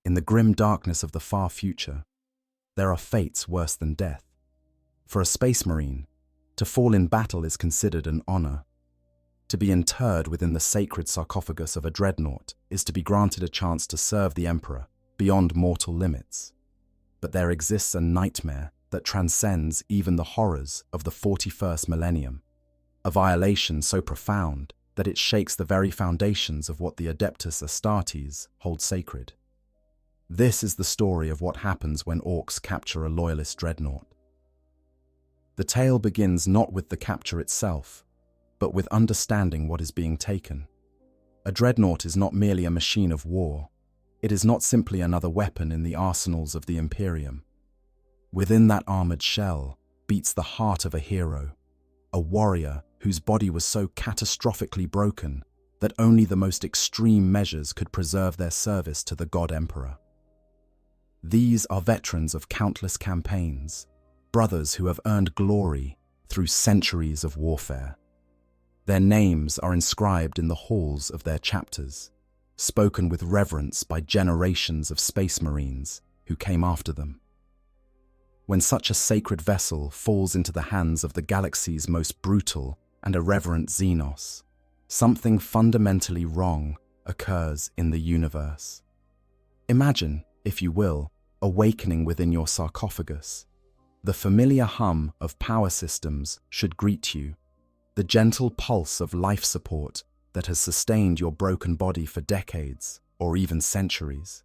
In the grim darkness of the far future, there are fates worse than death. For a space marine, to fall in battle is considered an honor. To be interred within the sacred sarcophagus of a dreadnought is to be granted a chance to serve the Emperor beyond mortal limits. But there exists a nightmare that transcends even the horrors of the 41st millennium, a violation so profound that it shakes the very foundations of what the Adeptus Astartes hold sacred. This is the story of what happens when Orks capture a Loyalist dreadnought. The tale begins not with the capture itself, but with understanding what is being taken. A dreadnought is not merely a machine of war. It is not simply another weapon in the arsenals of the Imperium. Within that armored shell beats the heart of a hero, a warrior whose body was so catastrophically broken that only the most extreme measures could preserve their service to the God Emperor. These are veterans of countless campaigns, brothers who have earned glory through centuries of warfare. Their names are inscribed in the halls of their chapters, spoken with reverence by generations of space marines who came after them. When such a sacred vessel falls into the hands of the galaxy's most brutal and irreverent Xenos, something fundamentally wrong occurs in the universe. Imagine, if you will, awakening within your sarcophagus. The familiar hum of power systems should greet you, the gentle pulse of life support that has sustained your broken body for decades or even centuries.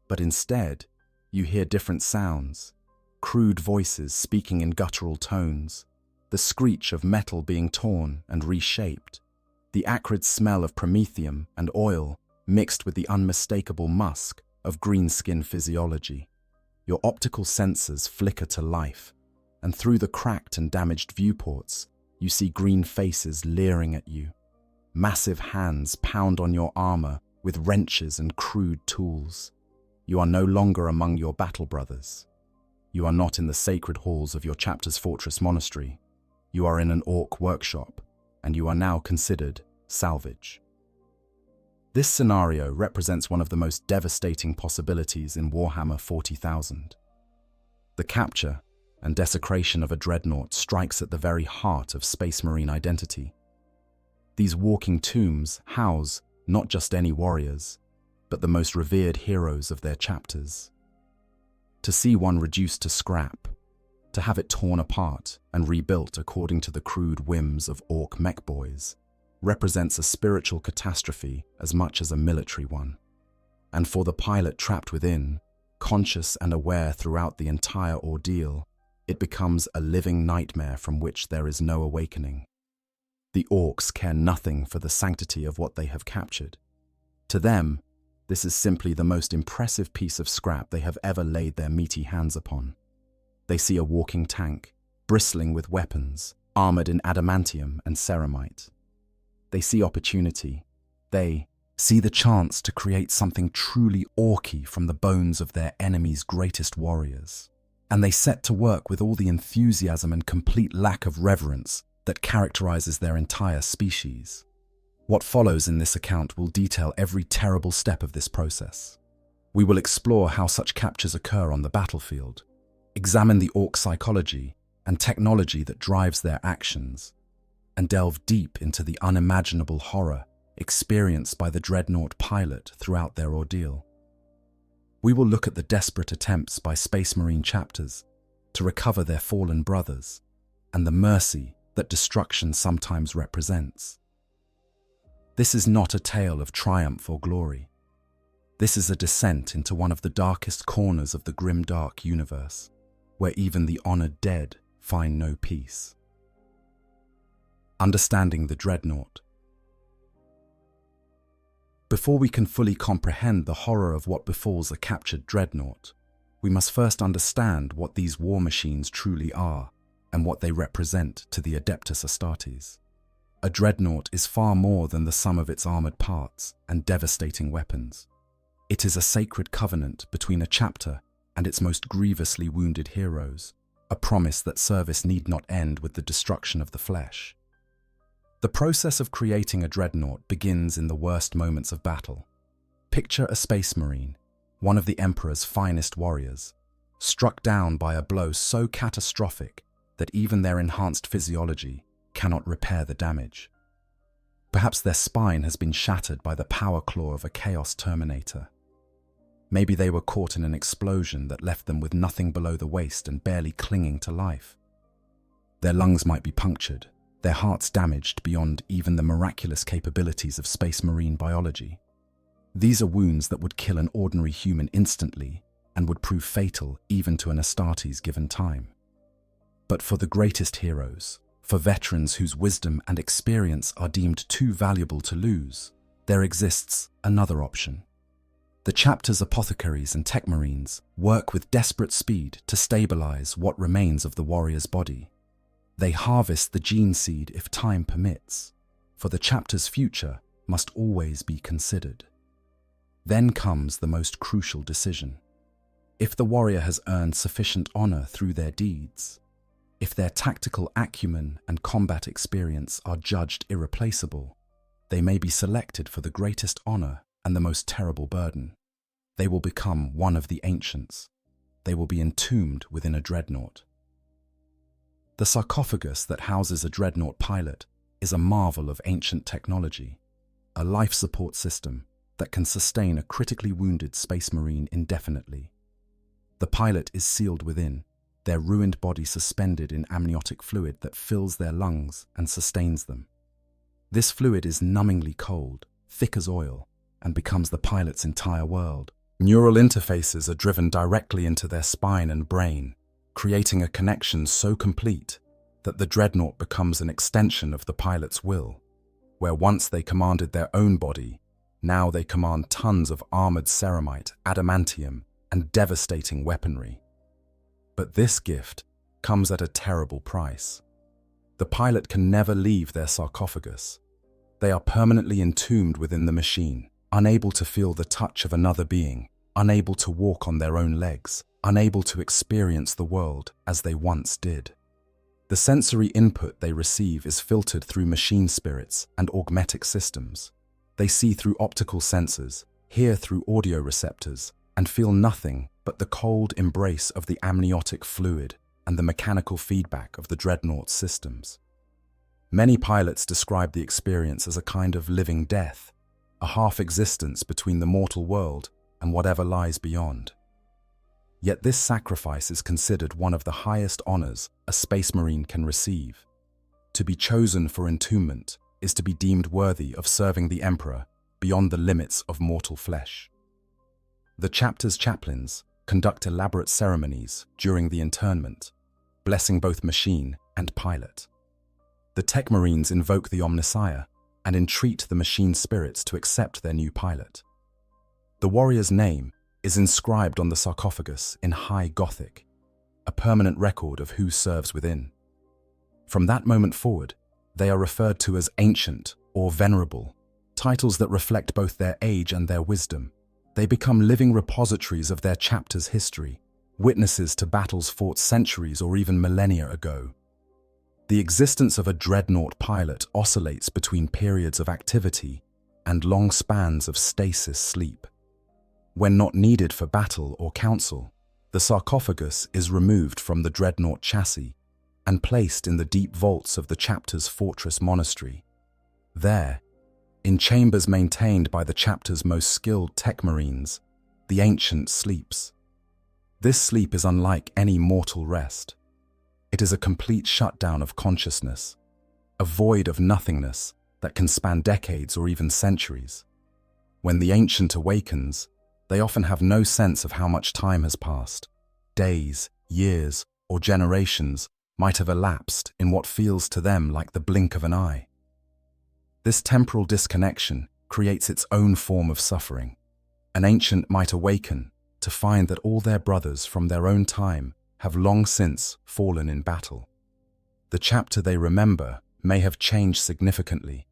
But instead, you hear different sounds, crude voices speaking in guttural tones, the screech of metal being torn and reshaped, the acrid smell of promethium and oil mixed with the unmistakable musk of green-skin physiology. Your optical sensors flicker to life, and through the cracked and damaged viewports, you see green faces leering at you. Massive hands pound on your armor with wrenches and crude tools. You are no longer among your battle brothers. You are not in the sacred halls of your chapter's fortress monastery. You are in an Ork workshop, and you are now considered salvage. This scenario represents one of the most devastating possibilities in Warhammer 40,000. The capture and desecration of a dreadnought strikes at the very heart of Space Marine identity. These walking tombs house not just any warriors, but the most revered heroes of their chapters. To see one reduced to scrap, to have it torn apart and rebuilt according to the crude whims of Ork mech boys, represents a spiritual catastrophe as much as a military one. And for the pilot trapped within, conscious and aware throughout the entire ordeal, it becomes a living nightmare from which there is no awakening. The Orks care nothing for the sanctity of what they have captured. To them, this is simply the most impressive piece of scrap they have ever laid their meaty hands upon. They see a walking tank, bristling with weapons, armored in adamantium and ceramite. They see opportunity. They see the chance to create something truly Orky from the bones of their enemy's greatest warriors. And they set to work with all the enthusiasm and complete lack of reverence that characterizes their entire species. What follows in this account will detail every terrible step of this process. We will explore how such captures occur on the battlefield, examine the Ork psychology and technology that drives their actions, and delve deep into the unimaginable horror experienced by the Dreadnought pilot throughout their ordeal. We will look at the desperate attempts by Space Marine chapters to recover their fallen brothers, and the mercy that destruction sometimes represents. This is not a tale of triumph or glory. This is a descent into one of the darkest corners of the grim-dark universe, where even the honored dead find no peace. Understanding the Dreadnought. Before we can fully comprehend the horror of what befalls a captured Dreadnought, we must first understand what these war machines truly are and what they represent to the Adeptus Astartes. A Dreadnought is far more than the sum of its armored parts and devastating weapons. It is a sacred covenant between a chapter and its most grievously wounded heroes, a promise that service need not end with the destruction of the flesh. The process of creating a Dreadnought begins in the worst moments of battle. Picture a space marine, one of the Emperor's finest warriors, struck down by a blow so catastrophic that even their enhanced physiology cannot repair the damage. Perhaps their spine has been shattered by the power claw of a Chaos Terminator. Maybe they were caught in an explosion that left them with nothing below the waist and barely clinging to life. Their lungs might be punctured, their hearts damaged beyond even the miraculous capabilities of space marine biology. These are wounds that would kill an ordinary human instantly and would prove fatal even to an Astartes given time. But for the greatest heroes, for veterans whose wisdom and experience are deemed too valuable to lose, there exists another option. The chapter's apothecaries and tech marines work with desperate speed to stabilize what remains of the warrior's body. They harvest the gene seed if time permits, for the chapter's future must always be considered. Then comes the most crucial decision. If the warrior has earned sufficient honor through their deeds, if their tactical acumen and combat experience are judged irreplaceable, they may be selected for the greatest honor and the most terrible burden. They will become one of the ancients. They will be entombed within a dreadnought. The sarcophagus that houses a dreadnought pilot is a marvel of ancient technology, a life support system that can sustain a critically wounded space marine indefinitely. The pilot is sealed within, their ruined body suspended in amniotic fluid that fills their lungs and sustains them. This fluid is numbingly cold, thick as oil, and becomes the pilot's entire world. Neural interfaces are driven directly into their spine and brain, creating a connection so complete that the dreadnought becomes an extension of the pilot's will. Where once they commanded their own body, now they command tons of armored ceramite, adamantium, and devastating weaponry. But this gift comes at a terrible price. The pilot can never leave their sarcophagus. They are permanently entombed within the machine, unable to feel the touch of another being, unable to walk on their own legs, unable to experience the world as they once did. The sensory input they receive is filtered through machine spirits and augmetic systems. They see through optical sensors, hear through audio receptors, and feel nothing but the cold embrace of the amniotic fluid and the mechanical feedback of the dreadnought's systems. Many pilots describe the experience as a kind of living death, a half-existence between the mortal world and whatever lies beyond. Yet this sacrifice is considered one of the highest honors a space marine can receive. To be chosen for entombment is to be deemed worthy of serving the Emperor beyond the limits of mortal flesh. The chapter's chaplains conduct elaborate ceremonies during the internment, blessing both machine and pilot. The tech marines invoke the Omnissiah and entreat the machine spirits to accept their new pilot. The warrior's name is inscribed on the sarcophagus in High Gothic, a permanent record of who serves within. From that moment forward, they are referred to as ancient or venerable, titles that reflect both their age and their wisdom. They become living repositories of their chapter's history, witnesses to battles fought centuries or even millennia ago. The existence of a dreadnought pilot oscillates between periods of activity and long spans of stasis sleep. When not needed for battle or council, the sarcophagus is removed from the dreadnought chassis and placed in the deep vaults of the chapter's fortress monastery. There, in chambers maintained by the chapter's most skilled tech marines, the ancient sleeps. This sleep is unlike any mortal rest. It is a complete shutdown of consciousness, a void of nothingness that can span decades or even centuries. When the ancient awakens, they often have no sense of how much time has passed. Days, years, or generations might have elapsed in what feels to them like the blink of an eye. This temporal disconnection creates its own form of suffering. An ancient might awaken to find that all their brothers from their own time have long since fallen in battle. The chapter they remember may have changed significantly,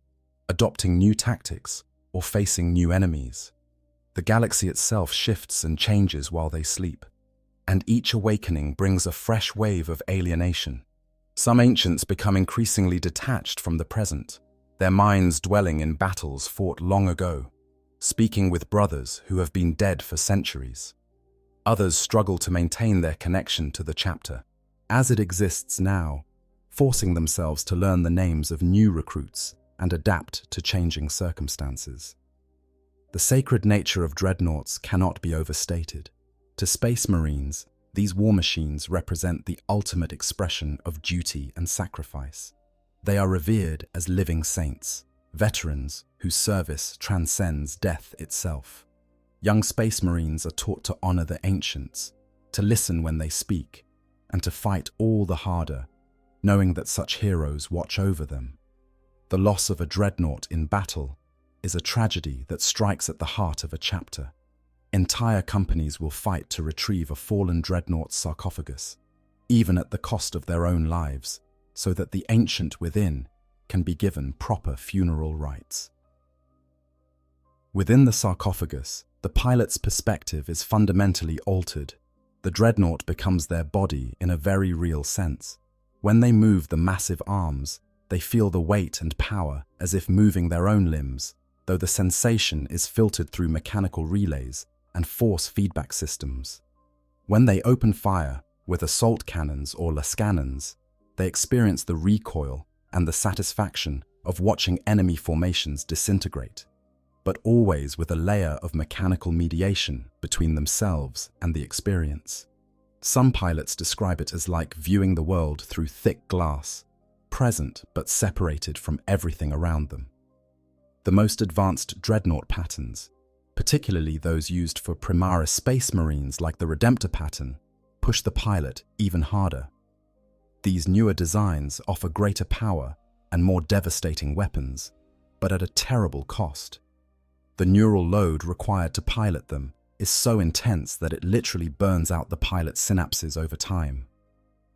adopting new tactics or facing new enemies. The galaxy itself shifts and changes while they sleep, and each awakening brings a fresh wave of alienation. Some ancients become increasingly detached from the present, their minds dwelling in battles fought long ago. speaking with brothers who have been dead for centuries. Others struggle to maintain their connection to the chapter, as it exists now, forcing themselves to learn the names of new recruits and adapt to changing circumstances. The sacred nature of dreadnoughts cannot be overstated. To Space Marines, these war machines represent the ultimate expression of duty and sacrifice. They are revered as living saints, veterans whose service transcends death itself. Young Space Marines are taught to honor the ancients, to listen when they speak, and to fight all the harder, knowing that such heroes watch over them. The loss of a dreadnought in battle is a tragedy that strikes at the heart of a chapter. Entire companies will fight to retrieve a fallen dreadnought's sarcophagus, even at the cost of their own lives, so that the ancient within can be given proper funeral rites. Within the sarcophagus, the pilot's perspective is fundamentally altered. The dreadnought becomes their body in a very real sense. When they move the massive arms, they feel the weight and power as if moving their own limbs, though the sensation is filtered through mechanical relays and force feedback systems. When they open fire with assault cannons or lascannons, they experience the recoil and the satisfaction of watching enemy formations disintegrate, but always with a layer of mechanical mediation between themselves and the experience. Some pilots describe it as like viewing the world through thick glass, present but separated from everything around them. The most advanced dreadnought patterns, particularly those used for Primaris Space Marines like the Redemptor pattern, push the pilot even harder. These newer designs offer greater power and more devastating weapons, but at a terrible cost. The neural load required to pilot them is so intense that it literally burns out the pilot's synapses over time.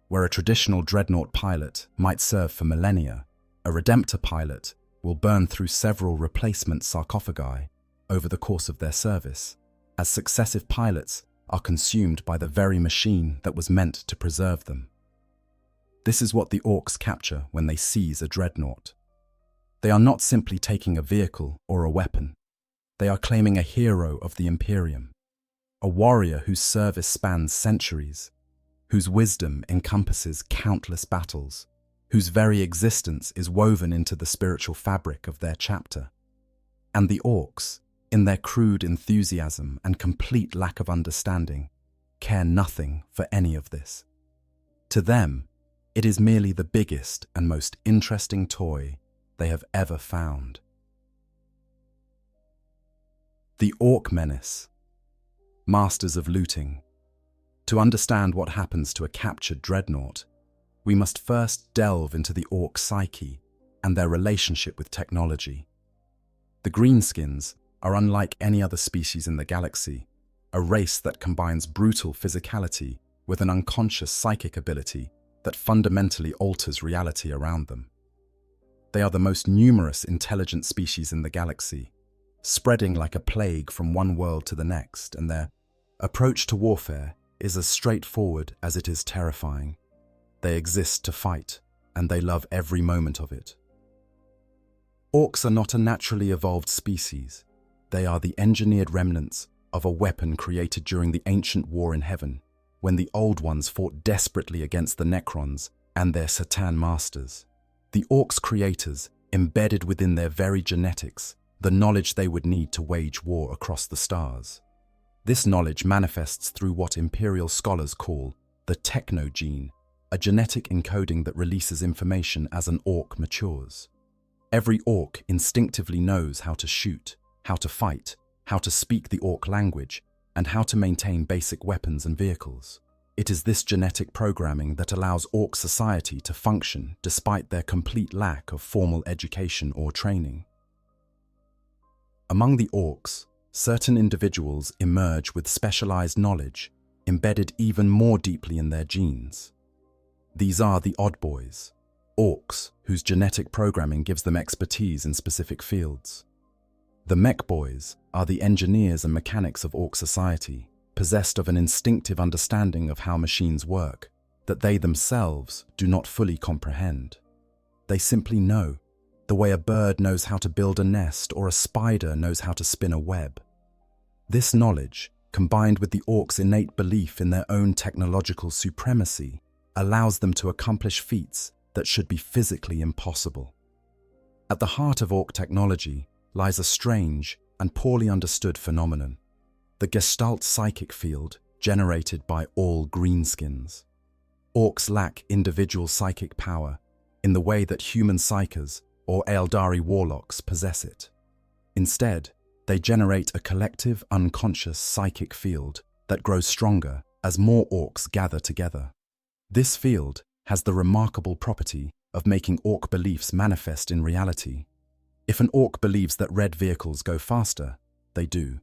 Where a traditional dreadnought pilot might serve for millennia, a Redemptor pilot will burn through several replacement sarcophagi over the course of their service, as successive pilots are consumed by the very machine that was meant to preserve them. This is what the Orks capture when they seize a dreadnought. They are not simply taking a vehicle or a weapon. They are claiming a hero of the Imperium, a warrior whose service spans centuries, whose wisdom encompasses countless battles, whose very existence is woven into the spiritual fabric of their chapter. And the Orks, in their crude enthusiasm and complete lack of understanding, care nothing for any of this. To them, it is merely the biggest and most interesting toy they have ever found. The Ork Menace. Masters of looting. To understand what happens to a captured dreadnought, we must first delve into the Ork psyche and their relationship with technology. The Greenskins are unlike any other species in the galaxy, a race that combines brutal physicality with an unconscious psychic ability that fundamentally alters reality around them. They are the most numerous intelligent species in the galaxy, spreading like a plague from one world to the next, and their approach to warfare is as straightforward as it is terrifying. They exist to fight, and they love every moment of it. Orks are not a naturally evolved species. They are the engineered remnants of a weapon created during the ancient war in heaven, when the Old Ones fought desperately against the Necrons and their Satan masters. The Orks' creators embedded within their very genetics the knowledge they would need to wage war across the stars. This knowledge manifests through what Imperial scholars call the technogene, a genetic encoding that releases information as an Ork matures. Every Ork instinctively knows how to shoot, how to fight, how to speak the Ork language, and how to maintain basic weapons and vehicles. It is this genetic programming that allows Ork society to function despite their complete lack of formal education or training. Among the Orks, certain individuals emerge with specialized knowledge embedded even more deeply in their genes. These are the odd boys, Orks whose genetic programming gives them expertise in specific fields. The mech boys are the engineers and mechanics of Ork society, possessed of an instinctive understanding of how machines work that they themselves do not fully comprehend. They simply know, the way a bird knows how to build a nest or a spider knows how to spin a web. This knowledge, combined with the Orks' innate belief in their own technological supremacy, allows them to accomplish feats that should be physically impossible. At the heart of Ork technology lies a strange and poorly understood phenomenon: the Gestalt psychic field generated by all greenskins. Orks lack individual psychic power in the way that human psykers or Eldari warlocks possess it. Instead, they generate a collective, unconscious psychic field that grows stronger as more Orks gather together. This field has the remarkable property of making Ork beliefs manifest in reality. If an Ork believes that red vehicles go faster, they do.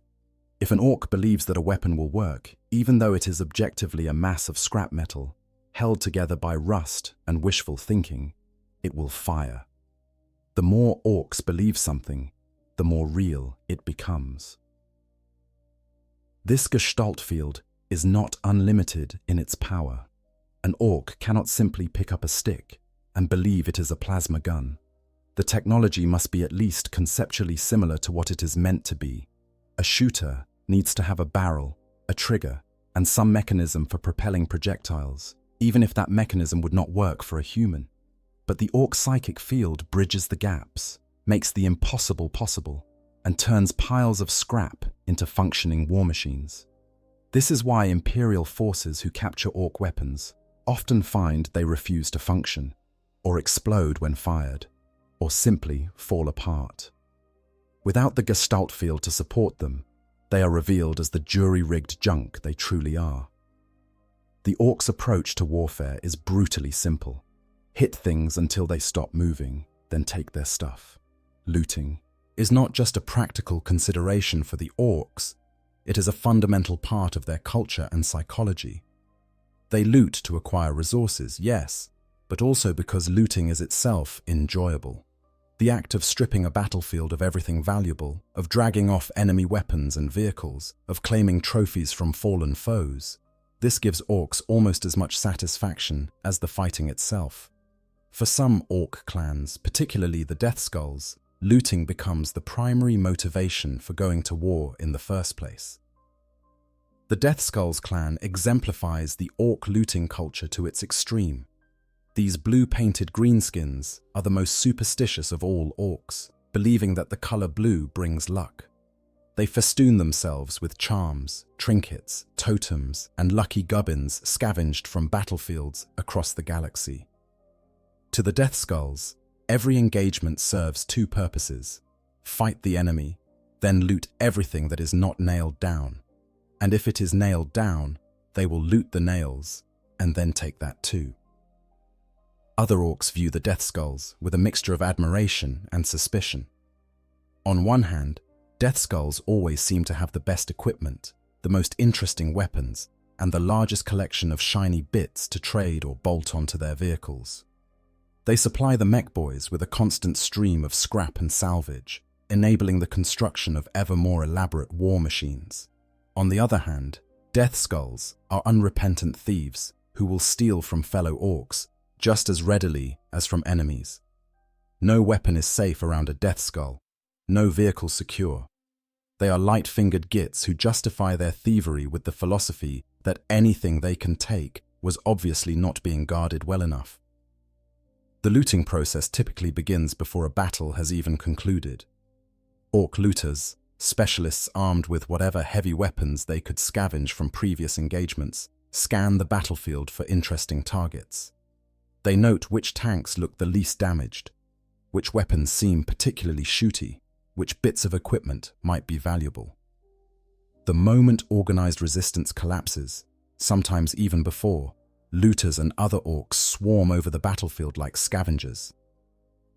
If an Ork believes that a weapon will work, even though it is objectively a mass of scrap metal, held together by rust and wishful thinking, it will fire. The more Orks believe something, the more real it becomes. This Gestalt field is not unlimited in its power. An Ork cannot simply pick up a stick and believe it is a plasma gun. The technology must be at least conceptually similar to what it is meant to be. A shooter needs to have a barrel, a trigger, and some mechanism for propelling projectiles, even if that mechanism would not work for a human. But the Ork psychic field bridges the gaps, makes the impossible possible, and turns piles of scrap into functioning war machines. This is why Imperial forces who capture Ork weapons often find they refuse to function, or explode when fired, or simply fall apart. Without the Gestalt field to support them, they are revealed as the jury-rigged junk they truly are. The Orks' approach to warfare is brutally simple. Hit things until they stop moving, then take their stuff. Looting is not just a practical consideration for the Orks, it is a fundamental part of their culture and psychology. They loot to acquire resources, yes, but also because looting is itself enjoyable. The act of stripping a battlefield of everything valuable, of dragging off enemy weapons and vehicles, of claiming trophies from fallen foes, this gives Orks almost as much satisfaction as the fighting itself. For some Ork clans, particularly the Death Skulls, looting becomes the primary motivation for going to war in the first place. The Death Skulls clan exemplifies the Ork looting culture to its extreme. These blue-painted greenskins are the most superstitious of all Orks, believing that the color blue brings luck. They festoon themselves with charms, trinkets, totems, and lucky gubbins scavenged from battlefields across the galaxy. To the Death Skulls, every engagement serves two purposes: fight the enemy, then loot everything that is not nailed down. And if it is nailed down, they will loot the nails, and then take that too. Other Orks view the Death Skulls with a mixture of admiration and suspicion. On one hand, Death Skulls always seem to have the best equipment, the most interesting weapons, and the largest collection of shiny bits to trade or bolt onto their vehicles. They supply the mech boys with a constant stream of scrap and salvage, enabling the construction of ever more elaborate war machines. On the other hand, Death Skulls are unrepentant thieves who will steal from fellow Orks just as readily as from enemies. No weapon is safe around a Death Skull, no vehicle secure. They are light-fingered gits who justify their thievery with the philosophy that anything they can take was obviously not being guarded well enough. The looting process typically begins before a battle has even concluded. Ork looters, specialists armed with whatever heavy weapons they could scavenge from previous engagements, scan the battlefield for interesting targets. They note which tanks look the least damaged, which weapons seem particularly shooty, which bits of equipment might be valuable. The moment organized resistance collapses, sometimes even before, looters and other Orks swarm over the battlefield like scavengers.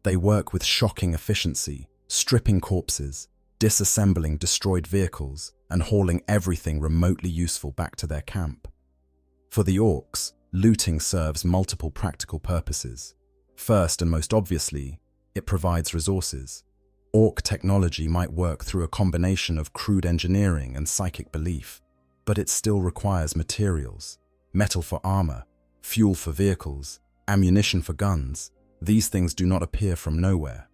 They work with shocking efficiency, stripping corpses, disassembling destroyed vehicles, and hauling everything remotely useful back to their camp. For the Orks, looting serves multiple practical purposes. First and most obviously, it provides resources. Ork technology might work through a combination of crude engineering and psychic belief, but it still requires materials. Metal for armor, fuel for vehicles, ammunition for guns. These things do not appear from nowhere.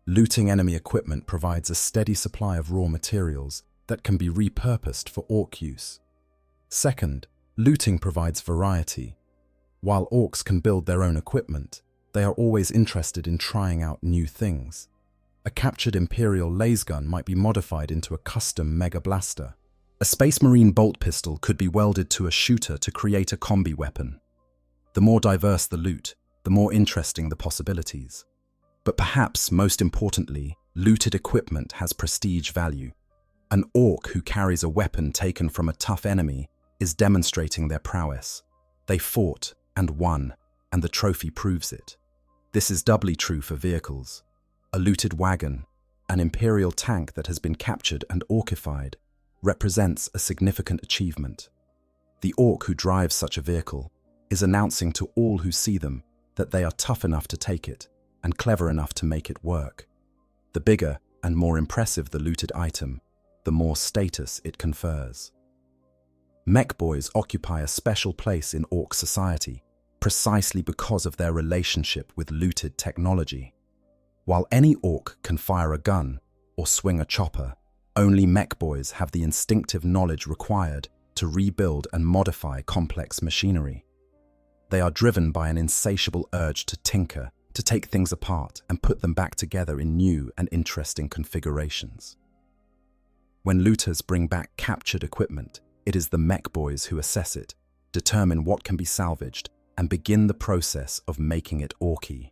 Looting enemy equipment provides a steady supply of raw materials that can be repurposed for Ork use. Second, looting provides variety. While Orks can build their own equipment, they are always interested in trying out new things. A captured Imperial lasgun might be modified into a custom Mega Blaster. A Space Marine bolt pistol could be welded to a shooter to create a combi weapon. The more diverse the loot, the more interesting the possibilities. But perhaps most importantly, looted equipment has prestige value. An Ork who carries a weapon taken from a tough enemy is demonstrating their prowess. They fought and won, and the trophy proves it. This is doubly true for vehicles. A looted wagon, an Imperial tank that has been captured and Orkified, represents a significant achievement. The Ork who drives such a vehicle is announcing to all who see them that they are tough enough to take it and clever enough to make it work. The bigger and more impressive the looted item, the more status it confers. Mech boys occupy a special place in Ork society, precisely because of their relationship with looted technology. While any Ork can fire a gun or swing a chopper, only mech boys have the instinctive knowledge required to rebuild and modify complex machinery. They are driven by an insatiable urge to tinker, to take things apart and put them back together in new and interesting configurations. When looters bring back captured equipment, it is the mech boys who assess it, determine what can be salvaged, and begin the process of making it Orky.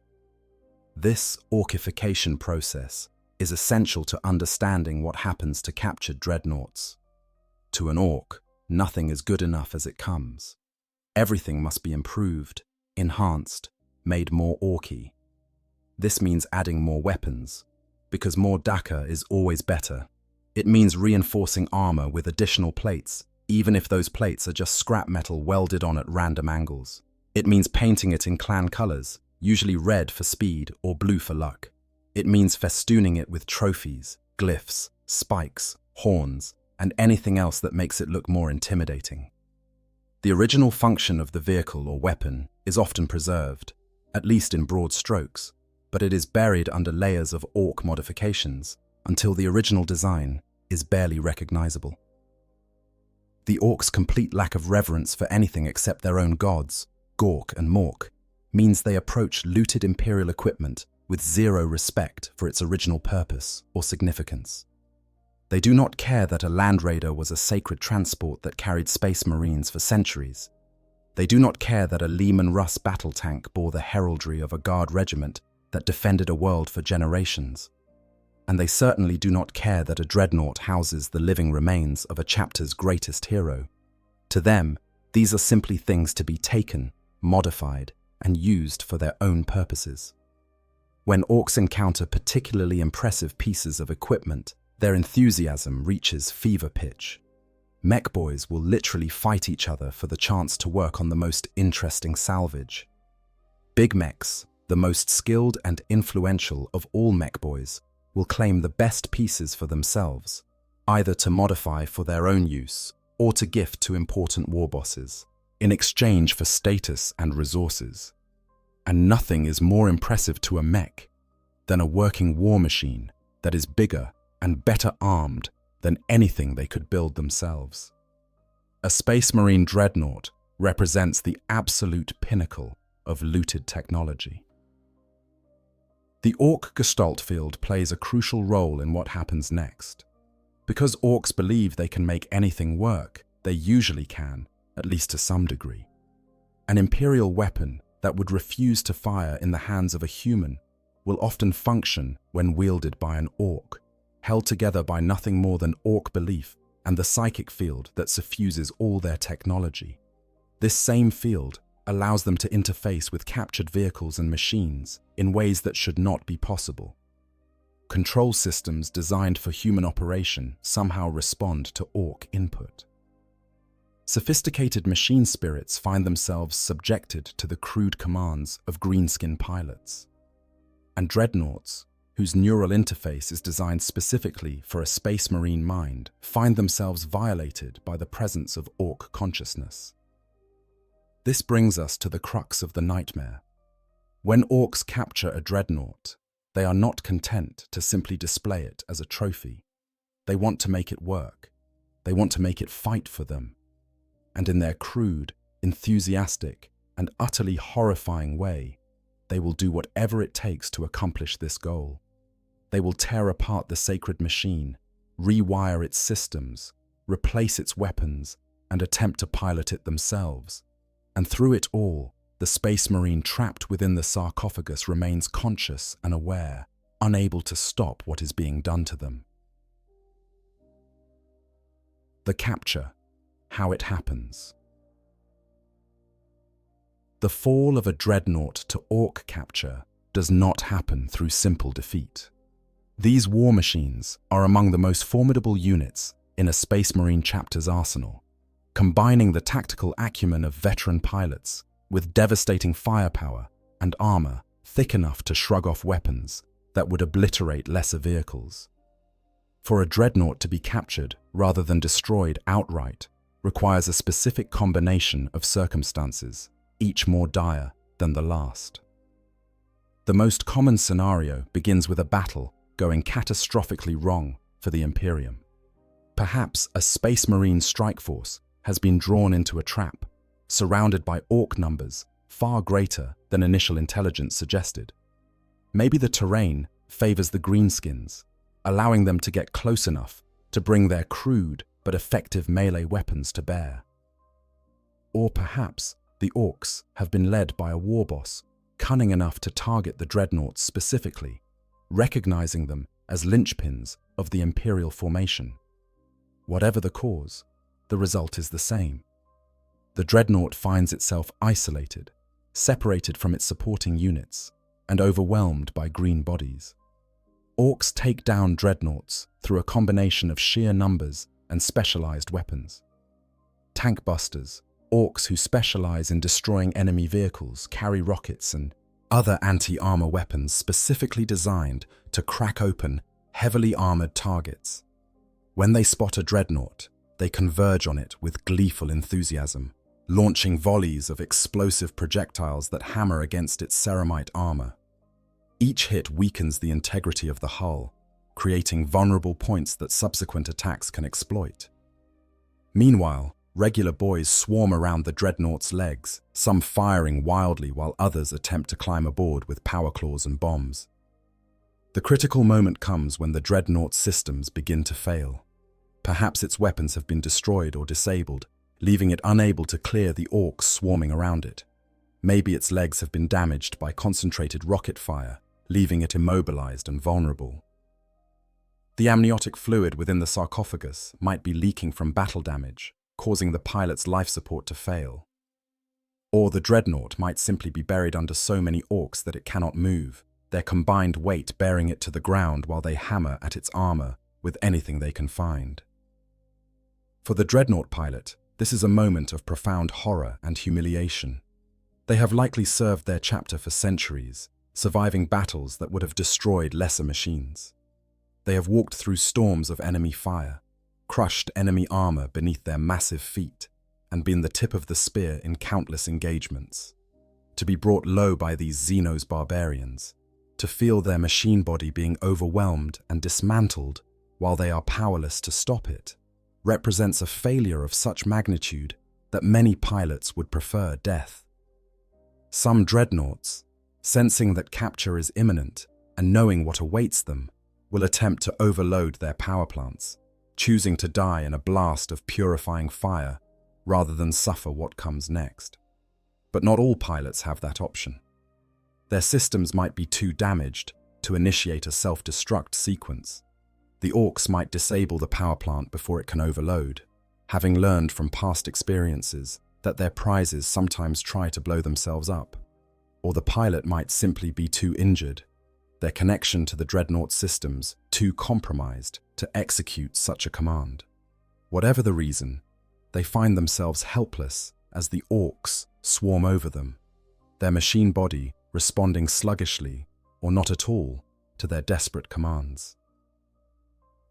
This Orkification process is essential to understanding what happens to captured dreadnoughts. To an Ork, nothing is good enough as it comes. Everything must be improved, enhanced, made more Orky. This means adding more weapons, because more Daka is always better. It means reinforcing armor with additional plates, even if those plates are just scrap metal welded on at random angles. It means painting it in clan colors, usually red for speed or blue for luck. It means festooning it with trophies, glyphs, spikes, horns, and anything else that makes it look more intimidating. The original function of the vehicle or weapon is often preserved, at least in broad strokes, but it is buried under layers of Ork modifications until the original design is barely recognizable. The Orks' complete lack of reverence for anything except their own gods, Gork and Mork, means they approach looted Imperial equipment with zero respect for its original purpose or significance. They do not care that a Land Raider was a sacred transport that carried Space Marines for centuries. They do not care that a Lehman Russ battle tank bore the heraldry of a Guard regiment that defended a world for generations. And they certainly do not care that a Dreadnought houses the living remains of a chapter's greatest hero. To them, these are simply things to be taken, modified, and used for their own purposes. When Orks encounter particularly impressive pieces of equipment, their enthusiasm reaches fever pitch. Mech boys will literally fight each other for the chance to work on the most interesting salvage. Big mechs, the most skilled and influential of all mech boys, will claim the best pieces for themselves, either to modify for their own use or to gift to important war bosses, in exchange for status and resources. And nothing is more impressive to a mech than a working war machine that is bigger and better armed than anything they could build themselves. A Space Marine Dreadnought represents the absolute pinnacle of looted technology. The Ork Gestalt field plays a crucial role in what happens next. Because Orks believe they can make anything work, they usually can, at least to some degree. An Imperial weapon that would refuse to fire in the hands of a human will often function when wielded by an Ork, held together by nothing more than Ork belief and the psychic field that suffuses all their technology. This same field allows them to interface with captured vehicles and machines in ways that should not be possible. Control systems designed for human operation somehow respond to Ork input. Sophisticated machine spirits find themselves subjected to the crude commands of greenskin pilots. And dreadnoughts, whose neural interface is designed specifically for a Space Marine mind, find themselves violated by the presence of Ork consciousness. This brings us to the crux of the nightmare. When Orks capture a dreadnought, They are not content to simply display it as a trophy. They want to make it work. They want to make it fight for them. And in their crude, enthusiastic, and utterly horrifying way, they will do whatever it takes to accomplish this goal. They will tear apart the sacred machine, rewire its systems, replace its weapons, and attempt to pilot it themselves. And through it all, the Space Marine trapped within the sarcophagus remains conscious and aware, unable to stop what is being done to them. The capture, how it happens. The fall of a Dreadnought to Ork capture does not happen through simple defeat. These war machines are among the most formidable units in a Space Marine chapter's arsenal, combining the tactical acumen of veteran pilots with devastating firepower and armor thick enough to shrug off weapons that would obliterate lesser vehicles. For a Dreadnought to be captured rather than destroyed outright requires a specific combination of circumstances, each more dire than the last. The most common scenario begins with a battle going catastrophically wrong for the Imperium. Perhaps a Space Marine strike force has been drawn into a trap, surrounded by Ork numbers far greater than initial intelligence suggested. Maybe the terrain favors the greenskins, allowing them to get close enough to bring their crude but effective melee weapons to bear. Or perhaps the Orks have been led by a war boss cunning enough to target the Dreadnoughts specifically, recognizing them as linchpins of the Imperial formation. Whatever the cause, the result is the same. The Dreadnought finds itself isolated, separated from its supporting units, and overwhelmed by green bodies. Orks take down Dreadnoughts through a combination of sheer numbers and specialized weapons. Tank busters, Orks who specialize in destroying enemy vehicles, carry rockets and other anti-armor weapons specifically designed to crack open heavily armored targets. When they spot a Dreadnought, they converge on it with gleeful enthusiasm, launching volleys of explosive projectiles that hammer against its ceramite armor. Each hit weakens the integrity of the hull, creating vulnerable points that subsequent attacks can exploit. Meanwhile, regular boys swarm around the Dreadnought's legs, some firing wildly while others attempt to climb aboard with power claws and bombs. The critical moment comes when the Dreadnought's systems begin to fail. Perhaps its weapons have been destroyed or disabled, leaving it unable to clear the Orks swarming around it. Maybe its legs have been damaged by concentrated rocket fire, leaving it immobilized and vulnerable. The amniotic fluid within the sarcophagus might be leaking from battle damage, causing the pilot's life support to fail. Or the Dreadnought might simply be buried under so many Orks that it cannot move, their combined weight bearing it to the ground while they hammer at its armor with anything they can find. For the Dreadnought pilot, this is a moment of profound horror and humiliation. They have likely served their chapter for centuries, surviving battles that would have destroyed lesser machines. They have walked through storms of enemy fire, crushed enemy armor beneath their massive feet, and been the tip of the spear in countless engagements. To be brought low by these Xenos barbarians, to feel their machine body being overwhelmed and dismantled while they are powerless to stop it, represents a failure of such magnitude that many pilots would prefer death. Some Dreadnoughts, sensing that capture is imminent and knowing what awaits them, will attempt to overload their power plants, choosing to die in a blast of purifying fire rather than suffer what comes next. But not all pilots have that option. Their systems might be too damaged to initiate a self-destruct sequence. The Orks might disable the power plant before it can overload, having learned from past experiences that their prizes sometimes try to blow themselves up. Or the pilot might simply be too injured, their connection to the Dreadnought systems too compromised to execute such a command. Whatever the reason, they find themselves helpless as the Orks swarm over them, their machine body responding sluggishly or not at all to their desperate commands.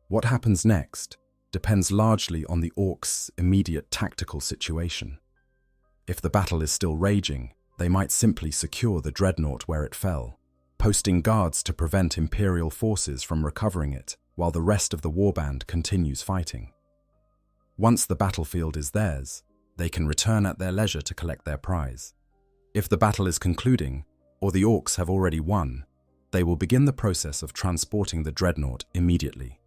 What happens next depends largely on the Orks' immediate tactical situation. If the battle is still raging, they might simply secure the Dreadnought where it fell, posting guards to prevent Imperial forces from recovering it while the rest of the warband continues fighting. Once the battlefield is theirs, they can return at their leisure to collect their prize. If the battle is concluding, or the Orks have already won, they will begin the process of transporting the Dreadnought immediately.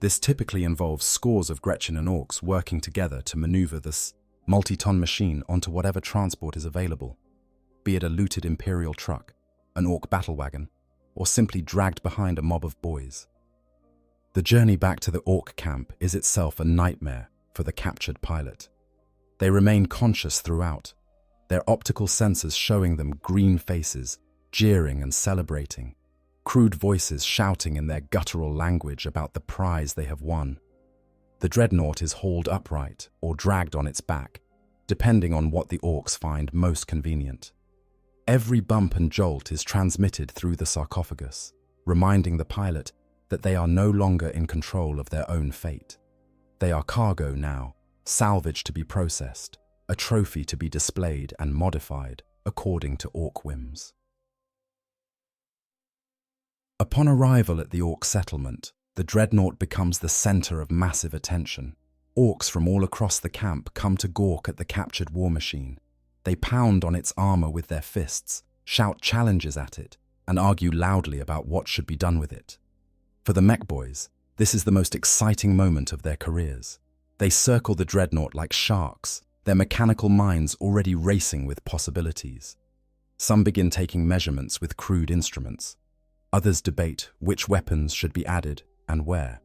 This typically involves scores of Gretchen and Orks working together to maneuver this multi-ton machine onto whatever transport is available, be it a looted Imperial truck, an Ork battle wagon, or simply dragged behind a mob of boys. The journey back to the Ork camp is itself a nightmare for the captured pilot. They remain conscious throughout, their optical sensors showing them green faces, jeering and celebrating, crude voices shouting in their guttural language about the prize they have won. The Dreadnought is hauled upright or dragged on its back, depending on what the Orks find most convenient. Every bump and jolt is transmitted through the sarcophagus, reminding the pilot that they are no longer in control of their own fate. They are cargo now, salvage to be processed, a trophy to be displayed and modified according to Ork whims. Upon arrival at the Ork settlement, the Dreadnought becomes the center of massive attention. Orks from all across the camp come to gawk at the captured war machine. They pound on its armor with their fists, shout challenges at it, and argue loudly about what should be done with it. For the mech boys, this is the most exciting moment of their careers. They circle the Dreadnought like sharks, their mechanical minds already racing with possibilities. Some begin taking measurements with crude instruments. Others debate which weapons should be added and where.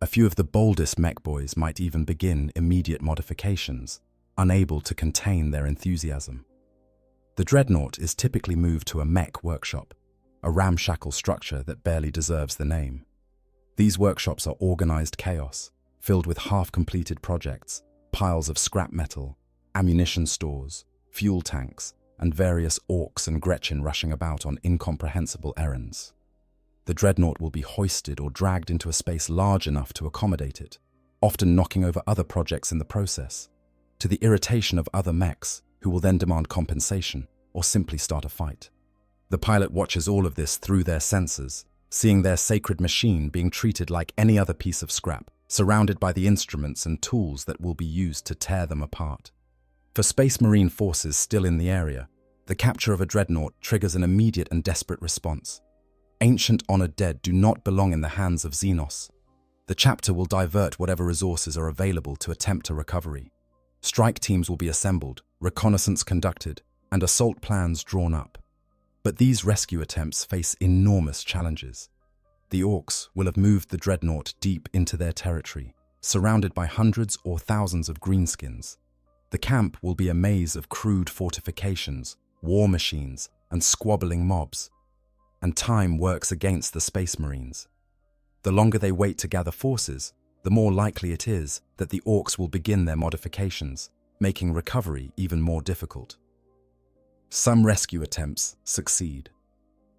A few of the boldest mech boys might even begin immediate modifications, unable to contain their enthusiasm. The Dreadnought is typically moved to a mech workshop, a ramshackle structure that barely deserves the name. These workshops are organized chaos, filled with half-completed projects, piles of scrap metal, ammunition stores, fuel tanks, and various Orks and Gretchen rushing about on incomprehensible errands. The Dreadnought will be hoisted or dragged into a space large enough to accommodate it, often knocking over other projects in the process, to the irritation of other mechs who will then demand compensation or simply start a fight. The pilot watches all of this through their sensors, seeing their sacred machine being treated like any other piece of scrap, surrounded by the instruments and tools that will be used to tear them apart. For Space Marine forces still in the area, the capture of a Dreadnought triggers an immediate and desperate response. Ancient honored dead do not belong in the hands of Xenos. The chapter will divert whatever resources are available to attempt a recovery. Strike teams will be assembled, reconnaissance conducted, and assault plans drawn up. But these rescue attempts face enormous challenges. The Orks will have moved the Dreadnought deep into their territory, surrounded by hundreds or thousands of greenskins. The camp will be a maze of crude fortifications, war machines, and squabbling mobs. And time works against the Space Marines. The longer they wait to gather forces, the more likely it is that the Orks will begin their modifications, making recovery even more difficult. Some rescue attempts succeed.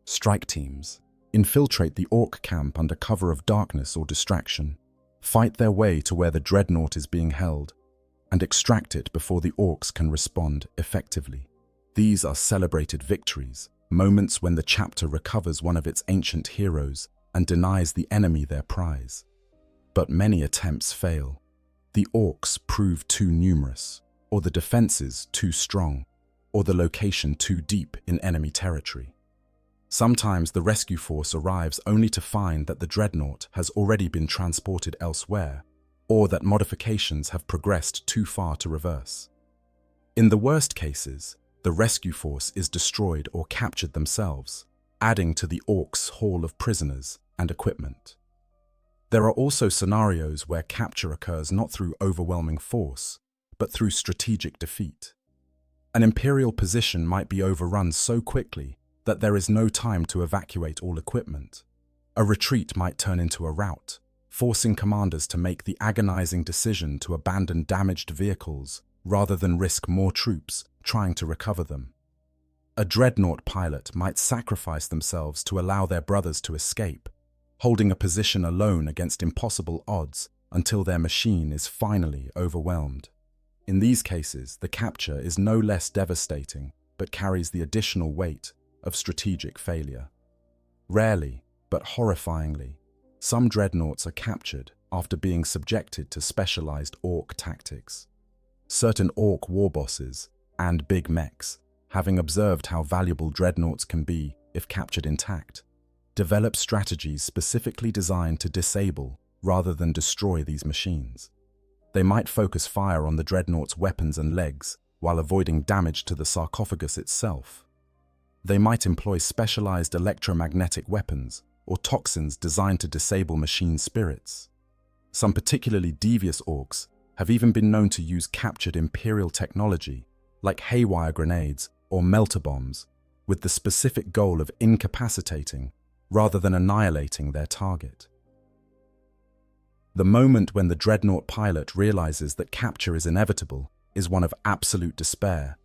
Strike teams infiltrate the Ork camp under cover of darkness or distraction, fight their way to where the Dreadnought is being held, and extract it before the Orks can respond effectively. These are celebrated victories, moments when the chapter recovers one of its ancient heroes and denies the enemy their prize. But many attempts fail. The Orks prove too numerous, or the defenses too strong, or the location too deep in enemy territory. Sometimes the rescue force arrives only to find that the Dreadnought has already been transported elsewhere, or that modifications have progressed too far to reverse. In the worst cases, the rescue force is destroyed or captured themselves, adding to the Orks' haul of prisoners and equipment. There are also scenarios where capture occurs not through overwhelming force, but through strategic defeat. An Imperial position might be overrun so quickly that there is no time to evacuate all equipment. A retreat might turn into a rout, forcing commanders to make the agonizing decision to abandon damaged vehicles rather than risk more troops trying to recover them. A Dreadnought pilot might sacrifice themselves to allow their brothers to escape, holding a position alone against impossible odds until their machine is finally overwhelmed. In these cases, the capture is no less devastating, but carries the additional weight of strategic failure. Rarely, but horrifyingly, some dreadnoughts are captured after being subjected to specialized Ork tactics. Certain Ork war bosses and big mechs, having observed how valuable dreadnoughts can be if captured intact, develop strategies specifically designed to disable rather than destroy these machines. They might focus fire on the dreadnought's weapons and legs while avoiding damage to the sarcophagus itself. They might employ specialized electromagnetic weapons or toxins designed to disable machine spirits. Some particularly devious Orks have even been known to use captured Imperial technology like haywire grenades or melter bombs with the specific goal of incapacitating rather than annihilating their target. The moment when the dreadnought pilot realizes that capture is inevitable is one of absolute despair.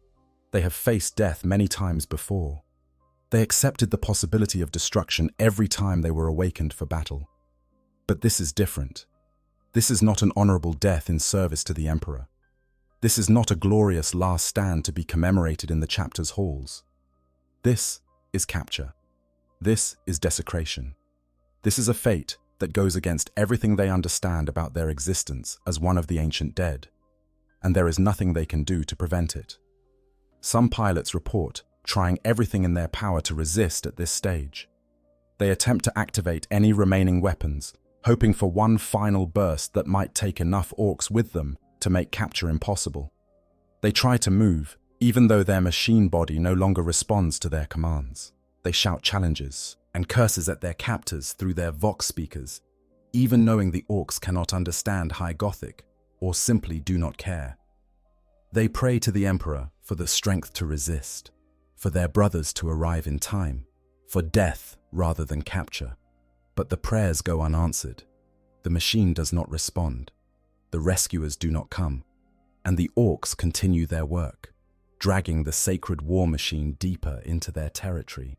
They have faced death many times before. They accepted the possibility of destruction every time they were awakened for battle. But this is different. This is not an honorable death in service to the Emperor. This is not a glorious last stand to be commemorated in the chapter's halls. This is capture. This is desecration. This is a fate that goes against everything they understand about their existence as one of the ancient dead, and there is nothing they can do to prevent it. Some pilots report trying everything in their power to resist at this stage. They attempt to activate any remaining weapons, hoping for one final burst that might take enough Orks with them to make capture impossible. They try to move, even though their machine body no longer responds to their commands. They shout challenges and curses at their captors through their Vox speakers, even knowing the Orks cannot understand High Gothic or simply do not care. They pray to the Emperor for the strength to resist, for their brothers to arrive in time, for death rather than capture. But the prayers go unanswered. The machine does not respond. The rescuers do not come, and the Orks continue their work, dragging the sacred war machine deeper into their territory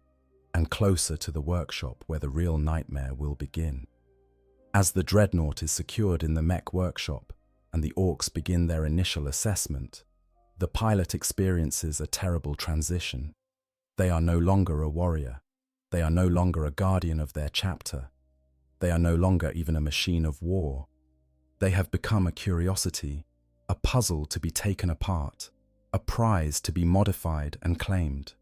and closer to the workshop where the real nightmare will begin. As the dreadnought is secured in the mech workshop and the Orks begin their initial assessment, the pilot experiences a terrible transition. They are no longer a warrior. They are no longer a guardian of their chapter. They are no longer even a machine of war. They have become a curiosity, a puzzle to be taken apart, a prize to be modified and claimed.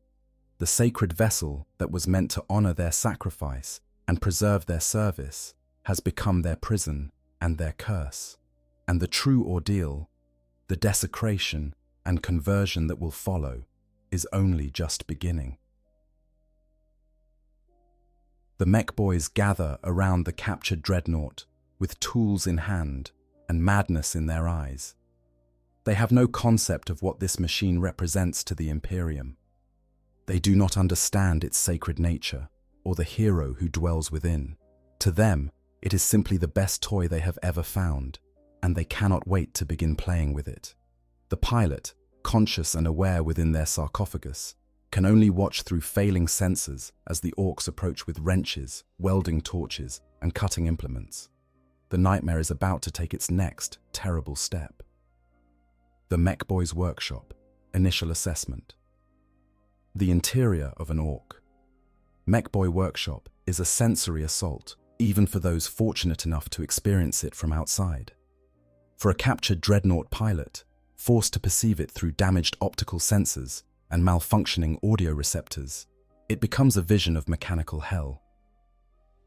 The sacred vessel that was meant to honor their sacrifice and preserve their service has become their prison and their curse. And the true ordeal, the desecration and conversion that will follow, is only just beginning. The mech boys gather around the captured dreadnought with tools in hand and madness in their eyes. They have no concept of what this machine represents to the Imperium. They do not understand its sacred nature or the hero who dwells within. To them, it is simply the best toy they have ever found, and they cannot wait to begin playing with it. The pilot, conscious and aware within their sarcophagus, can only watch through failing sensors as the Orks approach with wrenches, welding torches, and cutting implements. The nightmare is about to take its next terrible step. The Mech Boys Workshop, Initial Assessment. The interior of an Ork. Mech Boy Workshop is a sensory assault, even for those fortunate enough to experience it from outside. For a captured dreadnought pilot, forced to perceive it through damaged optical sensors and malfunctioning audio receptors, it becomes a vision of mechanical hell.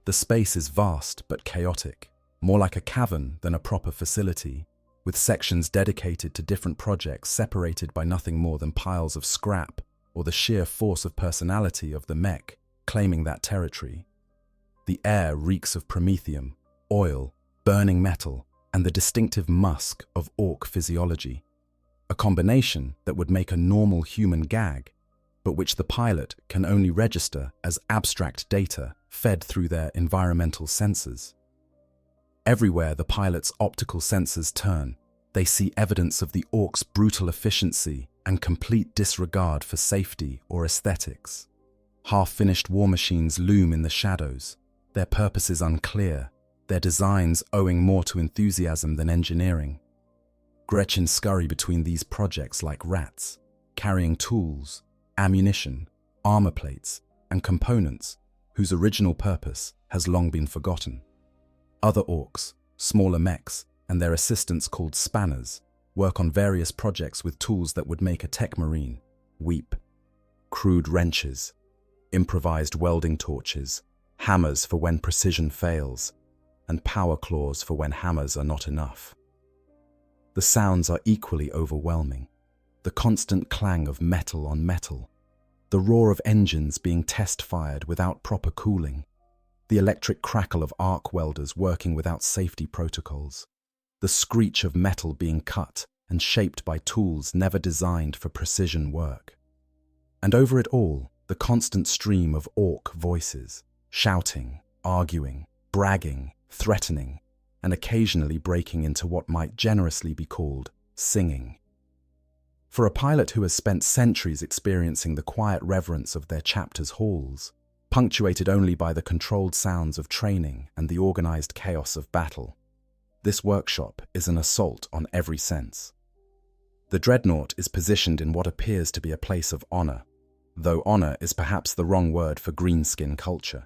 The space is vast but chaotic, more like a cavern than a proper facility, with sections dedicated to different projects separated by nothing more than piles of scrap or the sheer force of personality of the mech claiming that territory. The air reeks of promethium, oil, burning metal, and the distinctive musk of Ork physiology, a combination that would make a normal human gag, but which the pilot can only register as abstract data fed through their environmental sensors. Everywhere the pilot's optical sensors turn, they see evidence of the Ork's brutal efficiency and complete disregard for safety or aesthetics. Half-finished war machines loom in the shadows, their purposes unclear, their designs owing more to enthusiasm than engineering. Gretchen scurry between these projects like rats, carrying tools, ammunition, armor plates, and components, whose original purpose has long been forgotten. Other orks, smaller mechs, and their assistants called spanners, work on various projects with tools that would make a tech marine weep. Crude wrenches, improvised welding torches, hammers for when precision fails, and power claws for when hammers are not enough. The sounds are equally overwhelming. The constant clang of metal on metal, the roar of engines being test-fired without proper cooling, the electric crackle of arc welders working without safety protocols, the screech of metal being cut and shaped by tools never designed for precision work. And over it all, the constant stream of orc voices, shouting, arguing, bragging, threatening, and occasionally breaking into what might generously be called singing. For a pilot who has spent centuries experiencing the quiet reverence of their chapters' halls, punctuated only by the controlled sounds of training and the organized chaos of battle, this workshop is an assault on every sense. The Dreadnought is positioned in what appears to be a place of honor, though honor is perhaps the wrong word for greenskin culture.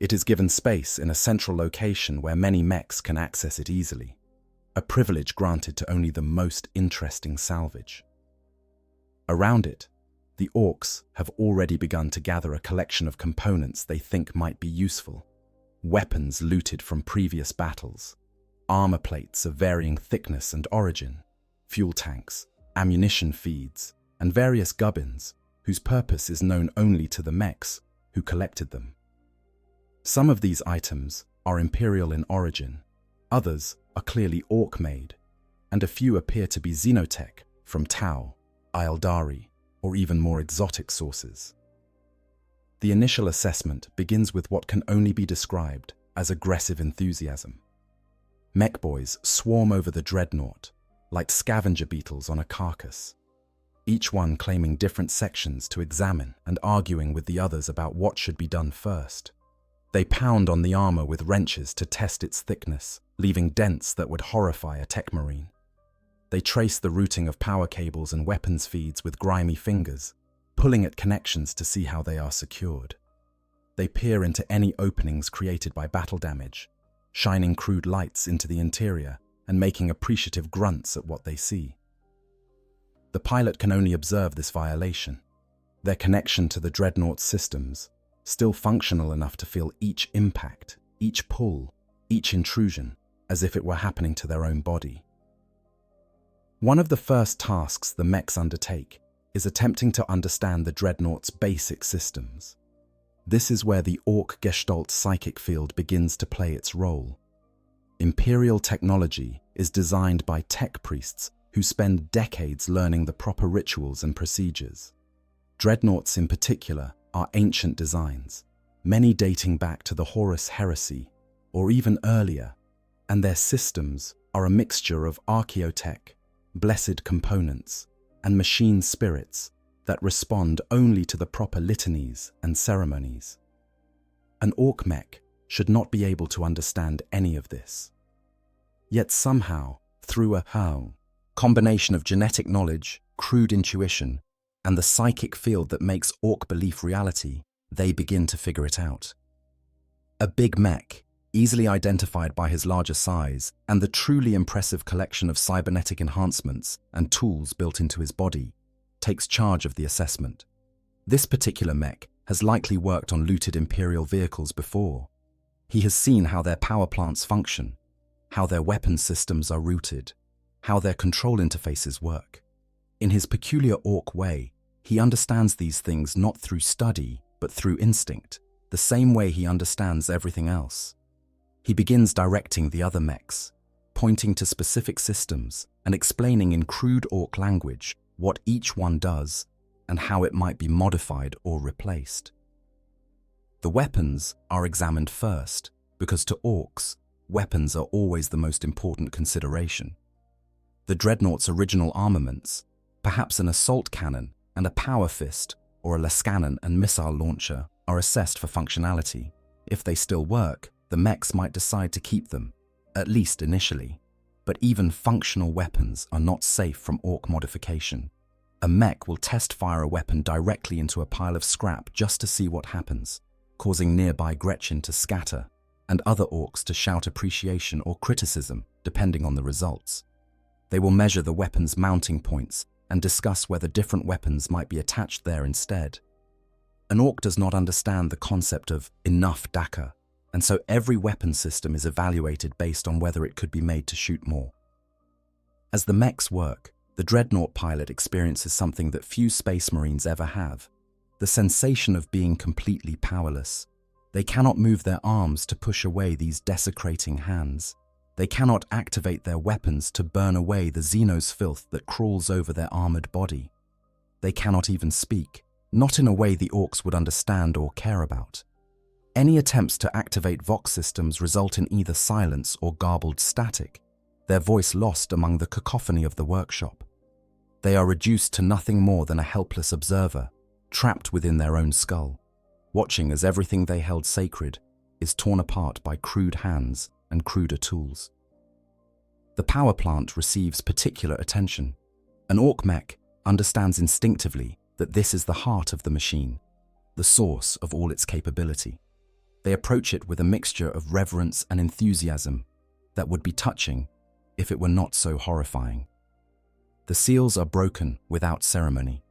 It is given space in a central location where many mechs can access it easily, a privilege granted to only the most interesting salvage. Around it, the Orks have already begun to gather a collection of components they think might be useful. Weapons looted from previous battles, armor plates of varying thickness and origin, fuel tanks, ammunition feeds, and various gubbins whose purpose is known only to the mechs who collected them. Some of these items are Imperial in origin, others are clearly Ork-made, and a few appear to be Xenotech from Tau, Aeldari, or even more exotic sources. The initial assessment begins with what can only be described as aggressive enthusiasm. Mech boys swarm over the Dreadnought, like scavenger beetles on a carcass, each one claiming different sections to examine and arguing with the others about what should be done first. They pound on the armor with wrenches to test its thickness, leaving dents that would horrify a tech marine. They trace the routing of power cables and weapons feeds with grimy fingers, pulling at connections to see how they are secured. They peer into any openings created by battle damage, shining crude lights into the interior and making appreciative grunts at what they see. The pilot can only observe this violation, their connection to the Dreadnought's systems, still functional enough to feel each impact, each pull, each intrusion, as if it were happening to their own body. One of the first tasks the mechs undertake is attempting to understand the Dreadnought's basic systems. This is where the Ork Gestalt psychic field begins to play its role. Imperial technology is designed by tech priests who spend decades learning the proper rituals and procedures. Dreadnoughts in particular are ancient designs, many dating back to the Horus heresy or even earlier, and their systems are a mixture of archaeotech, blessed components, and machine spirits that respond only to the proper litanies and ceremonies. An Ork mech should not be able to understand any of this. Yet somehow, through a combination of genetic knowledge, crude intuition, and the psychic field that makes Ork belief reality, they begin to figure it out. A big mech, easily identified by his larger size and the truly impressive collection of cybernetic enhancements and tools built into his body, takes charge of the assessment. This particular mech has likely worked on looted Imperial vehicles before. He has seen how their power plants function, how their weapon systems are routed, how their control interfaces work. In his peculiar Ork way, he understands these things not through study, but through instinct, the same way he understands everything else. He begins directing the other mechs, pointing to specific systems and explaining in crude Ork language what each one does and how it might be modified or replaced. The weapons are examined first, because to Orks, weapons are always the most important consideration. The Dreadnought's original armaments, perhaps an assault cannon and a power fist or a lascannon and missile launcher, are assessed for functionality. If they still work, the mechs might decide to keep them, at least initially. But even functional weapons are not safe from Ork modification. A mech will test fire a weapon directly into a pile of scrap just to see what happens. causing nearby Gretchen to scatter and other orcs to shout appreciation or criticism, depending on the results. They will measure the weapon's mounting points and discuss whether different weapons might be attached there instead. An orc does not understand the concept of enough dakka, and so every weapon system is evaluated based on whether it could be made to shoot more. As the mechs work, the Dreadnought pilot experiences something that few Space Marines ever have: the sensation of being completely powerless. They cannot move their arms to push away these desecrating hands. They cannot activate their weapons to burn away the Xenos filth that crawls over their armored body. They cannot even speak, not in a way the orcs would understand or care about. Any attempts to activate Vox systems result in either silence or garbled static, their voice lost among the cacophony of the workshop. They are reduced to nothing more than a helpless observer, trapped within their own skull, watching as everything they held sacred is torn apart by crude hands and cruder tools. The power plant receives particular attention. An orc mech understands instinctively that this is the heart of the machine, the source of all its capability. They approach it with a mixture of reverence and enthusiasm that would be touching if it were not so horrifying. The seals are broken without ceremony.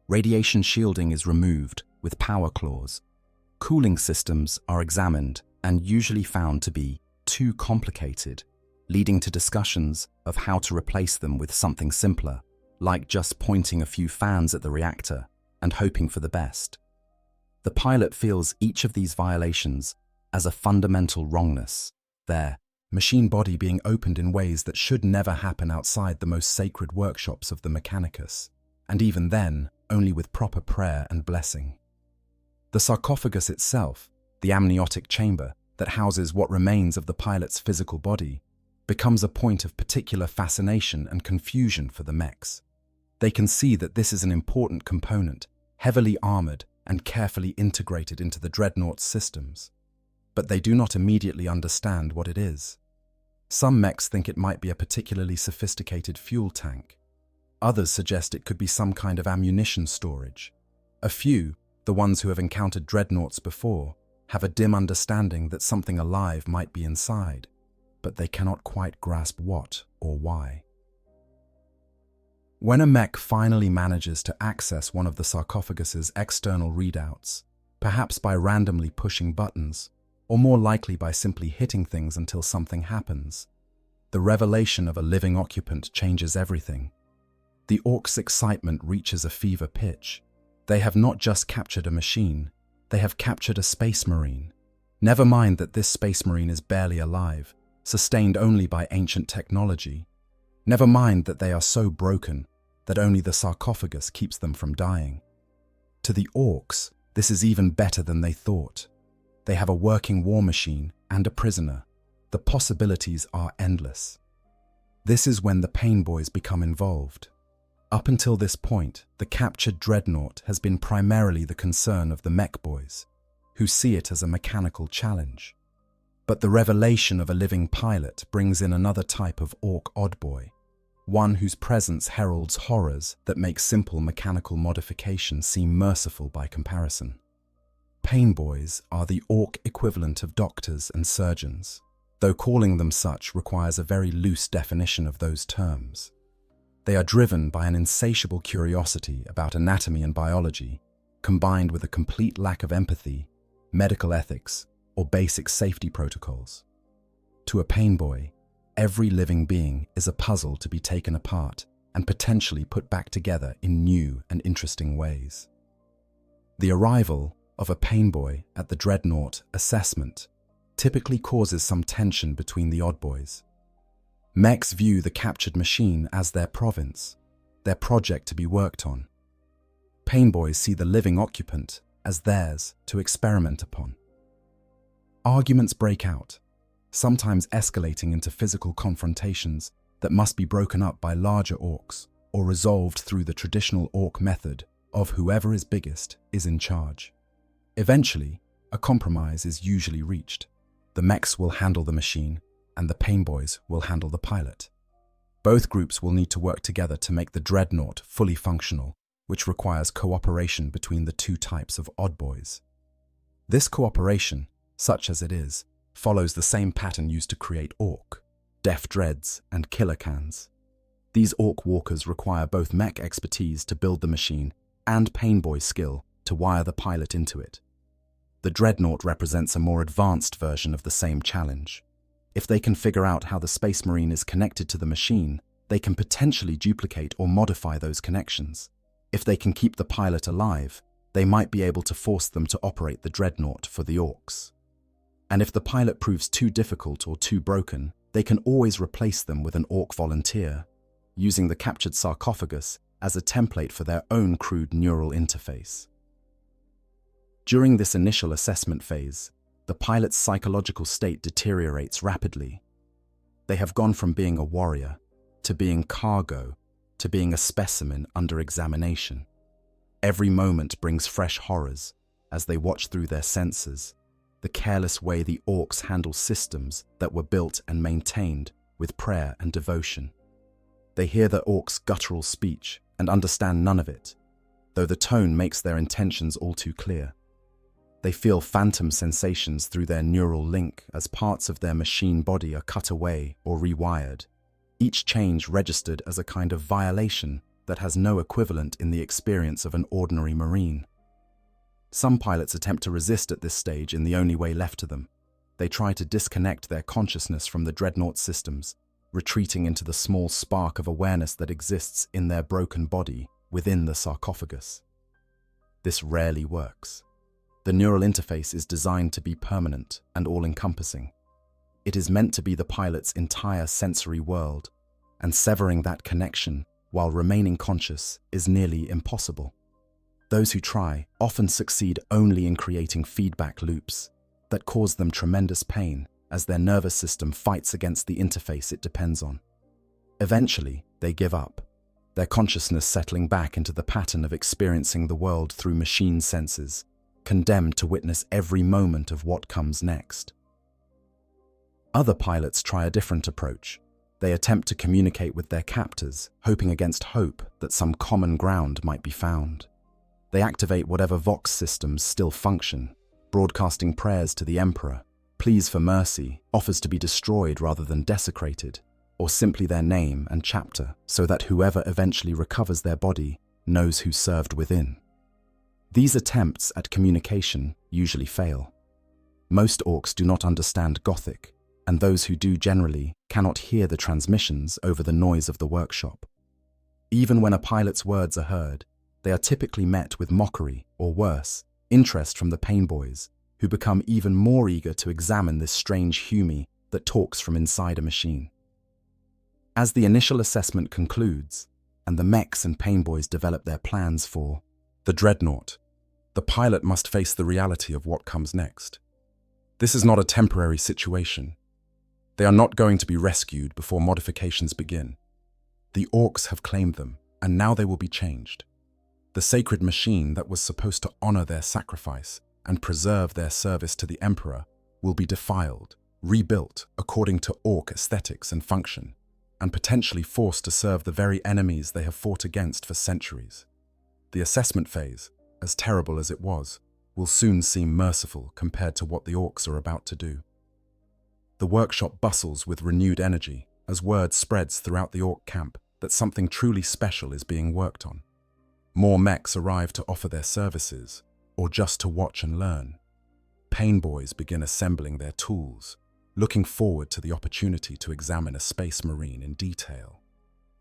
Radiation shielding is removed with power claws. Cooling systems are examined and usually found to be too complicated, leading to discussions of how to replace them with something simpler, like just pointing a few fans at the reactor and hoping for the best. The pilot feels each of these violations as a fundamental wrongness, their machine body being opened in ways that should never happen outside the most sacred workshops of the Mechanicus, and even then, only with proper prayer and blessing. The sarcophagus itself, the amniotic chamber that houses what remains of the pilot's physical body, becomes a point of particular fascination and confusion for the mechs. They can see that this is an important component, heavily armored and carefully integrated into the Dreadnought's systems. But they do not immediately understand what it is. Some mechs think it might be a particularly sophisticated fuel tank. Others suggest it could be some kind of ammunition storage. A few, the ones who have encountered Dreadnoughts before, have a dim understanding that something alive might be inside, but they cannot quite grasp what or why. When a mech finally manages to access one of the sarcophagus's external readouts, perhaps by randomly pushing buttons, or more likely by simply hitting things until something happens, the revelation of a living occupant changes everything. The orcs' excitement reaches a fever pitch. They have not just captured a machine, they have captured a space marine. Never mind that this space marine is barely alive, sustained only by ancient technology. Never mind that they are so broken that only the sarcophagus keeps them from dying. To the orcs, this is even better than they thought. They have a working war machine and a prisoner. The possibilities are endless. This is when the Pain Boys become involved. Up until this point, the captured Dreadnought has been primarily the concern of the Mech Boys, who see it as a mechanical challenge. But the revelation of a living pilot brings in another type of Orc oddboy, one whose presence heralds horrors that make simple mechanical modification seem merciful by comparison. Pain Boys are the Orc equivalent of doctors and surgeons, though calling them such requires a very loose definition of those terms. They are driven by an insatiable curiosity about anatomy and biology, combined with a complete lack of empathy, medical ethics, or basic safety protocols. To a Pain Boy, every living being is a puzzle to be taken apart and potentially put back together in new and interesting ways. The arrival of a Pain Boy at the Dreadnought assessment typically causes some tension between the oddboys. Mechs view the captured machine as their province, their project to be worked on. Pain Boys see the living occupant as theirs to experiment upon. Arguments break out, sometimes escalating into physical confrontations that must be broken up by larger orcs or resolved through the traditional orc method of whoever is biggest is in charge. Eventually, a compromise is usually reached. The mechs will handle the machine, and the Pain Boys will handle the pilot. Both groups will need to work together to make the Dreadnought fully functional, which requires cooperation between the two types of oddboys. This cooperation, such as it is, follows the same pattern used to create Ork, Def Dreads, and Killer Cans. These Ork walkers require both mech expertise to build the machine and Painboy skill to wire the pilot into it. The Dreadnought represents a more advanced version of the same challenge. If they can figure out how the Space Marine is connected to the machine, they can potentially duplicate or modify those connections. If they can keep the pilot alive, they might be able to force them to operate the Dreadnought for the Orks. And if the pilot proves too difficult or too broken, they can always replace them with an Ork volunteer, using the captured sarcophagus as a template for their own crude neural interface. During this initial assessment phase, the pilot's psychological state deteriorates rapidly. They have gone from being a warrior, to being cargo, to being a specimen under examination. Every moment brings fresh horrors as they watch through their senses, the careless way the Orks handle systems that were built and maintained with prayer and devotion. They hear the Orks' guttural speech and understand none of it, though the tone makes their intentions all too clear. They feel phantom sensations through their neural link as parts of their machine body are cut away or rewired, each change registered as a kind of violation that has no equivalent in the experience of an ordinary Marine. Some pilots attempt to resist at this stage in the only way left to them. They try to disconnect their consciousness from the Dreadnought systems, retreating into the small spark of awareness that exists in their broken body within the sarcophagus. This rarely works. The neural interface is designed to be permanent and all-encompassing. It is meant to be the pilot's entire sensory world, and severing that connection while remaining conscious is nearly impossible. Those who try often succeed only in creating feedback loops that cause them tremendous pain as their nervous system fights against the interface it depends on. Eventually, they give up, their consciousness settling back into the pattern of experiencing the world through machine senses, condemned to witness every moment of what comes next. Other pilots try a different approach. They attempt to communicate with their captors, hoping against hope that some common ground might be found. They activate whatever Vox systems still function, broadcasting prayers to the Emperor, pleas for mercy, offers to be destroyed rather than desecrated, or simply their name and chapter so that whoever eventually recovers their body knows who served within. These attempts at communication usually fail. Most Orks do not understand Gothic, and those who do generally cannot hear the transmissions over the noise of the workshop. Even when a pilot's words are heard, they are typically met with mockery, or worse, interest from the Painboys, who become even more eager to examine this strange Hume that talks from inside a machine. As the initial assessment concludes, and the mechs and Painboys develop their plans for the Dreadnought, the pilot must face the reality of what comes next. This is not a temporary situation. They are not going to be rescued before modifications begin. The Orks have claimed them, and now they will be changed. The sacred machine that was supposed to honor their sacrifice and preserve their service to the Emperor will be defiled, rebuilt according to Ork aesthetics and function, and potentially forced to serve the very enemies they have fought against for centuries. The assessment phase, as terrible as it was, will soon seem merciful compared to what the Orks are about to do. The workshop bustles with renewed energy as word spreads throughout the Ork camp that something truly special is being worked on. More mechs arrive to offer their services, or just to watch and learn. Painboys begin assembling their tools, looking forward to the opportunity to examine a Space Marine in detail.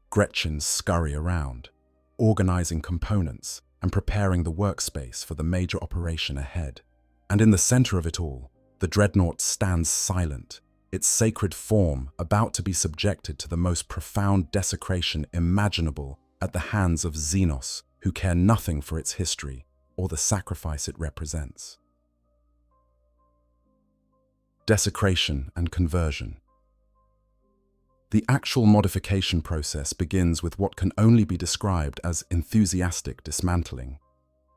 Gretchens scurry around, organizing components and preparing the workspace for the major operation ahead. And in the center of it all, the Dreadnought stands silent, its sacred form about to be subjected to the most profound desecration imaginable at the hands of Xenos, who care nothing for its history or the sacrifice it represents. Desecration and conversion. The actual modification process begins with what can only be described as enthusiastic dismantling.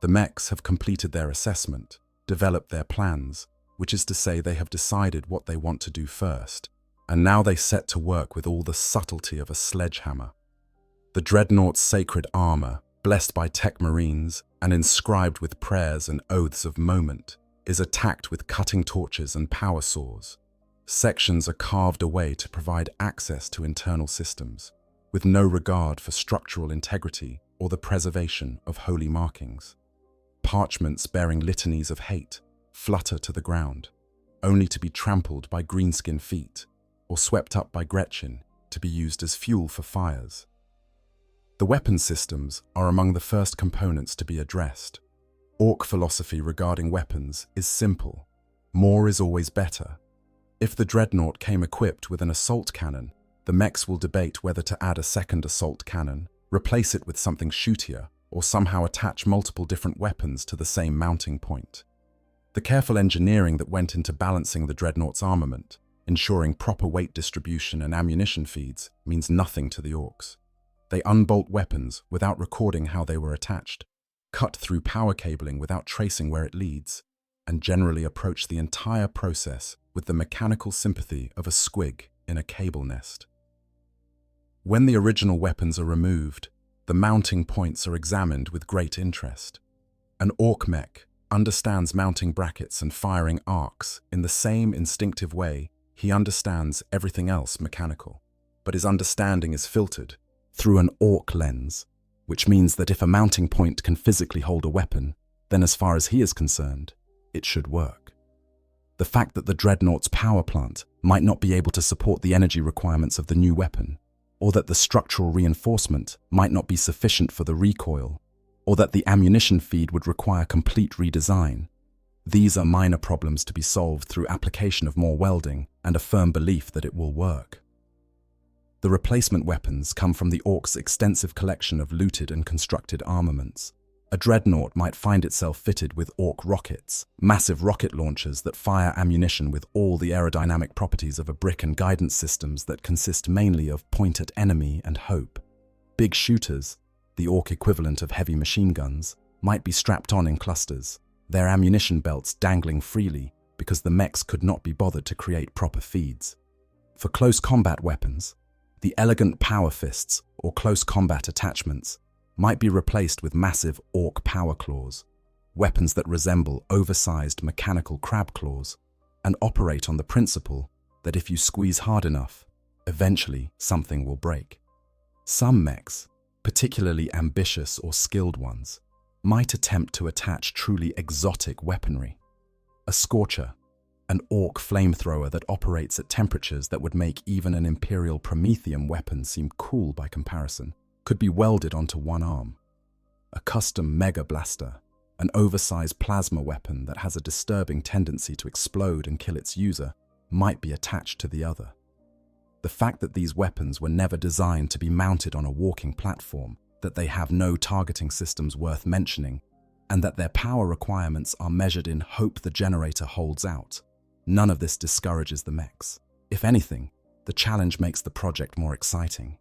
The mechs have completed their assessment, developed their plans, which is to say they have decided what they want to do first, and now they set to work with all the subtlety of a sledgehammer. The Dreadnought's sacred armor, blessed by tech marines and inscribed with prayers and oaths of moment, is attacked with cutting torches and power saws. Sections are carved away to provide access to internal systems, with no regard for structural integrity or the preservation of holy markings. Parchments bearing litanies of hate flutter to the ground, only to be trampled by greenskin feet or swept up by Gretchen to be used as fuel for fires. The weapon systems are among the first components to be addressed. Ork philosophy regarding weapons is simple. More is always better. If the Dreadnought came equipped with an assault cannon, the mechs will debate whether to add a second assault cannon, replace it with something shootier, or somehow attach multiple different weapons to the same mounting point. The careful engineering that went into balancing the Dreadnought's armament, ensuring proper weight distribution and ammunition feeds, means nothing to the Orks. They unbolt weapons without recording how they were attached, cut through power cabling without tracing where it leads, and generally approach the entire process with the mechanical sympathy of a squig in a cable nest. When the original weapons are removed, the mounting points are examined with great interest. An Ork mech understands mounting brackets and firing arcs in the same instinctive way he understands everything else mechanical, but his understanding is filtered through an Ork lens, which means that if a mounting point can physically hold a weapon, then as far as he is concerned, it should work. The fact that the Dreadnought's power plant might not be able to support the energy requirements of the new weapon, or that the structural reinforcement might not be sufficient for the recoil, or that the ammunition feed would require complete redesign. These are minor problems to be solved through application of more welding and a firm belief that it will work. The replacement weapons come from the Orks' extensive collection of looted and constructed armaments. A Dreadnought might find itself fitted with Ork rockets, massive rocket launchers that fire ammunition with all the aerodynamic properties of a brick and guidance systems that consist mainly of point at enemy and hope. Big shooters, the Ork equivalent of heavy machine guns, might be strapped on in clusters, their ammunition belts dangling freely because the mechs could not be bothered to create proper feeds. For close combat weapons, the elegant power fists or close combat attachments might be replaced with massive Ork power claws, weapons that resemble oversized mechanical crab claws and operate on the principle that if you squeeze hard enough, eventually something will break. Some mechs, particularly ambitious or skilled ones, might attempt to attach truly exotic weaponry. A scorcher, an Ork flamethrower that operates at temperatures that would make even an Imperial Prometheum weapon seem cool by comparison, could be welded onto one arm. A custom mega blaster, an oversized plasma weapon that has a disturbing tendency to explode and kill its user, might be attached to the other. The fact that these weapons were never designed to be mounted on a walking platform, that they have no targeting systems worth mentioning, and that their power requirements are measured in hope the generator holds out, none of this discourages the mechs. If anything, the challenge makes the project more exciting.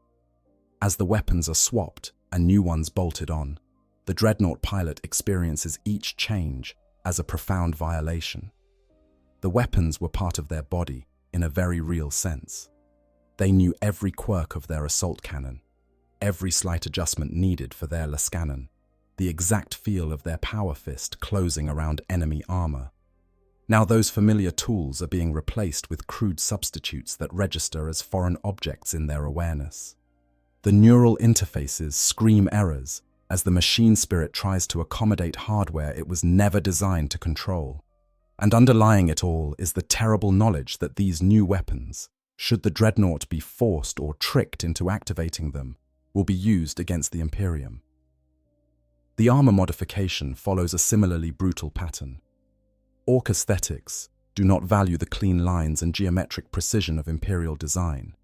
As the weapons are swapped and new ones bolted on, the Dreadnought pilot experiences each change as a profound violation. The weapons were part of their body in a very real sense. They knew every quirk of their assault cannon, every slight adjustment needed for their lascannon, the exact feel of their power fist closing around enemy armor. Now those familiar tools are being replaced with crude substitutes that register as foreign objects in their awareness. The neural interfaces scream errors as the machine spirit tries to accommodate hardware it was never designed to control. And underlying it all is the terrible knowledge that these new weapons, should the Dreadnought be forced or tricked into activating them, will be used against the Imperium. The armor modification follows a similarly brutal pattern. Ork aesthetics do not value the clean lines and geometric precision of Imperial design.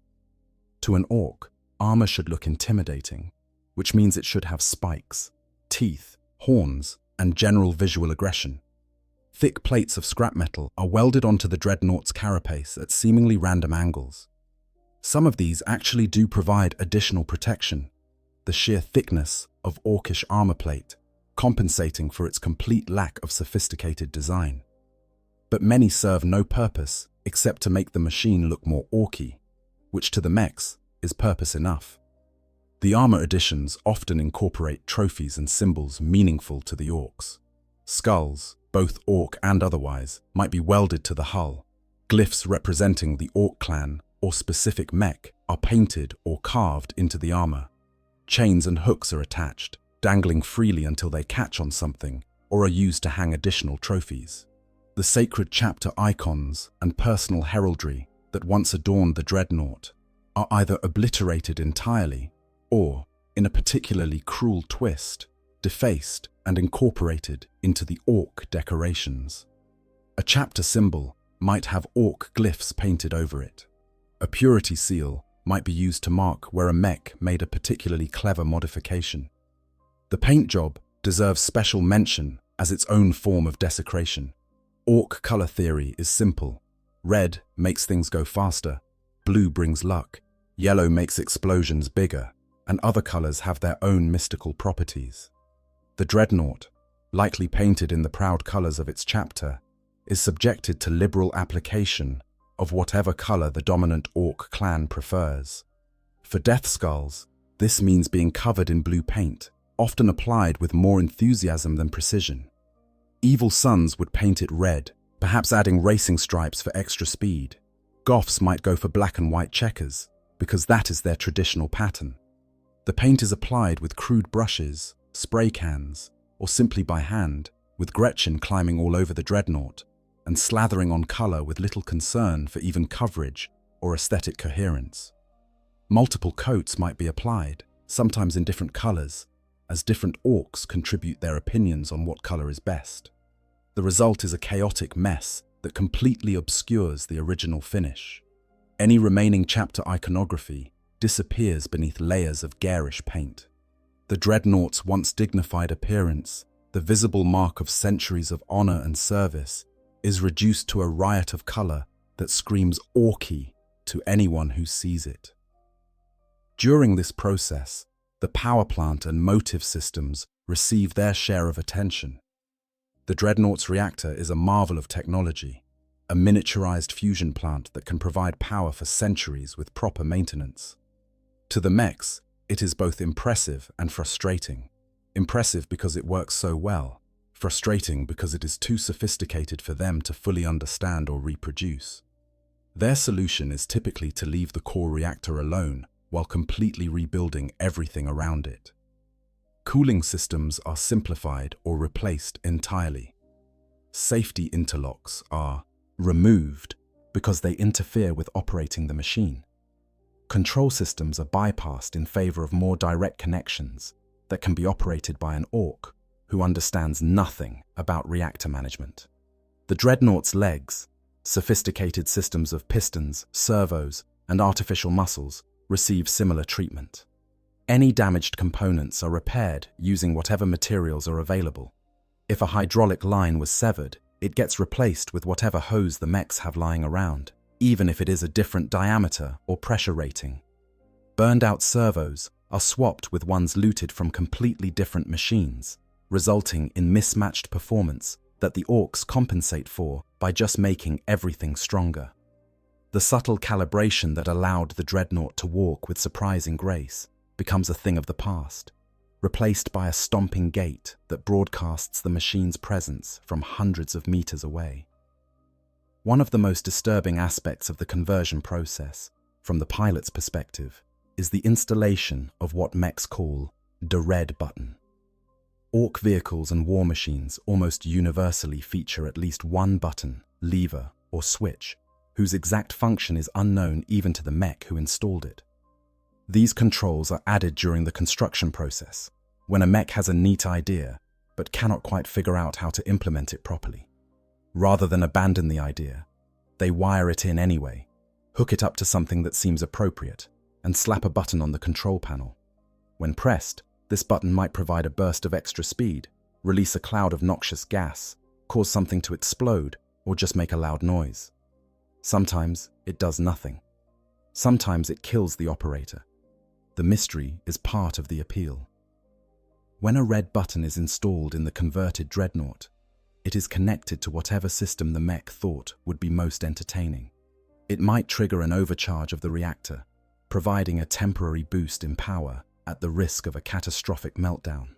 To an Ork, armor should look intimidating, which means it should have spikes, teeth, horns, and general visual aggression. Thick plates of scrap metal are welded onto the Dreadnought's carapace at seemingly random angles. Some of these actually do provide additional protection, the sheer thickness of Orkish armor plate compensating for its complete lack of sophisticated design. But many serve no purpose except to make the machine look more Orky, which to the mechs is purpose enough. The armor additions often incorporate trophies and symbols meaningful to the Orks. Skulls, both Ork and otherwise, might be welded to the hull. Glyphs representing the Ork clan or specific mech are painted or carved into the armor. Chains and hooks are attached, dangling freely until they catch on something or are used to hang additional trophies. The sacred chapter icons and personal heraldry that once adorned the Dreadnought are either obliterated entirely or, in a particularly cruel twist, defaced and incorporated into the Ork decorations. A chapter symbol might have Ork glyphs painted over it. A purity seal might be used to mark where a mech made a particularly clever modification. The paint job deserves special mention as its own form of desecration. Ork color theory is simple. Red makes things go faster, blue brings luck, yellow makes explosions bigger, and other colors have their own mystical properties. The Dreadnought, likely painted in the proud colors of its chapter, is subjected to liberal application of whatever color the dominant Ork clan prefers. For Death Skulls, this means being covered in blue paint, often applied with more enthusiasm than precision. Evil Sons would paint it red, perhaps adding racing stripes for extra speed. Goths might go for black and white checkers, because that is their traditional pattern. The paint is applied with crude brushes, spray cans, or simply by hand, with Gretchen climbing all over the Dreadnought and slathering on color with little concern for even coverage or aesthetic coherence. Multiple coats might be applied, sometimes in different colors, as different Orks contribute their opinions on what color is best. The result is a chaotic mess that completely obscures the original finish. Any remaining chapter iconography disappears beneath layers of garish paint. The Dreadnought's once dignified appearance, the visible mark of centuries of honor and service, is reduced to a riot of color that screams Orky to anyone who sees it. During this process, the power plant and motive systems receive their share of attention. The Dreadnought's reactor is a marvel of technology, a miniaturized fusion plant that can provide power for centuries with proper maintenance. To the mechs, it is both impressive and frustrating. Impressive because it works so well, frustrating because it is too sophisticated for them to fully understand or reproduce. Their solution is typically to leave the core reactor alone while completely rebuilding everything around it. Cooling systems are simplified or replaced entirely. Safety interlocks are removed because they interfere with operating the machine. Control systems are bypassed in favor of more direct connections that can be operated by an Ork who understands nothing about reactor management. The Dreadnought's legs, sophisticated systems of pistons, servos, and artificial muscles, receive similar treatment. Any damaged components are repaired using whatever materials are available. If a hydraulic line was severed, it gets replaced with whatever hose the mechs have lying around, even if it is a different diameter or pressure rating. Burned-out servos are swapped with ones looted from completely different machines, resulting in mismatched performance that the Orks compensate for by just making everything stronger. The subtle calibration that allowed the Dreadnought to walk with surprising grace becomes a thing of the past, replaced by a stomping gait that broadcasts the machine's presence from hundreds of meters away. One of the most disturbing aspects of the conversion process, from the pilot's perspective, is the installation of what mechs call the red button. Ork vehicles and war machines almost universally feature at least one button, lever, or switch, whose exact function is unknown even to the mech who installed it. These controls are added during the construction process, when a mech has a neat idea but cannot quite figure out how to implement it properly. Rather than abandon the idea, they wire it in anyway, hook it up to something that seems appropriate, and slap a button on the control panel. When pressed, this button might provide a burst of extra speed, release a cloud of noxious gas, cause something to explode, or just make a loud noise. Sometimes it does nothing. Sometimes it kills the operator. The mystery is part of the appeal. When a red button is installed in the converted Dreadnought, it is connected to whatever system the mech thought would be most entertaining. It might trigger an overcharge of the reactor, providing a temporary boost in power at the risk of a catastrophic meltdown.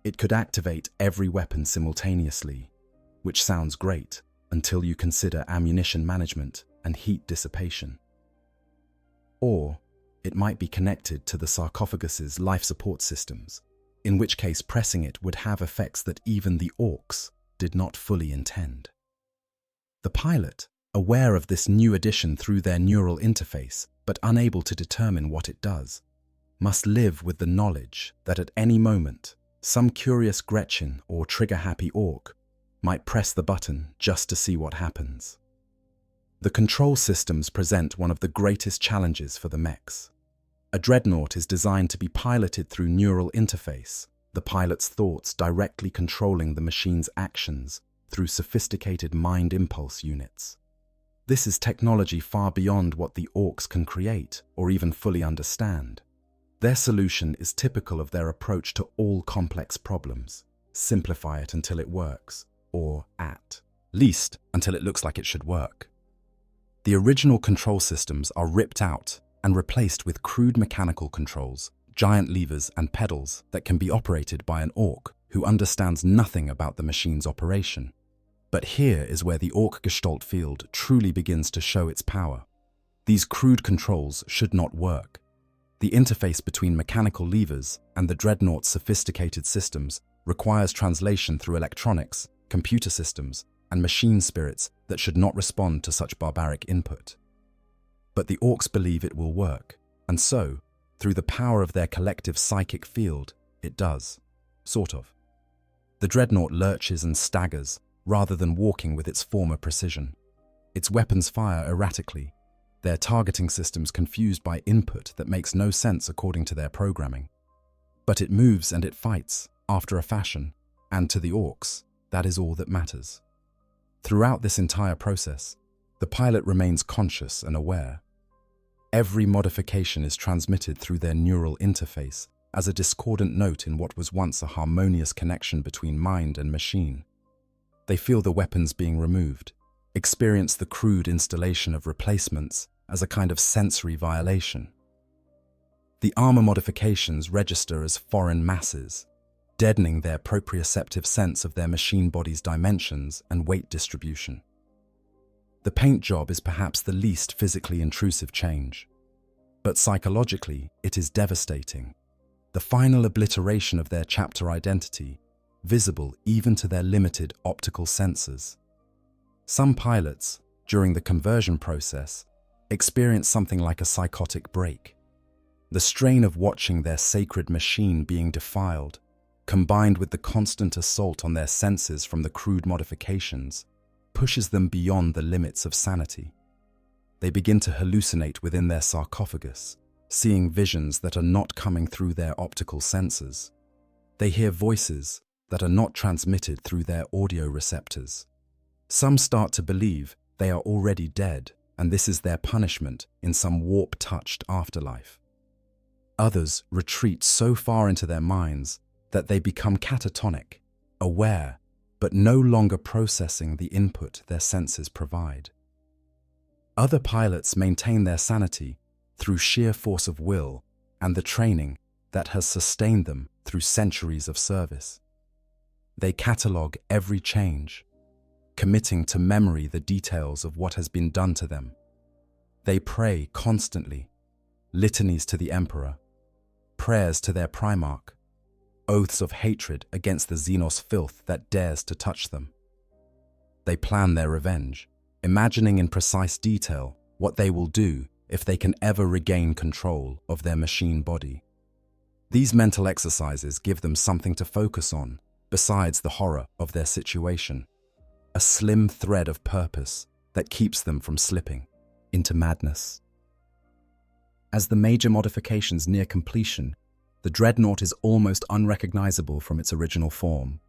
It could activate every weapon simultaneously, which sounds great until you consider ammunition management and heat dissipation. Or it might be connected to the sarcophagus's life support systems, in which case pressing it would have effects that even the Orks did not fully intend. The pilot, aware of this new addition through their neural interface, but unable to determine what it does, must live with the knowledge that at any moment, some curious Gretchen or trigger-happy Ork might press the button just to see what happens. The control systems present one of the greatest challenges for the mechs. A Dreadnought is designed to be piloted through neural interface, the pilot's thoughts directly controlling the machine's actions through sophisticated mind impulse units. This is technology far beyond what the Orks can create or even fully understand. Their solution is typical of their approach to all complex problems: simplify it until it works, or at least until it looks like it should work. The original control systems are ripped out and replaced with crude mechanical controls, giant levers and pedals that can be operated by an Ork who understands nothing about the machine's operation. But here is where the Ork Gestalt field truly begins to show its power. These crude controls should not work. The interface between mechanical levers and the Dreadnought's sophisticated systems requires translation through electronics, computer systems, and machine spirits that should not respond to such barbaric input. But the Orks believe it will work, and so, through the power of their collective psychic field, it does. Sort of. The Dreadnought lurches and staggers, rather than walking with its former precision. Its weapons fire erratically, their targeting systems confused by input that makes no sense according to their programming. But it moves and it fights, after a fashion, and to the Orks, that is all that matters. Throughout this entire process, the pilot remains conscious and aware. Every modification is transmitted through their neural interface as a discordant note in what was once a harmonious connection between mind and machine. They feel the weapons being removed, experience the crude installation of replacements as a kind of sensory violation. The armor modifications register as foreign masses, deadening their proprioceptive sense of their machine body's dimensions and weight distribution. The paint job is perhaps the least physically intrusive change, but psychologically it is devastating. The final obliteration of their chapter identity, visible even to their limited optical senses. Some pilots, during the conversion process, experience something like a psychotic break. The strain of watching their sacred machine being defiled, combined with the constant assault on their senses from the crude modifications, pushes them beyond the limits of sanity. They begin to hallucinate within their sarcophagus, seeing visions that are not coming through their optical senses. They hear voices that are not transmitted through their audio receptors. Some start to believe they are already dead, and this is their punishment in some warp-touched afterlife. Others retreat so far into their minds that they become catatonic, aware, but no longer processing the input their senses provide. Other pilots maintain their sanity through sheer force of will and the training that has sustained them through centuries of service. They catalogue every change, committing to memory the details of what has been done to them. They pray constantly, litanies to the Emperor, prayers to their Primarch, oaths of hatred against the Xenos filth that dares to touch them. They plan their revenge, imagining in precise detail what they will do if they can ever regain control of their machine body. These mental exercises give them something to focus on besides the horror of their situation, a slim thread of purpose that keeps them from slipping into madness. As the major modifications near completion, the Dreadnought is almost unrecognizable from its original form.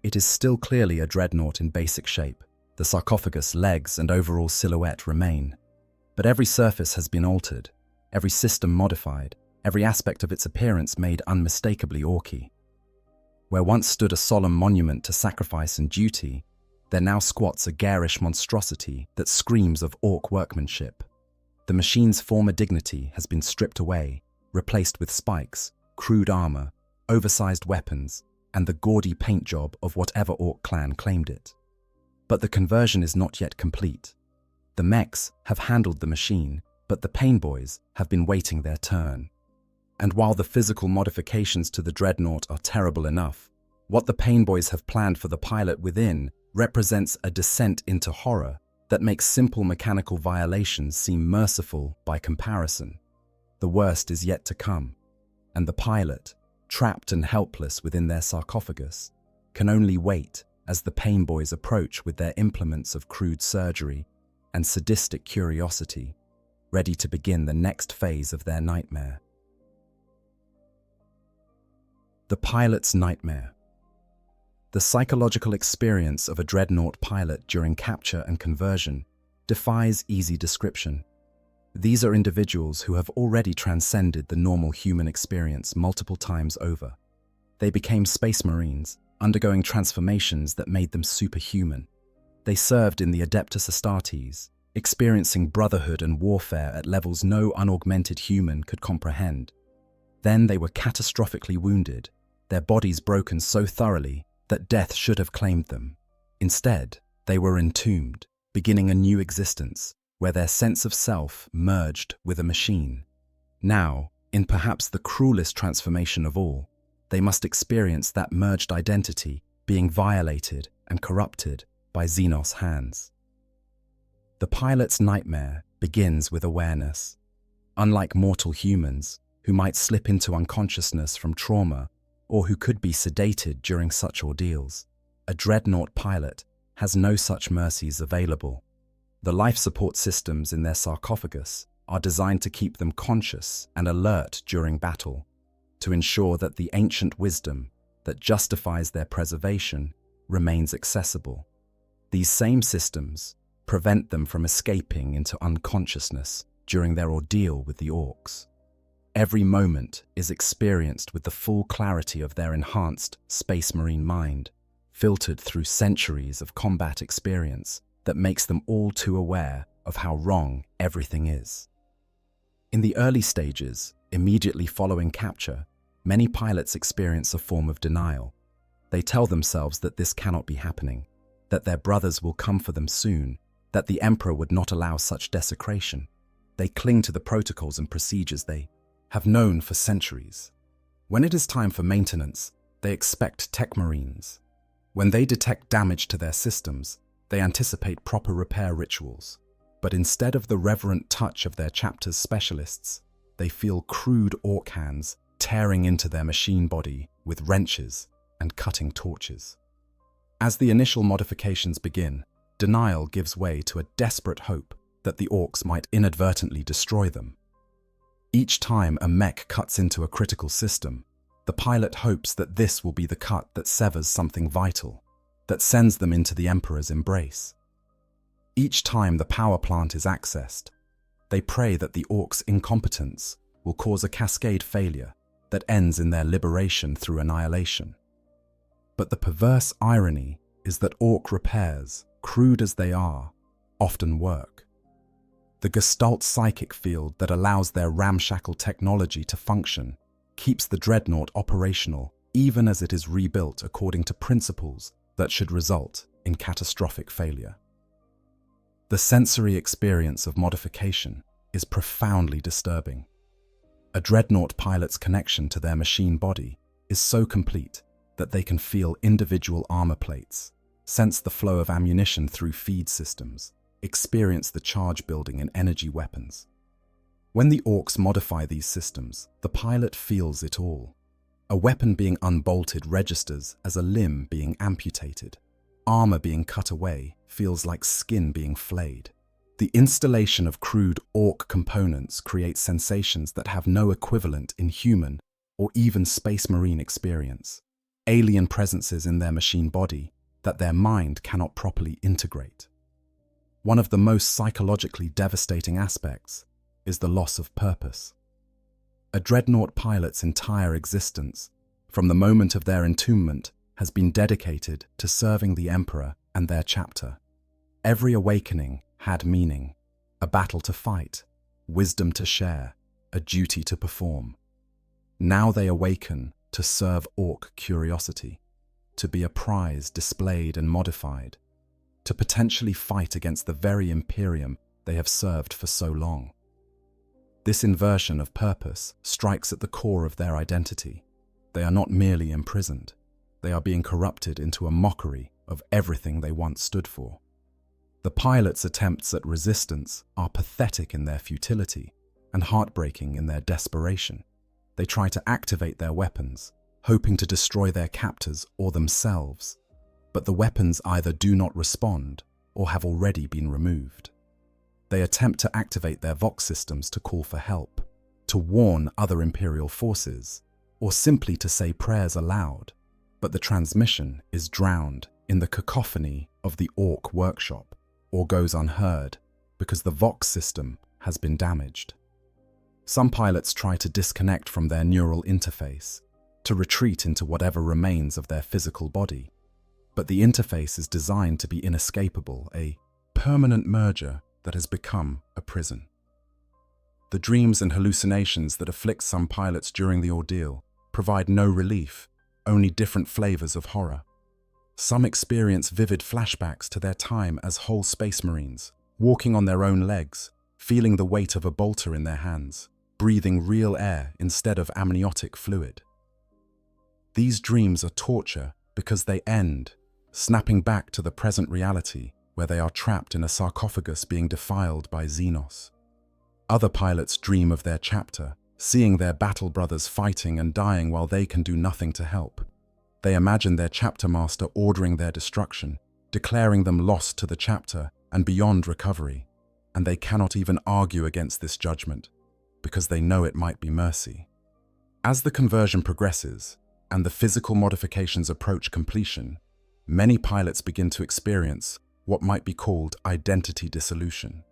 It is still clearly a Dreadnought in basic shape. The sarcophagus, legs, and overall silhouette remain. But every surface has been altered, every system modified, every aspect of its appearance made unmistakably Orky. Where once stood a solemn monument to sacrifice and duty, there now squats a garish monstrosity that screams of Ork workmanship. The machine's former dignity has been stripped away, replaced with spikes, crude armor, oversized weapons, and the gaudy paint job of whatever Ork clan claimed it. But the conversion is not yet complete. The mechs have handled the machine, but the pain boys have been waiting their turn. And while the physical modifications to the Dreadnought are terrible enough, what the pain boys have planned for the pilot within represents a descent into horror that makes simple mechanical violations seem merciful by comparison. The worst is yet to come, and the pilot, trapped and helpless within their sarcophagus, can only wait as the pain boys approach with their implements of crude surgery and sadistic curiosity, ready to begin the next phase of their nightmare. The pilot's nightmare. The psychological experience of a Dreadnought pilot during capture and conversion defies easy description. These are individuals who have already transcended the normal human experience multiple times over. They became Space Marines, undergoing transformations that made them superhuman. They served in the Adeptus Astartes, experiencing brotherhood and warfare at levels no unaugmented human could comprehend. Then they were catastrophically wounded, their bodies broken so thoroughly that death should have claimed them. Instead, they were entombed, beginning a new existence, where their sense of self merged with a machine. Now, in perhaps the cruelest transformation of all, they must experience that merged identity being violated and corrupted by Xenos hands. The pilot's nightmare begins with awareness. Unlike mortal humans, who might slip into unconsciousness from trauma or who could be sedated during such ordeals, a Dreadnought pilot has no such mercies available. The life support systems in their sarcophagus are designed to keep them conscious and alert during battle, to ensure that the ancient wisdom that justifies their preservation remains accessible. These same systems prevent them from escaping into unconsciousness during their ordeal with the Orks. Every moment is experienced with the full clarity of their enhanced Space Marine mind, filtered through centuries of combat experience that makes them all too aware of how wrong everything is. In the early stages, immediately following capture, many pilots experience a form of denial. They tell themselves that this cannot be happening, that their brothers will come for them soon, that the Emperor would not allow such desecration. They cling to the protocols and procedures they have known for centuries. When it is time for maintenance, they expect tech marines. When they detect damage to their systems, they anticipate proper repair rituals. But instead of the reverent touch of their chapter's specialists, they feel crude Ork hands tearing into their machine body with wrenches and cutting torches. As the initial modifications begin, denial gives way to a desperate hope that the Orks might inadvertently destroy them. Each time a mech cuts into a critical system, the pilot hopes that this will be the cut that severs something vital, that sends them into the Emperor's embrace. Each time the power plant is accessed, they pray that the Orks' incompetence will cause a cascade failure that ends in their liberation through annihilation. But the perverse irony is that Ork repairs, crude as they are, often work. The Gestalt psychic field that allows their ramshackle technology to function keeps the Dreadnought operational even as it is rebuilt according to principles that should result in catastrophic failure. The sensory experience of modification is profoundly disturbing. A Dreadnought pilot's connection to their machine body is so complete that they can feel individual armor plates, sense the flow of ammunition through feed systems, experience the charge building in energy weapons. When the Orks modify these systems, the pilot feels it all. A weapon being unbolted registers as a limb being amputated. Armor being cut away feels like skin being flayed. The installation of crude Ork components creates sensations that have no equivalent in human or even Space Marine experience. Alien presences in their machine body that their mind cannot properly integrate. One of the most psychologically devastating aspects is the loss of purpose. A Dreadnought pilot's entire existence, from the moment of their entombment, has been dedicated to serving the Emperor and their chapter. Every awakening had meaning, a battle to fight, wisdom to share, a duty to perform. Now they awaken to serve Ork curiosity. to be a prize displayed and modified, to potentially fight against the very Imperium they have served for so long. This inversion of purpose strikes at the core of their identity. They are not merely imprisoned, they are being corrupted into a mockery of everything they once stood for. The pilots' attempts at resistance are pathetic in their futility and heartbreaking in their desperation. They try to activate their weapons, hoping to destroy their captors or themselves, but the weapons either do not respond or have already been removed. They attempt to activate their Vox systems to call for help, to warn other Imperial forces, or simply to say prayers aloud, but the transmission is drowned in the cacophony of the Ork workshop, or goes unheard because the Vox system has been damaged. Some pilots try to disconnect from their neural interface, to retreat into whatever remains of their physical body, but the interface is designed to be inescapable, a permanent merger that has become a prison. The dreams and hallucinations that afflict some pilots during the ordeal provide no relief, only different flavors of horror. Some experience vivid flashbacks to their time as whole space marines, walking on their own legs, feeling the weight of a bolter in their hands, breathing real air instead of amniotic fluid. These dreams are torture because they end, snapping back to the present reality where they are trapped in a sarcophagus being defiled by Xenos. Other pilots dream of their chapter, seeing their battle brothers fighting and dying while they can do nothing to help. They imagine their chapter master ordering their destruction, declaring them lost to the chapter and beyond recovery, and they cannot even argue against this judgment, because they know it might be mercy. As the conversion progresses, and the physical modifications approach completion, many pilots begin to experience what might be called identity dissolution.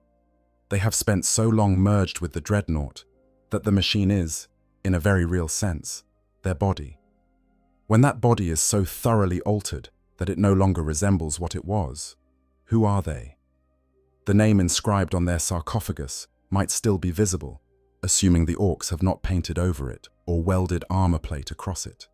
They have spent so long merged with the Dreadnought that the machine is, in a very real sense, their body. When that body is so thoroughly altered that it no longer resembles what it was, who are they? The name inscribed on their sarcophagus might still be visible, assuming the Orks have not painted over it or welded armor plate across it.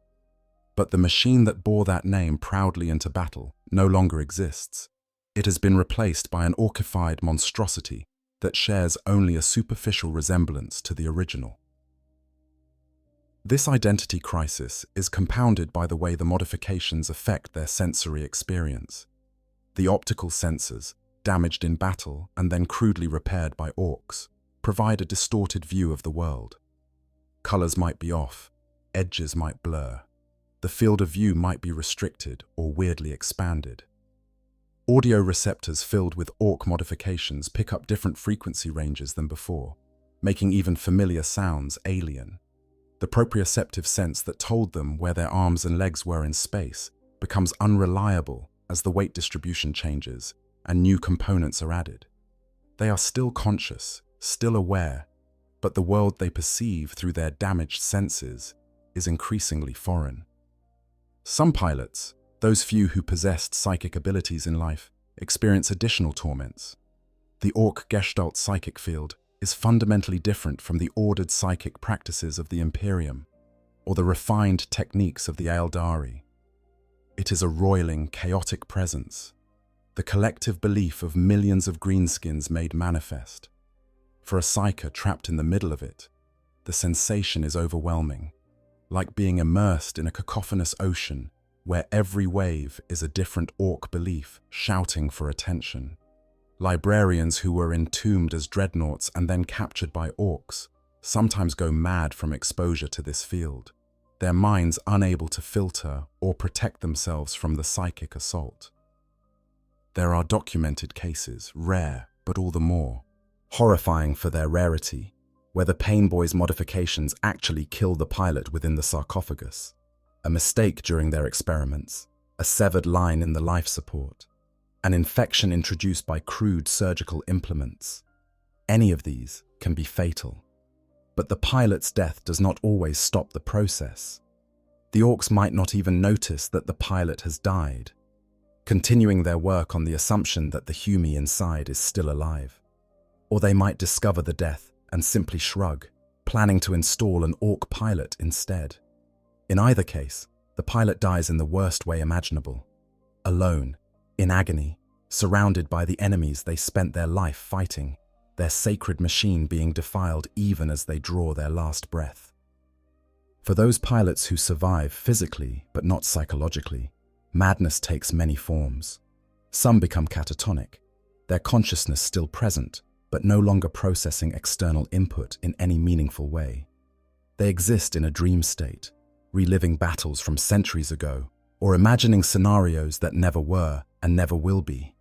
But the machine that bore that name proudly into battle no longer exists. It has been replaced by an orkified monstrosity that shares only a superficial resemblance to the original. This identity crisis is compounded by the way the modifications affect their sensory experience. The optical sensors, damaged in battle and then crudely repaired by Orks, provide a distorted view of the world. Colors might be off, edges might blur. The field of view might be restricted or weirdly expanded. Audio receptors filled with Ork modifications pick up different frequency ranges than before, making even familiar sounds alien. The proprioceptive sense that told them where their arms and legs were in space becomes unreliable as the weight distribution changes and new components are added. They are still conscious, still aware, but the world they perceive through their damaged senses is increasingly foreign. Some pilots, those few who possessed psychic abilities in life, experience additional torments. The Ork Gestalt psychic field is fundamentally different from the ordered psychic practices of the Imperium or the refined techniques of the Aeldari. It is a roiling, chaotic presence, the collective belief of millions of greenskins made manifest. For a psyker trapped in the middle of it, the sensation is overwhelming, like being immersed in a cacophonous ocean where every wave is a different Ork belief shouting for attention. Librarians who were entombed as dreadnoughts and then captured by Orks sometimes go mad from exposure to this field, their minds unable to filter or protect themselves from the psychic assault. There are documented cases, rare but all the more horrifying for their rarity, where the Painboy's modifications actually kill the pilot within the sarcophagus, a mistake during their experiments, a severed line in the life support, an infection introduced by crude surgical implements. Any of these can be fatal. But the pilot's death does not always stop the process. The Orks might not even notice that the pilot has died, continuing their work on the assumption that the Humi inside is still alive. Or they might discover the death and simply shrug, planning to install an Ork pilot instead. In either case, The pilot dies in the worst way imaginable. Alone, in agony, surrounded by the enemies they spent their life fighting, their sacred machine being defiled even as they draw their last breath. For those pilots who survive physically but not psychologically, madness takes many forms. Some become catatonic, their consciousness still present, but no longer processing external input in any meaningful way. They exist in a dream state, reliving battles from centuries ago, or imagining scenarios that never were and never will be.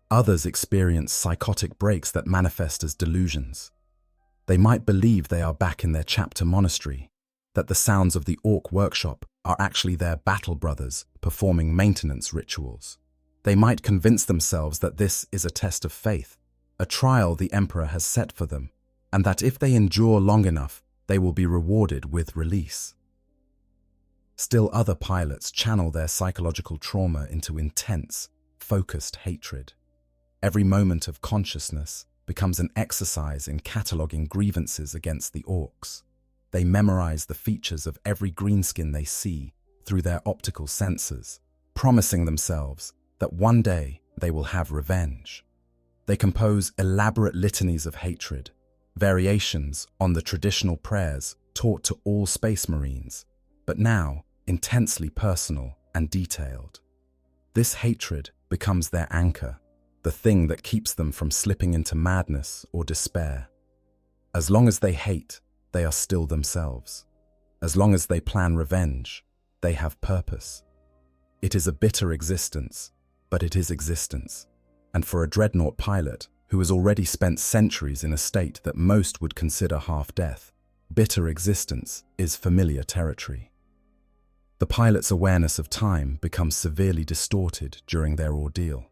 Others experience psychotic breaks that manifest as delusions. They might believe they are back in their chapter monastery, that the sounds of the Ork workshop are actually their battle brothers performing maintenance rituals. They might convince themselves that this is a test of faith, a trial the Emperor has set for them, and that if they endure long enough, they will be rewarded with release. Still other pilots channel their psychological trauma into intense, focused hatred. Every moment of consciousness becomes an exercise in cataloguing grievances against the Orks. They memorize the features of every greenskin they see through their optical sensors, promising themselves that one day they will have revenge. They compose elaborate litanies of hatred, variations on the traditional prayers taught to all Space Marines, but now intensely personal and detailed. This hatred becomes their anchor, the thing that keeps them from slipping into madness or despair. As long as they hate, they are still themselves. As long as they plan revenge, they have purpose. It is a bitter existence, but it is existence. And for a Dreadnought pilot who has already spent centuries in a state that most would consider half-death, bitter existence is familiar territory. The pilot's awareness of time becomes severely distorted during their ordeal.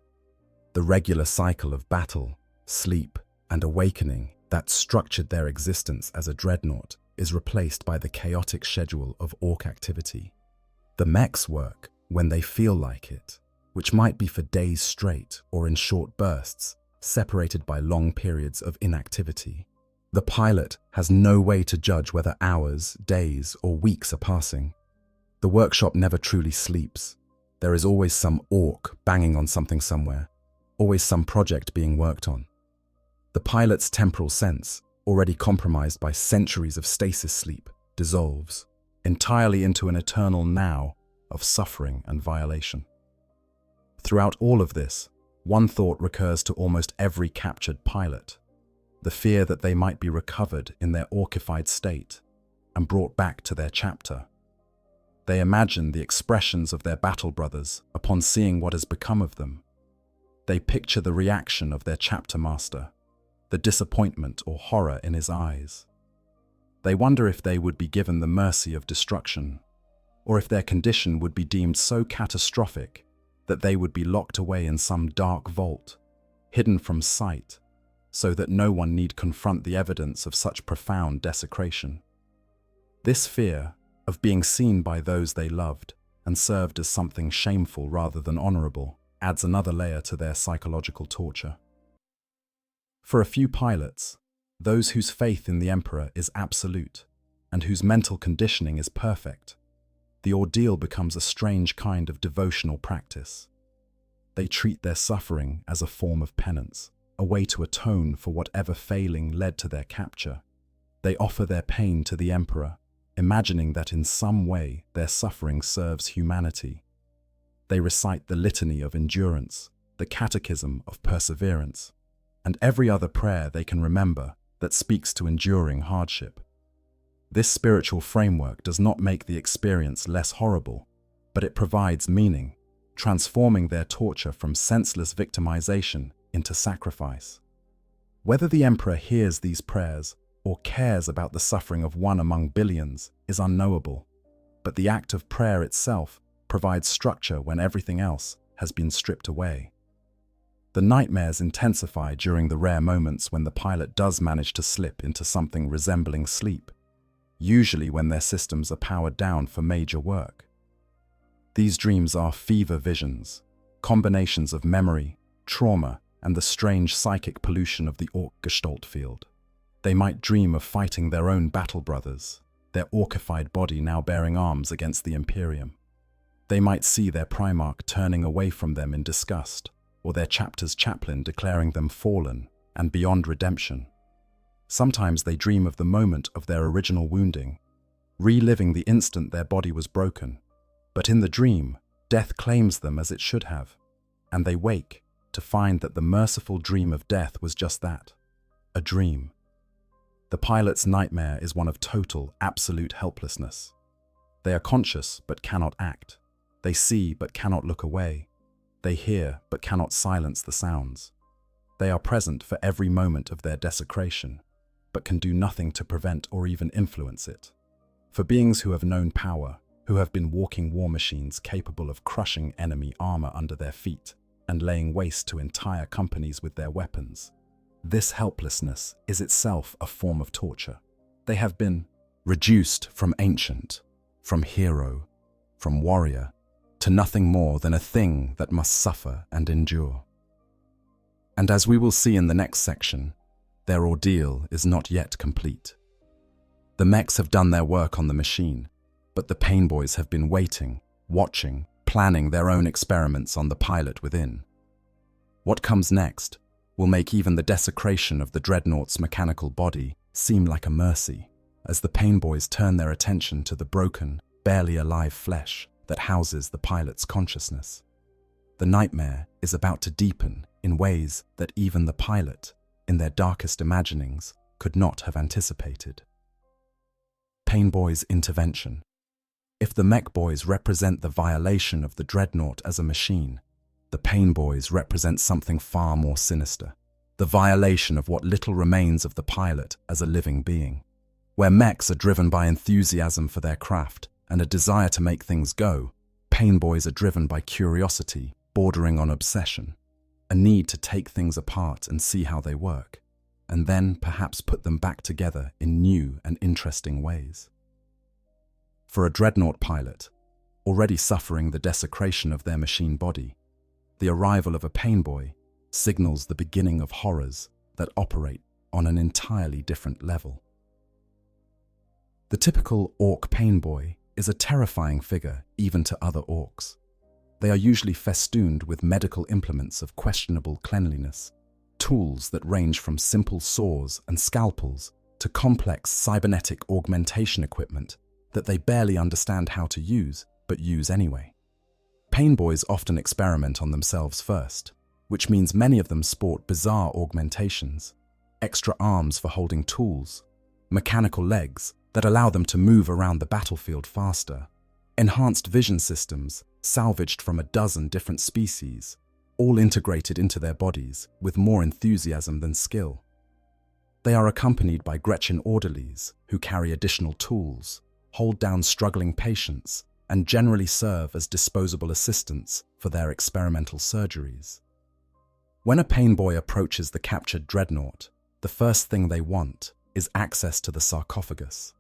The regular cycle of battle, sleep, and awakening that structured their existence as a Dreadnought is replaced by the chaotic schedule of Ork activity. The mechs work when they feel like it, which might be for days straight or in short bursts, separated by long periods of inactivity. The pilot has no way to judge whether hours, days, or weeks are passing. The workshop never truly sleeps. There is always some Ork banging on something somewhere, always some project being worked on. The pilot's temporal sense, already compromised by centuries of stasis sleep, dissolves entirely into an eternal now of suffering and violation. Throughout all of this, one thought recurs to almost every captured pilot: the fear that they might be recovered in their orkified state and brought back to their chapter. They imagine the expressions of their battle brothers upon seeing what has become of them. They picture the reaction of their chapter master, the disappointment or horror in his eyes. They wonder if they would be given the mercy of destruction, or if their condition would be deemed so catastrophic that they would be locked away in some dark vault, hidden from sight, so that no one need confront the evidence of such profound desecration. This fear of being seen by those they loved and served as something shameful rather than honorable adds another layer to their psychological torture. For a few pilots, those whose faith in the Emperor is absolute and whose mental conditioning is perfect, the ordeal becomes a strange kind of devotional practice. They treat their suffering as a form of penance, a way to atone for whatever failing led to their capture. They offer their pain to the Emperor, imagining that in some way their suffering serves humanity. They recite the litany of endurance, the catechism of perseverance, and every other prayer they can remember that speaks to enduring hardship. This spiritual framework does not make the experience less horrible, but it provides meaning, transforming their torture from senseless victimization into sacrifice. Whether the Emperor hears these prayers or cares about the suffering of one among billions is unknowable, but the act of prayer itself provides structure when everything else has been stripped away. The nightmares intensify during the rare moments when the pilot does manage to slip into something resembling sleep, usually when their systems are powered down for major work. These dreams are fever visions, combinations of memory, trauma, and the strange psychic pollution of the Ork gestalt field. They might dream of fighting their own battle brothers, their orkified body now bearing arms against the Imperium. They might see their Primarch turning away from them in disgust, or their chapter's chaplain declaring them fallen and beyond redemption. Sometimes they dream of the moment of their original wounding, reliving the instant their body was broken. But in the dream, death claims them as it should have, and they wake to find that the merciful dream of death was just that, a dream. The pilot's nightmare is one of total, absolute helplessness. They are conscious but cannot act. They see but cannot look away. They hear but cannot silence the sounds. They are present for every moment of their desecration, but can do nothing to prevent or even influence it. For beings who have known power, who have been walking war machines capable of crushing enemy armor under their feet and laying waste to entire companies with their weapons, this helplessness is itself a form of torture. They have been reduced from ancient, from hero, from warrior, to nothing more than a thing that must suffer and endure. And as we will see in the next section, their ordeal is not yet complete. The mechs have done their work on the machine, but the Pain Boys have been waiting, watching, planning their own experiments on the pilot within. What comes next will make even the desecration of the Dreadnought's mechanical body seem like a mercy, as the Pain Boys turn their attention to the broken, barely alive flesh that houses the pilot's consciousness. The nightmare is about to deepen in ways that even the pilot, in their darkest imaginings, could not have anticipated. Pain Boys' intervention. If the Mech Boys represent the violation of the Dreadnought as a machine, the Pain Boys represent something far more sinister, the violation of what little remains of the pilot as a living being. Where mechs are driven by enthusiasm for their craft and a desire to make things go, Pain Boys are driven by curiosity, bordering on obsession, a need to take things apart and see how they work, and then perhaps put them back together in new and interesting ways. For a Dreadnought pilot, already suffering the desecration of their machine body, the arrival of a Pain Boy signals the beginning of horrors that operate on an entirely different level. The typical Ork Pain Boy is a terrifying figure even to other Orks. They are usually festooned with medical implements of questionable cleanliness, tools that range from simple saws and scalpels to complex cybernetic augmentation equipment that they barely understand how to use, but use anyway. Pain Boys often experiment on themselves first, which means many of them sport bizarre augmentations, extra arms for holding tools, mechanical legs that allow them to move around the battlefield faster, enhanced vision systems salvaged from a dozen different species, all integrated into their bodies with more enthusiasm than skill. They are accompanied by Gretchen orderlies who carry additional tools, hold down struggling patients, and generally serve as disposable assistants for their experimental surgeries. When a Pain Boy approaches the captured Dreadnought, the first thing they want is access to the sarcophagus.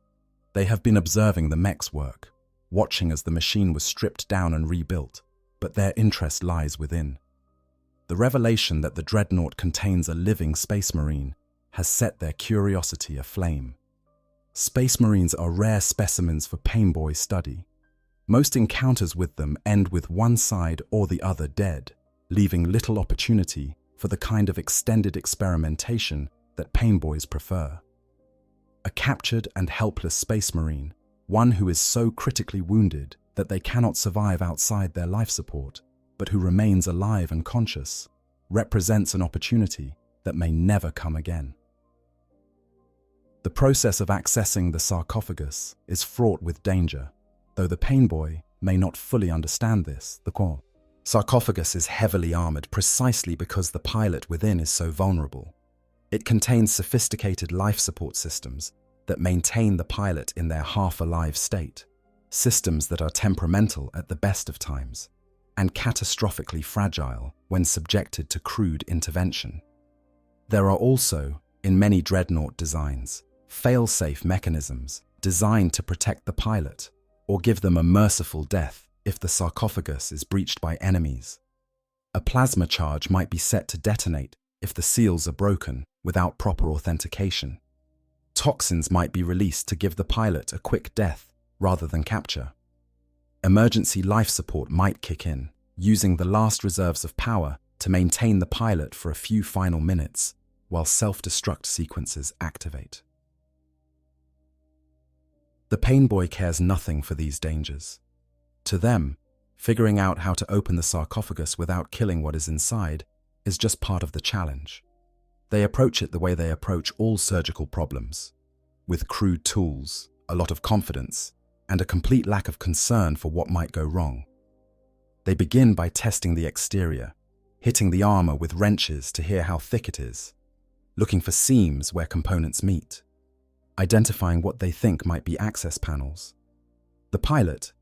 They have been observing the mech's work, watching as the machine was stripped down and rebuilt, but their interest lies within. The revelation that the Dreadnought contains a living Space Marine has set their curiosity aflame. Space Marines are rare specimens for Pain Boy study. Most encounters with them end with one side or the other dead, leaving little opportunity for the kind of extended experimentation that Pain Boys prefer. A captured and helpless Space Marine, one who is so critically wounded that they cannot survive outside their life support, but who remains alive and conscious, represents an opportunity that may never come again. The process of accessing the sarcophagus is fraught with danger, though the Pain Boy may not fully understand this. The sarcophagus is heavily armored precisely because the pilot within is so vulnerable. It contains sophisticated life support systems that maintain the pilot in their half-alive state, systems that are temperamental at the best of times, and catastrophically fragile when subjected to crude intervention. There are also, in many Dreadnought designs, fail-safe mechanisms designed to protect the pilot or give them a merciful death if the sarcophagus is breached by enemies. A plasma charge might be set to detonate if the seals are broken without proper authentication. Toxins might be released to give the pilot a quick death rather than capture. Emergency life support might kick in, using the last reserves of power to maintain the pilot for a few final minutes while self-destruct sequences activate. The Painboy cares nothing for these dangers. To them, figuring out how to open the sarcophagus without killing what is inside is just part of the challenge. They approach it the way they approach all surgical problems, with crude tools, a lot of confidence, and a complete lack of concern for what might go wrong. They begin by testing the exterior, hitting the armor with wrenches to hear how thick it is, looking for seams where components meet, identifying what they think might be access panels. The pilot,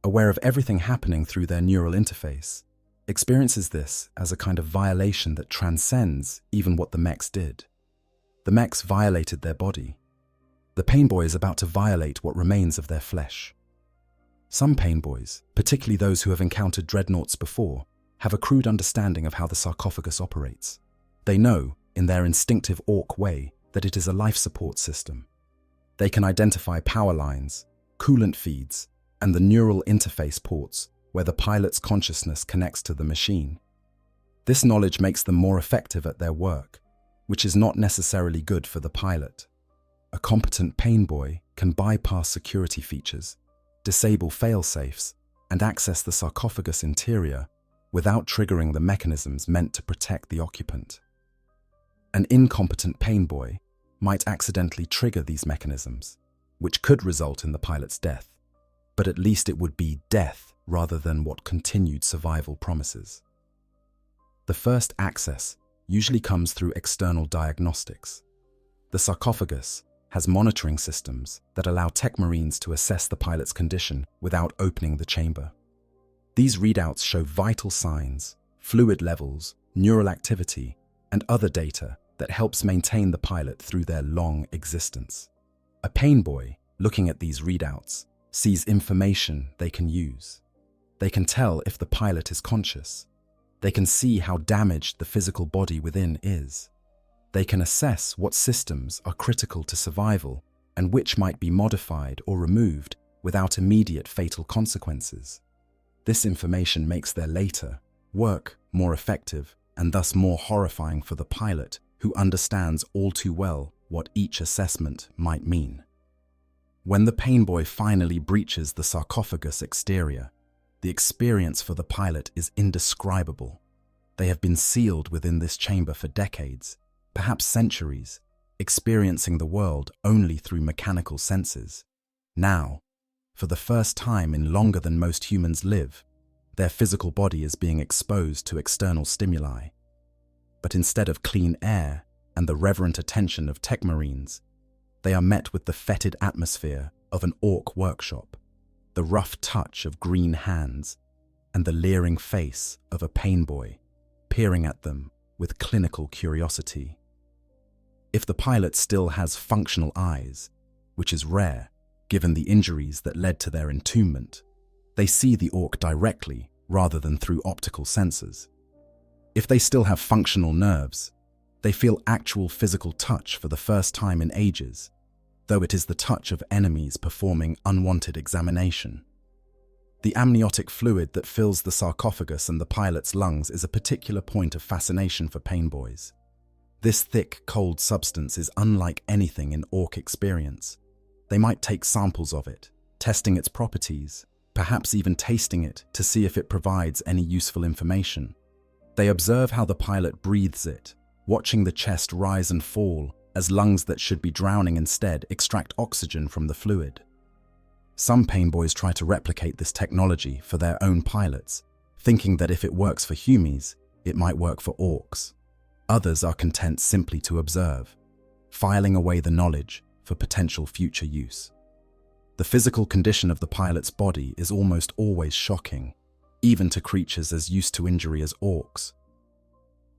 aware of everything happening through their neural interface, experiences this as a kind of violation that transcends even what the mechs did. The mechs violated their body. The Painboy is about to violate what remains of their flesh. Some Painboys, particularly those who have encountered Dreadnoughts before, have a crude understanding of how the sarcophagus operates. They know, in their instinctive Ork way, that it is a life support system. They can identify power lines, coolant feeds, and the neural interface ports where the pilot's consciousness connects to the machine. This knowledge makes them more effective at their work, which is not necessarily good for the pilot. A competent Painboy can bypass security features, disable fail-safes, and access the sarcophagus interior without triggering the mechanisms meant to protect the occupant. An incompetent Painboy might accidentally trigger these mechanisms, which could result in the pilot's death, but at least it would be death rather than what continued survival promises. The first access usually comes through external diagnostics. The sarcophagus has monitoring systems that allow tech marines to assess the pilot's condition without opening the chamber. These readouts show vital signs, fluid levels, neural activity, and other data that helps maintain the pilot through their long existence. A Painboy, looking at these readouts, sees information they can use. They can tell if the pilot is conscious. They can see how damaged the physical body within is. They can assess what systems are critical to survival and which might be modified or removed without immediate fatal consequences. This information makes their later work more effective and thus more horrifying for the pilot, who understands all too well what each assessment might mean. When the Painboy finally breaches the sarcophagus exterior, the experience for the pilot is indescribable. They have been sealed within this chamber for decades, perhaps centuries, experiencing the world only through mechanical senses. Now, for the first time in longer than most humans live, their physical body is being exposed to external stimuli. But instead of clean air and the reverent attention of tech marines, they are met with the fetid atmosphere of an Ork workshop, the rough touch of green hands, and the leering face of a Painboy, peering at them with clinical curiosity. If the pilot still has functional eyes, which is rare given the injuries that led to their entombment, they see the Ork directly rather than through optical sensors. If they still have functional nerves, they feel actual physical touch for the first time in ages, though it is the touch of enemies performing unwanted examination. The amniotic fluid that fills the sarcophagus and the pilot's lungs is a particular point of fascination for Painboys. This thick, cold substance is unlike anything in Ork experience. They might take samples of it, testing its properties, perhaps even tasting it to see if it provides any useful information. They observe how the pilot breathes it, watching the chest rise and fall as lungs that should be drowning instead extract oxygen from the fluid. Some Painboys try to replicate this technology for their own pilots, thinking that if it works for humies, it might work for Orks. Others are content simply to observe, filing away the knowledge for potential future use. The physical condition of the pilot's body is almost always shocking, even to creatures as used to injury as Orks.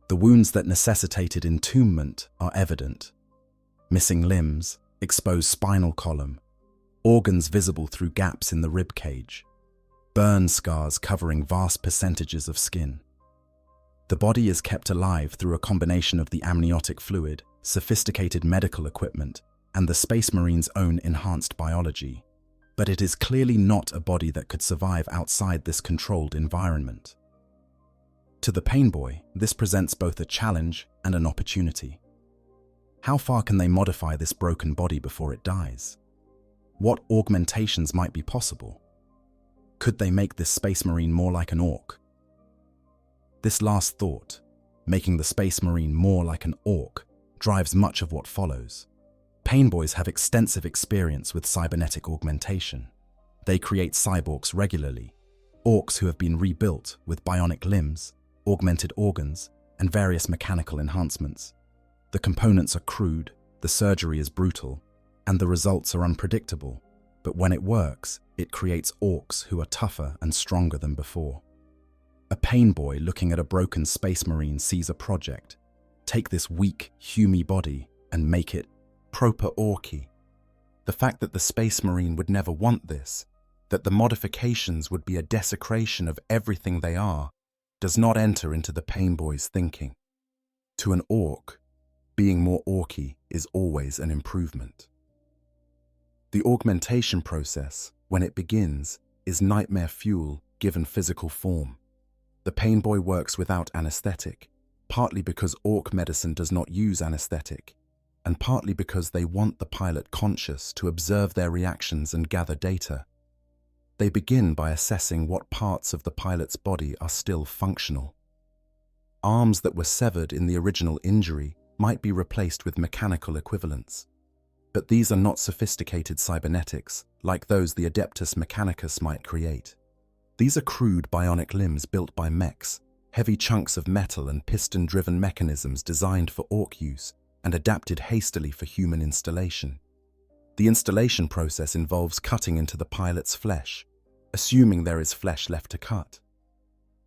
The wounds that necessitated entombment are evident. Missing limbs, exposed spinal column, organs visible through gaps in the rib cage, burn scars covering vast percentages of skin. The body is kept alive through a combination of the amniotic fluid, sophisticated medical equipment, and the Space Marine's own enhanced biology. But it is clearly not a body that could survive outside this controlled environment. To the Painboy, this presents both a challenge and an opportunity. How far can they modify this broken body before it dies? What augmentations might be possible? Could they make this Space Marine more like an Ork? This last thought, making the Space Marine more like an Ork, drives much of what follows. Painboys have extensive experience with cybernetic augmentation. They create cyborgs regularly, Orks who have been rebuilt with bionic limbs, augmented organs, and various mechanical enhancements. The components are crude, the surgery is brutal, and the results are unpredictable. But when it works, it creates Orks who are tougher and stronger than before. A Painboy looking at a broken Space Marine sees a project. Take this weak, humy body and make it proper Orky. The fact that the Space Marine would never want this, that the modifications would be a desecration of everything they are, does not enter into the Painboy's thinking. To an Ork, being more Orky is always an improvement. The augmentation process, when it begins, is nightmare fuel given physical form. The Painboy works without anesthetic, partly because Ork medicine does not use anesthetic, and partly because they want the pilot conscious to observe their reactions and gather data. They begin by assessing what parts of the pilot's body are still functional. Arms that were severed in the original injury might be replaced with mechanical equivalents. But these are not sophisticated cybernetics, like those the Adeptus Mechanicus might create. These are crude bionic limbs built by mechs, heavy chunks of metal and piston-driven mechanisms designed for Ork use and adapted hastily for human installation. The installation process involves cutting into the pilot's flesh, assuming there is flesh left to cut.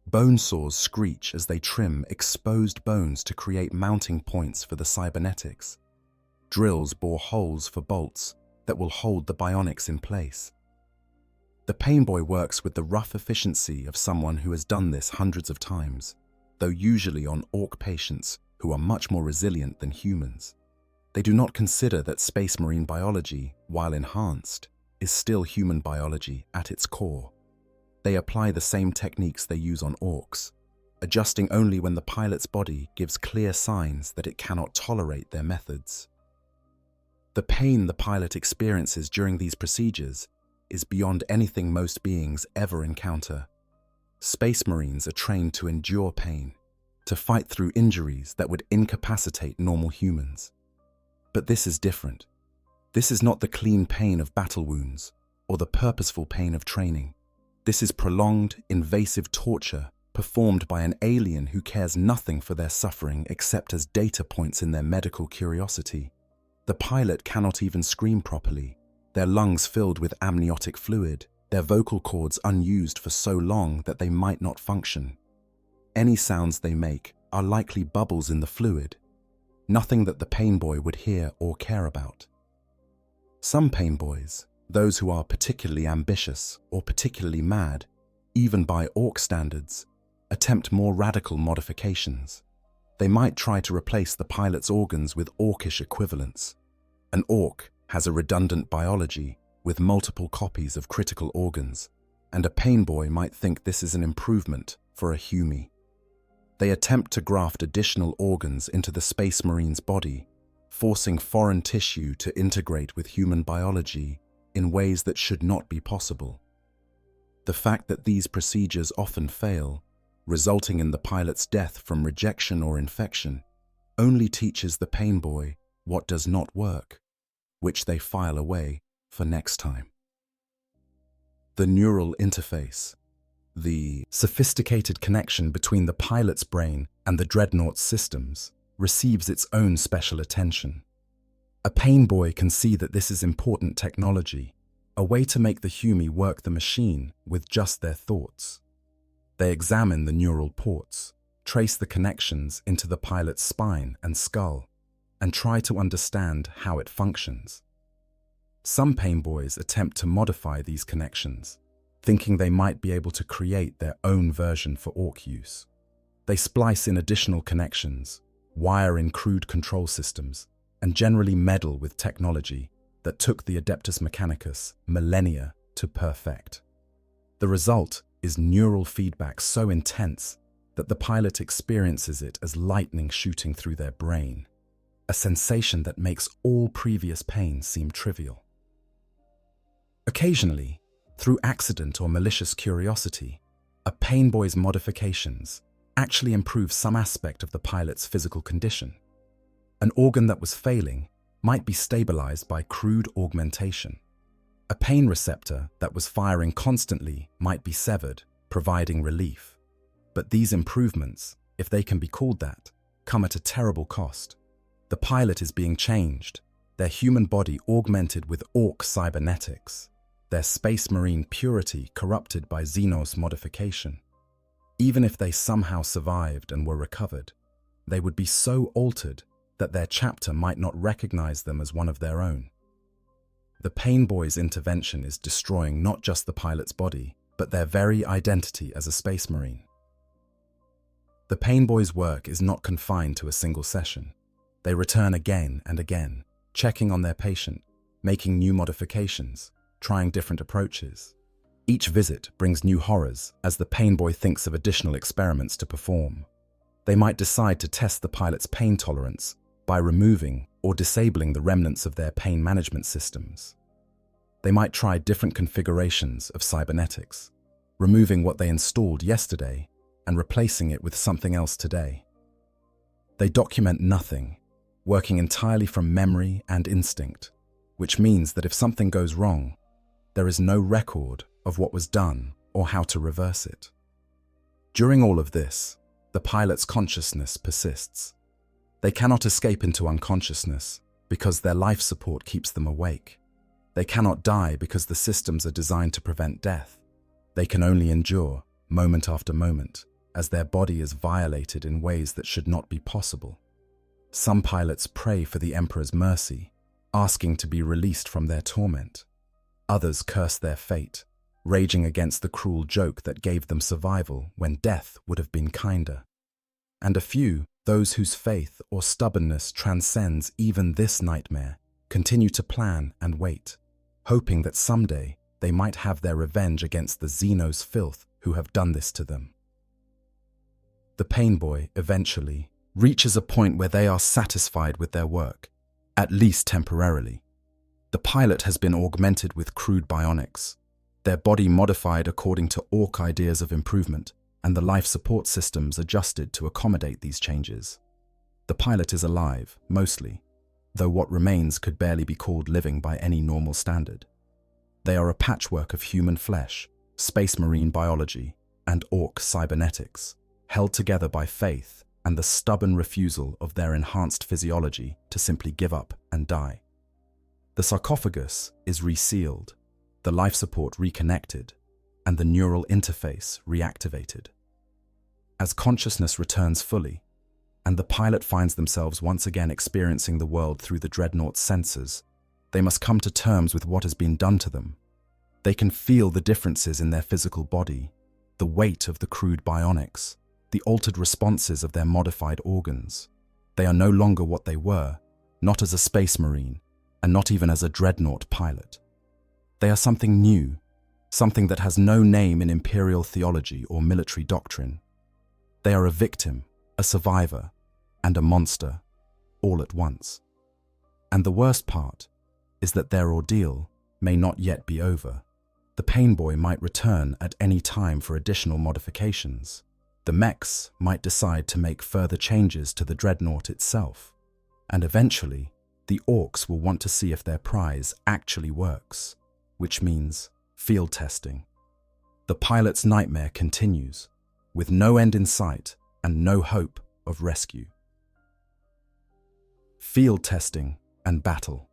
Bone saws screech as they trim exposed bones to create mounting points for the cybernetics. Drills bore holes for bolts that will hold the bionics in place. The Painboy works with the rough efficiency of someone who has done this hundreds of times, though usually on Ork patients who are much more resilient than humans. They do not consider that Space Marine biology, while enhanced, is still human biology at its core. They apply the same techniques they use on Orks, adjusting only when the pilot's body gives clear signs that it cannot tolerate their methods. The pain the pilot experiences during these procedures is beyond anything most beings ever encounter. Space Marines are trained to endure pain, to fight through injuries that would incapacitate normal humans. But this is different. This is not the clean pain of battle wounds or the purposeful pain of training. This is prolonged, invasive torture performed by an alien who cares nothing for their suffering except as data points in their medical curiosity. The pilot cannot even scream properly, their lungs filled with amniotic fluid, their vocal cords unused for so long that they might not function. Any sounds they make are likely bubbles in the fluid, nothing that the Painboy would hear or care about. Some Painboys, those who are particularly ambitious or particularly mad, even by Ork standards, attempt more radical modifications. They might try to replace the pilot's organs with Orkish equivalents. An Ork has a redundant biology with multiple copies of critical organs, and a Painboy might think this is an improvement for a Humie. They attempt to graft additional organs into the Space Marine's body, forcing foreign tissue to integrate with human biology in ways that should not be possible. The fact that these procedures often fail, resulting in the pilot's death from rejection or infection, only teaches the Painboy what does not work, which they file away for next time. The neural interface, the sophisticated connection between the pilot's brain and the Dreadnought's systems, receives its own special attention. A Painboy can see that this is important technology, a way to make the Humie work the machine with just their thoughts. They examine the neural ports, trace the connections into the pilot's spine and skull, and try to understand how it functions. Some Painboys attempt to modify these connections, thinking they might be able to create their own version for Ork use. They splice in additional connections, wire in crude control systems, and generally meddle with technology, that took the Adeptus Mechanicus millennia to perfect. The result is neural feedback so intense that the pilot experiences it as lightning shooting through their brain, a sensation that makes all previous pain seem trivial. Occasionally, through accident or malicious curiosity, a Painboy's modifications actually improve some aspect of the pilot's physical condition. An organ that was failing might be stabilized by crude augmentation. A pain receptor that was firing constantly might be severed, providing relief. But these improvements, if they can be called that, come at a terrible cost. The pilot is being changed, their human body augmented with Ork cybernetics, their space marine purity corrupted by Xenos modification. Even if they somehow survived and were recovered, they would be so altered that their chapter might not recognize them as one of their own. The Painboy's intervention is destroying not just the pilot's body, but their very identity as a space marine. The Painboy's work is not confined to a single session. They return again and again, checking on their patient, making new modifications, trying different approaches. Each visit brings new horrors as the Painboy thinks of additional experiments to perform. They might decide to test the pilot's pain tolerance by removing or disabling the remnants of their pain management systems. They might try different configurations of cybernetics, removing what they installed yesterday and replacing it with something else today. They document nothing, working entirely from memory and instinct, which means that if something goes wrong, there is no record of what was done or how to reverse it. During all of this, the pilot's consciousness persists. They cannot escape into unconsciousness because their life support keeps them awake. They cannot die because the systems are designed to prevent death. They can only endure, moment after moment, as their body is violated in ways that should not be possible. Some pilots pray for the Emperor's mercy, asking to be released from their torment. Others curse their fate, raging against the cruel joke that gave them survival when death would have been kinder. And a few, those whose faith or stubbornness transcends even this nightmare, continue to plan and wait, hoping that someday they might have their revenge against the Xenos filth who have done this to them. The Painboy eventually reaches a point where they are satisfied with their work, at least temporarily. The pilot has been augmented with crude bionics, their body modified according to Ork ideas of improvement, and the life support systems adjusted to accommodate these changes. The pilot is alive, mostly, though what remains could barely be called living by any normal standard. They are a patchwork of human flesh, space marine biology, and Ork cybernetics, held together by faith and the stubborn refusal of their enhanced physiology to simply give up and die. The sarcophagus is resealed, the life support reconnected, and the neural interface reactivated. As consciousness returns fully, and the pilot finds themselves once again experiencing the world through the Dreadnaught's sensors, they must come to terms with what has been done to them. They can feel the differences in their physical body, the weight of the crude bionics, the altered responses of their modified organs. They are no longer what they were, not as a space marine, and not even as a Dreadnought pilot. They are something new, something that has no name in imperial theology or military doctrine. They are a victim, a survivor, and a monster, all at once. And the worst part is that their ordeal may not yet be over. The Painboy might return at any time for additional modifications. The mechs might decide to make further changes to the Dreadnought itself. And eventually, the Orks will want to see if their prize actually works, which means field testing. The pilot's nightmare continues, with no end in sight and no hope of rescue. Field testing and battle.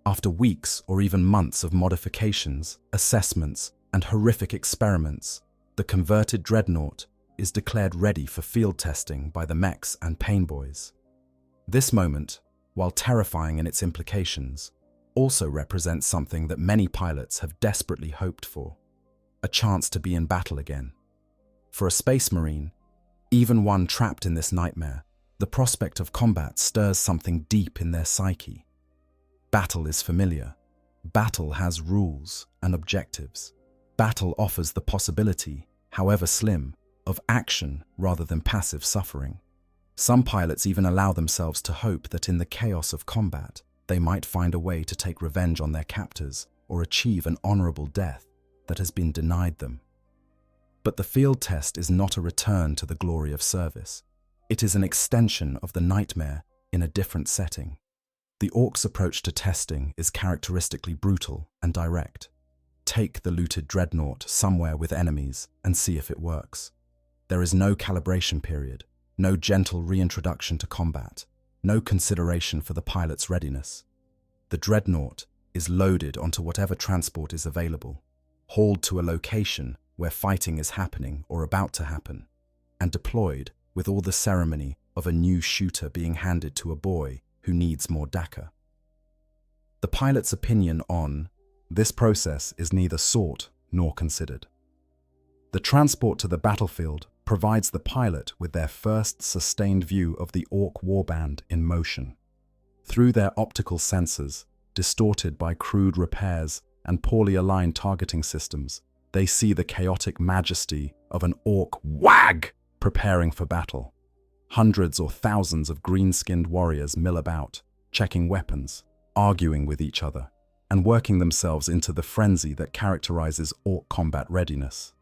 After weeks or even months of modifications, assessments, and horrific experiments, the converted Dreadnought is declared ready for field testing by the mechs and Painboys. This moment, while terrifying in its implications, also represents something that many pilots have desperately hoped for: a chance to be in battle again. For a space marine, even one trapped in this nightmare, the prospect of combat stirs something deep in their psyche. Battle is familiar. Battle has rules and objectives. Battle offers the possibility, however slim, of action rather than passive suffering. Some pilots even allow themselves to hope that in the chaos of combat, they might find a way to take revenge on their captors or achieve an honorable death that has been denied them. But the field test is not a return to the glory of service. It is an extension of the nightmare in a different setting. The Orks' approach to testing is characteristically brutal and direct. Take the looted Dreadnought somewhere with enemies and see if it works. There is no calibration period, no gentle reintroduction to combat, no consideration for the pilot's readiness. The Dreadnought is loaded onto whatever transport is available, hauled to a location where fighting is happening or about to happen, and deployed with all the ceremony of a new shooter being handed to a boy who needs more dakka. The pilot's opinion on this process is neither sought nor considered. The transport to the battlefield provides the pilot with their first sustained view of the Ork warband in motion. Through their optical sensors, distorted by crude repairs and poorly aligned targeting systems, they see the chaotic majesty of an Ork wag preparing for battle. Hundreds or thousands of green-skinned warriors mill about, checking weapons, arguing with each other, and working themselves into the frenzy that characterizes Ork combat readiness.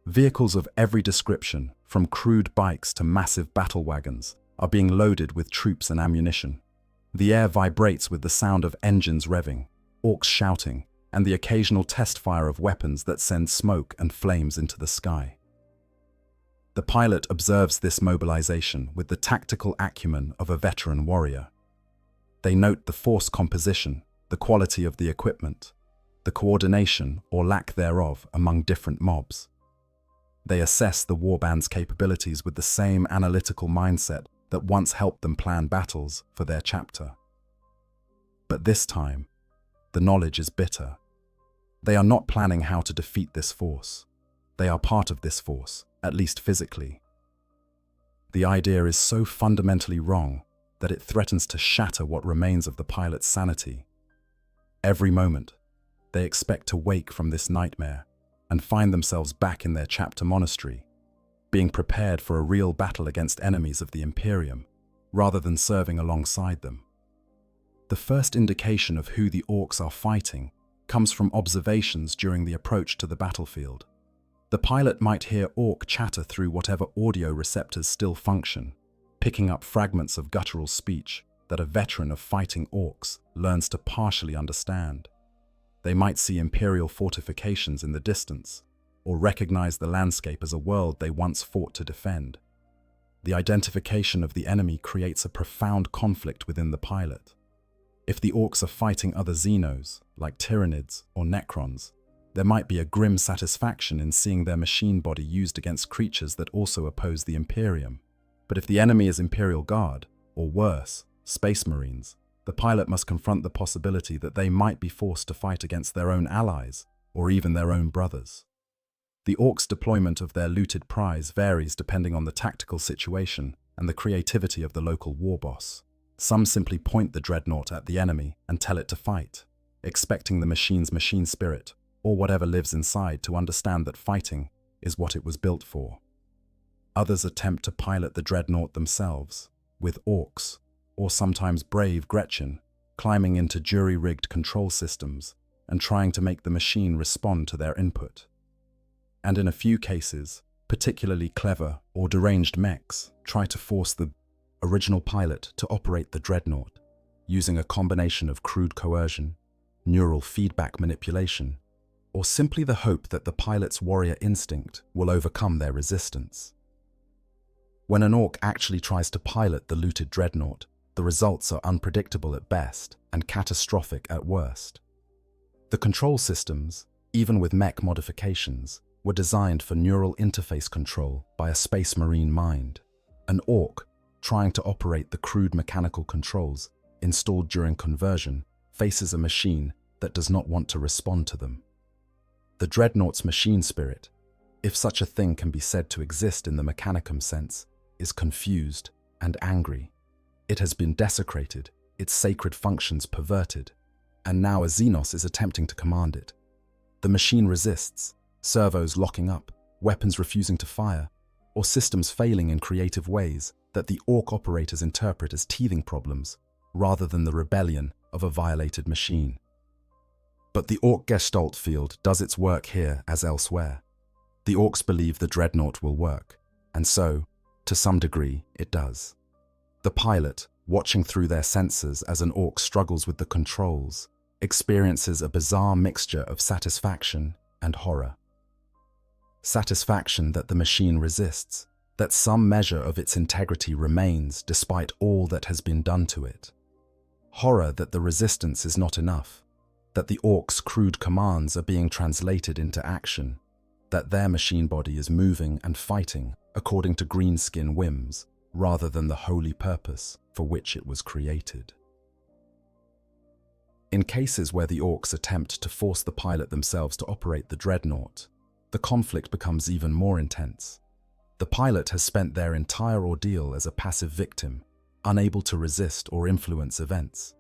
Vehicles of every description, from crude bikes to massive battle wagons, are being loaded with troops and ammunition. The air vibrates with the sound of engines revving, Orks shouting, and the occasional test fire of weapons that send smoke and flames into the sky. The pilot observes this mobilization with the tactical acumen of a veteran warrior. They note the force composition, the quality of the equipment, the coordination or lack thereof among different mobs. They assess the warband's capabilities with the same analytical mindset that once helped them plan battles for their chapter. But this time, the knowledge is bitter. They are not planning how to defeat this force. They are part of this force, at least physically. The idea is so fundamentally wrong that it threatens to shatter what remains of the pilot's sanity. Every moment, they expect to wake from this nightmare and find themselves back in their chapter monastery, being prepared for a real battle against enemies of the Imperium, rather than serving alongside them. The first indication of who the Orks are fighting comes from observations during the approach to the battlefield. The pilot might hear Ork chatter through whatever audio receptors still function, picking up fragments of guttural speech that a veteran of fighting Orks learns to partially understand. They might see Imperial fortifications in the distance, or recognize the landscape as a world they once fought to defend. The identification of the enemy creates a profound conflict within the pilot. If the Orks are fighting other Xenos, like Tyranids or Necrons, there might be a grim satisfaction in seeing their machine body used against creatures that also oppose the Imperium. But if the enemy is Imperial Guard, or worse, Space Marines, the pilot must confront the possibility that they might be forced to fight against their own allies, or even their own brothers. The Orks' deployment of their looted prize varies depending on the tactical situation and the creativity of the local war boss. Some simply point the Dreadnought at the enemy and tell it to fight, expecting the machine's machine spirit, or whatever lives inside, to understand that fighting is what it was built for. Others attempt to pilot the Dreadnought themselves, with Orks, or sometimes brave Gretchen, climbing into jury-rigged control systems and trying to make the machine respond to their input. And in a few cases, particularly clever or deranged mechs try to force the original pilot to operate the Dreadnought, using a combination of crude coercion, neural feedback manipulation, or simply the hope that the pilot's warrior instinct will overcome their resistance. When an Ork actually tries to pilot the looted Dreadnought, the results are unpredictable at best and catastrophic at worst. The control systems, even with mech modifications, were designed for neural interface control by a Space Marine mind. An Ork, trying to operate the crude mechanical controls installed during conversion, faces a machine that does not want to respond to them. The Dreadnought's machine spirit, if such a thing can be said to exist in the Mechanicum sense, is confused and angry. It has been desecrated, its sacred functions perverted, and now a Xenos is attempting to command it. The machine resists, servos locking up, weapons refusing to fire, or systems failing in creative ways that the Ork operators interpret as teething problems, rather than the rebellion of a violated machine. But the Ork Gestalt field does its work here as elsewhere. The Orks believe the Dreadnought will work, and so, to some degree, it does. The pilot, watching through their sensors as an Ork struggles with the controls, experiences a bizarre mixture of satisfaction and horror. Satisfaction that the machine resists, that some measure of its integrity remains despite all that has been done to it. Horror that the resistance is not enough, that the Orks' crude commands are being translated into action, that their machine body is moving and fighting according to greenskin whims, rather than the holy purpose for which it was created. In cases where the Orks attempt to force the pilot themselves to operate the Dreadnought, the conflict becomes even more intense. The pilot has spent their entire ordeal as a passive victim, unable to resist or influence events.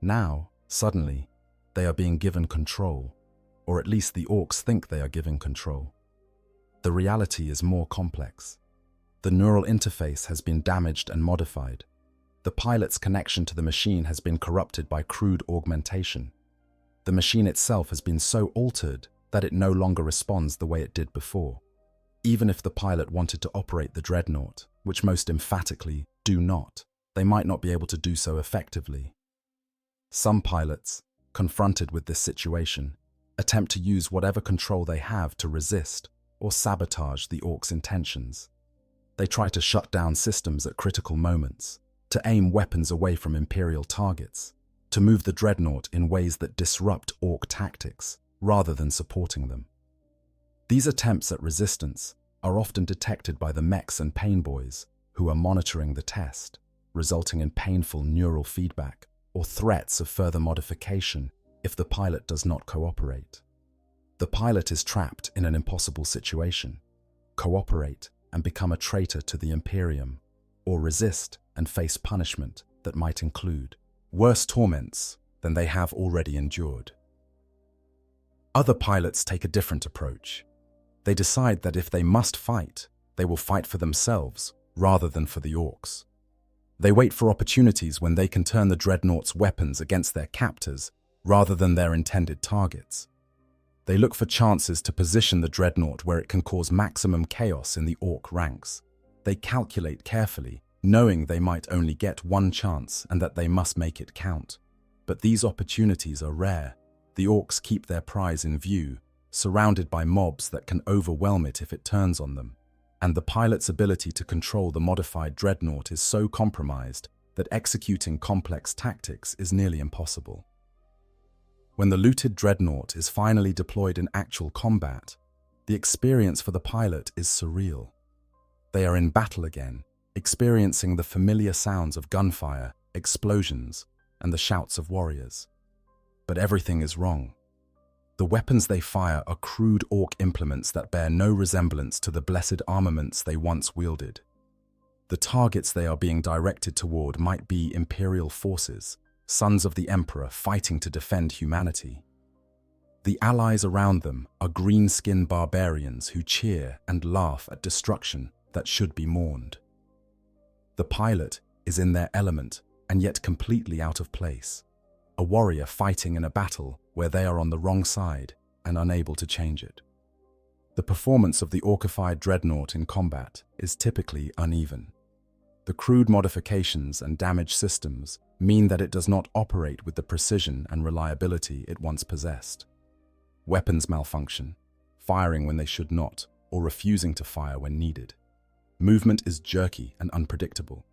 Now, suddenly, they are being given control, or at least the Orks think they are given control. The reality is more complex. The neural interface has been damaged and modified. The pilot's connection to the machine has been corrupted by crude augmentation. The machine itself has been so altered that it no longer responds the way it did before. Even if the pilot wanted to operate the Dreadnought, which most emphatically do not, they might not be able to do so effectively. Some pilots, confronted with this situation, attempt to use whatever control they have to resist or sabotage the Orks' intentions. They try to shut down systems at critical moments, to aim weapons away from Imperial targets, to move the Dreadnought in ways that disrupt Ork tactics, rather than supporting them. These attempts at resistance are often detected by the mechs and pain boys who are monitoring the test, resulting in painful neural feedback or threats of further modification if the pilot does not cooperate. The pilot is trapped in an impossible situation: cooperate and become a traitor to the Imperium, or resist and face punishment that might include worse torments than they have already endured. Other pilots take a different approach. They decide that if they must fight, they will fight for themselves rather than for the Orks. They wait for opportunities when they can turn the Dreadnought's weapons against their captors rather than their intended targets. They look for chances to position the Dreadnought where it can cause maximum chaos in the Ork ranks. They calculate carefully, knowing they might only get one chance and that they must make it count. But these opportunities are rare. The Orks keep their prize in view, surrounded by mobs that can overwhelm it if it turns on them. And the pilot's ability to control the modified Dreadnought is so compromised that executing complex tactics is nearly impossible. When the looted Dreadnought is finally deployed in actual combat, the experience for the pilot is surreal. They are in battle again, experiencing the familiar sounds of gunfire, explosions, and the shouts of warriors. But everything is wrong. The weapons they fire are crude Ork implements that bear no resemblance to the blessed armaments they once wielded. The targets they are being directed toward might be Imperial forces, sons of the Emperor fighting to defend humanity. The allies around them are green-skin barbarians who cheer and laugh at destruction that should be mourned. The pilot is in their element and yet completely out of place, a warrior fighting in a battle where they are on the wrong side and unable to change it. The performance of the Orkified Dreadnought in combat is typically uneven. The crude modifications and damaged systems mean that it does not operate with the precision and reliability it once possessed. Weapons malfunction, firing when they should not, or refusing to fire when needed. Movement is jerky and unpredictable.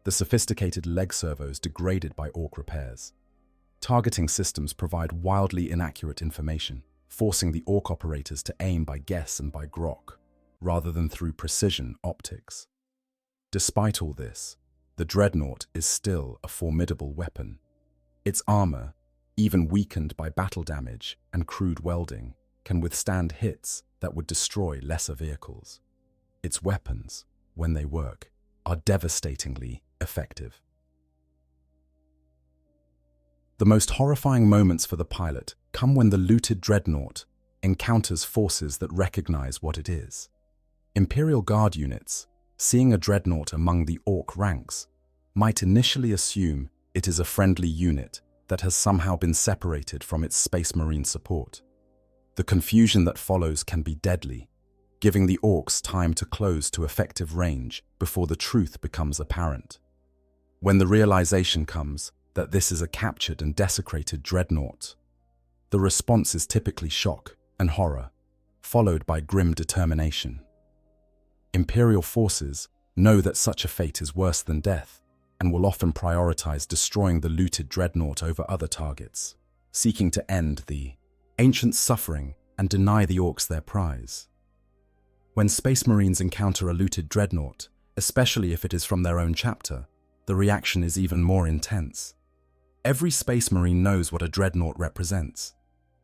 The sophisticated leg servos degraded by Ork repairs. Targeting systems provide wildly inaccurate information, forcing the Ork operators to aim by guess and by grok, rather than through precision optics. Despite all this, the Dreadnought is still a formidable weapon. Its armor, even weakened by battle damage and crude welding, can withstand hits that would destroy lesser vehicles. Its weapons, when they work, are devastatingly effective. The most horrifying moments for the pilot come when the looted Dreadnought encounters forces that recognize what it is. Imperial Guard units, seeing a Dreadnought among the Ork ranks, might initially assume it is a friendly unit that has somehow been separated from its Space Marine support. The confusion that follows can be deadly, giving the Orks time to close to effective range before the truth becomes apparent. When the realization comes that this is a captured and desecrated Dreadnought, the response is typically shock and horror, followed by grim determination. Imperial forces know that such a fate is worse than death and will often prioritize destroying the looted Dreadnought over other targets, seeking to end the ancient suffering and deny the Orks their prize. When Space Marines encounter a looted Dreadnought, especially if it is from their own chapter, the reaction is even more intense. Every Space Marine knows what a Dreadnought represents.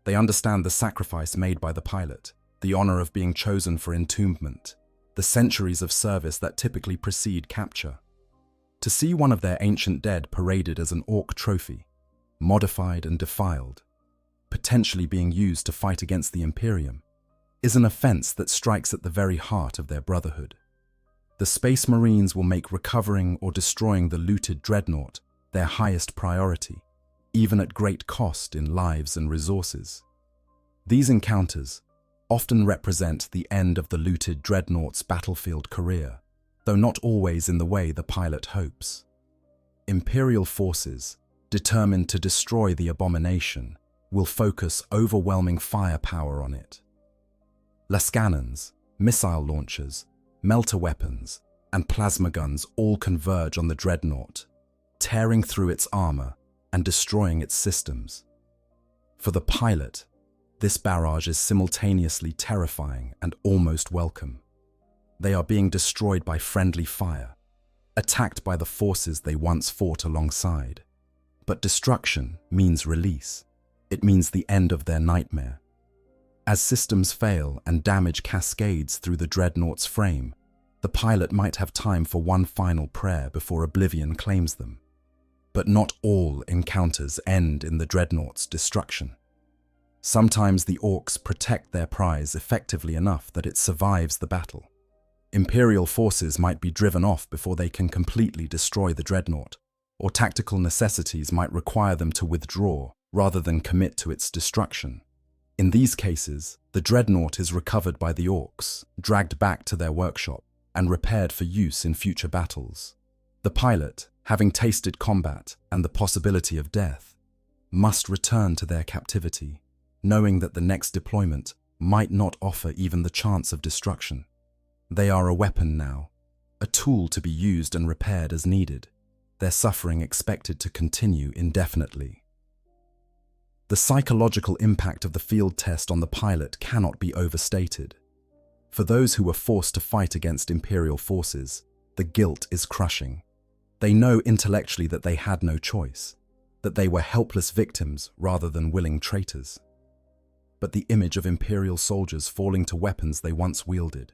They understand the sacrifice made by the pilot, the honor of being chosen for entombment, the centuries of service that typically precede capture. To see one of their ancient dead paraded as an Ork trophy, modified and defiled, potentially being used to fight against the Imperium, is an offense that strikes at the very heart of their brotherhood. The Space Marines will make recovering or destroying the looted Dreadnought their highest priority, even at great cost in lives and resources. These encounters often represent the end of the looted Dreadnought's battlefield career, though not always in the way the pilot hopes. Imperial forces, determined to destroy the abomination, will focus overwhelming firepower on it. Lascannons, missile launchers, melter weapons, and plasma guns all converge on the Dreadnought, tearing through its armor and destroying its systems. For the pilot, this barrage is simultaneously terrifying and almost welcome. They are being destroyed by friendly fire, attacked by the forces they once fought alongside. But destruction means release. It means the end of their nightmare. As systems fail and damage cascades through the Dreadnought's frame, the pilot might have time for one final prayer before oblivion claims them. But not all encounters end in the Dreadnought's destruction. Sometimes the Orks protect their prize effectively enough that it survives the battle. Imperial forces might be driven off before they can completely destroy the Dreadnought, or tactical necessities might require them to withdraw rather than commit to its destruction. In these cases, the Dreadnought is recovered by the Orks, dragged back to their workshop, and repaired for use in future battles. The pilot, having tasted combat and the possibility of death, must return to their captivity, knowing that the next deployment might not offer even the chance of destruction. They are a weapon now, a tool to be used and repaired as needed, their suffering expected to continue indefinitely. The psychological impact of the field test on the pilot cannot be overstated. For those who were forced to fight against Imperial forces, the guilt is crushing. They know intellectually that they had no choice, that they were helpless victims rather than willing traitors. But the image of Imperial soldiers falling to weapons they once wielded,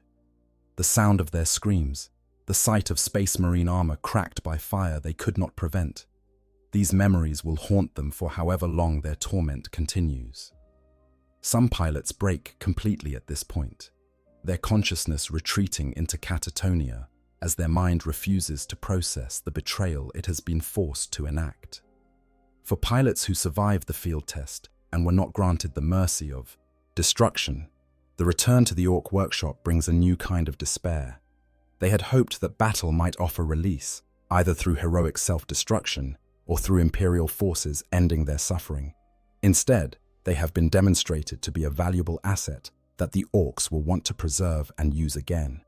the sound of their screams, the sight of Space Marine armor cracked by fire they could not prevent, these memories will haunt them for however long their torment continues. Some pilots break completely at this point, their consciousness retreating into catatonia as their mind refuses to process the betrayal it has been forced to enact. For pilots who survived the field test and were not granted the mercy of destruction, the return to the Ork workshop brings a new kind of despair. They had hoped that battle might offer release, either through heroic self-destruction or through Imperial forces ending their suffering. Instead, they have been demonstrated to be a valuable asset that the Orks will want to preserve and use again.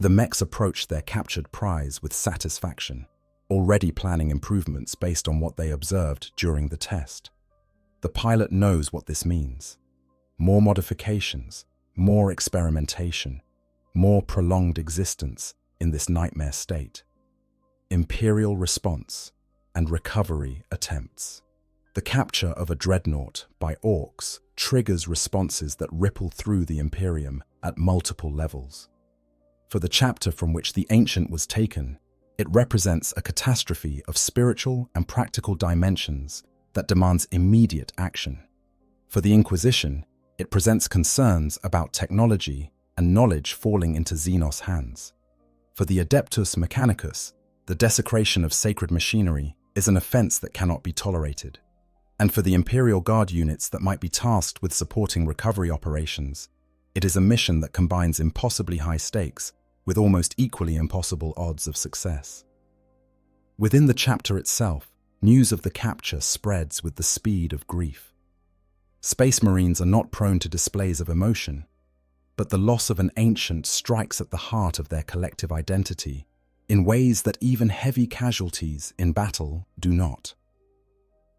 The mechs approach their captured prize with satisfaction, already planning improvements based on what they observed during the test. The pilot knows what this means. More modifications, more experimentation, more prolonged existence in this nightmare state. Imperial response and recovery attempts. The capture of a Dreadnought by Orks triggers responses that ripple through the Imperium at multiple levels. For the chapter from which the Ancient was taken, it represents a catastrophe of spiritual and practical dimensions that demands immediate action. For the Inquisition, it presents concerns about technology and knowledge falling into Xenos hands. For the Adeptus Mechanicus, the desecration of sacred machinery is an offense that cannot be tolerated. And for the Imperial Guard units that might be tasked with supporting recovery operations, it is a mission that combines impossibly high stakes with almost equally impossible odds of success. Within the chapter itself, news of the capture spreads with the speed of grief. Space Marines are not prone to displays of emotion, but the loss of an ancient strikes at the heart of their collective identity in ways that even heavy casualties in battle do not.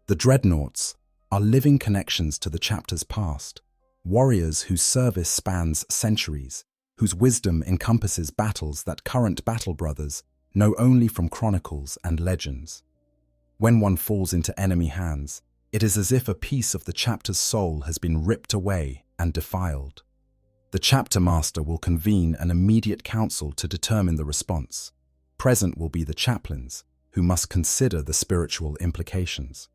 The Dreadnoughts are living connections to the chapter's past, warriors whose service spans centuries, whose wisdom encompasses battles that current battle brothers know only from chronicles and legends. When one falls into enemy hands, it is as if a piece of the chapter's soul has been ripped away and defiled. The chapter master will convene an immediate council to determine the response. Present will be the chaplains, who must consider the spiritual implications.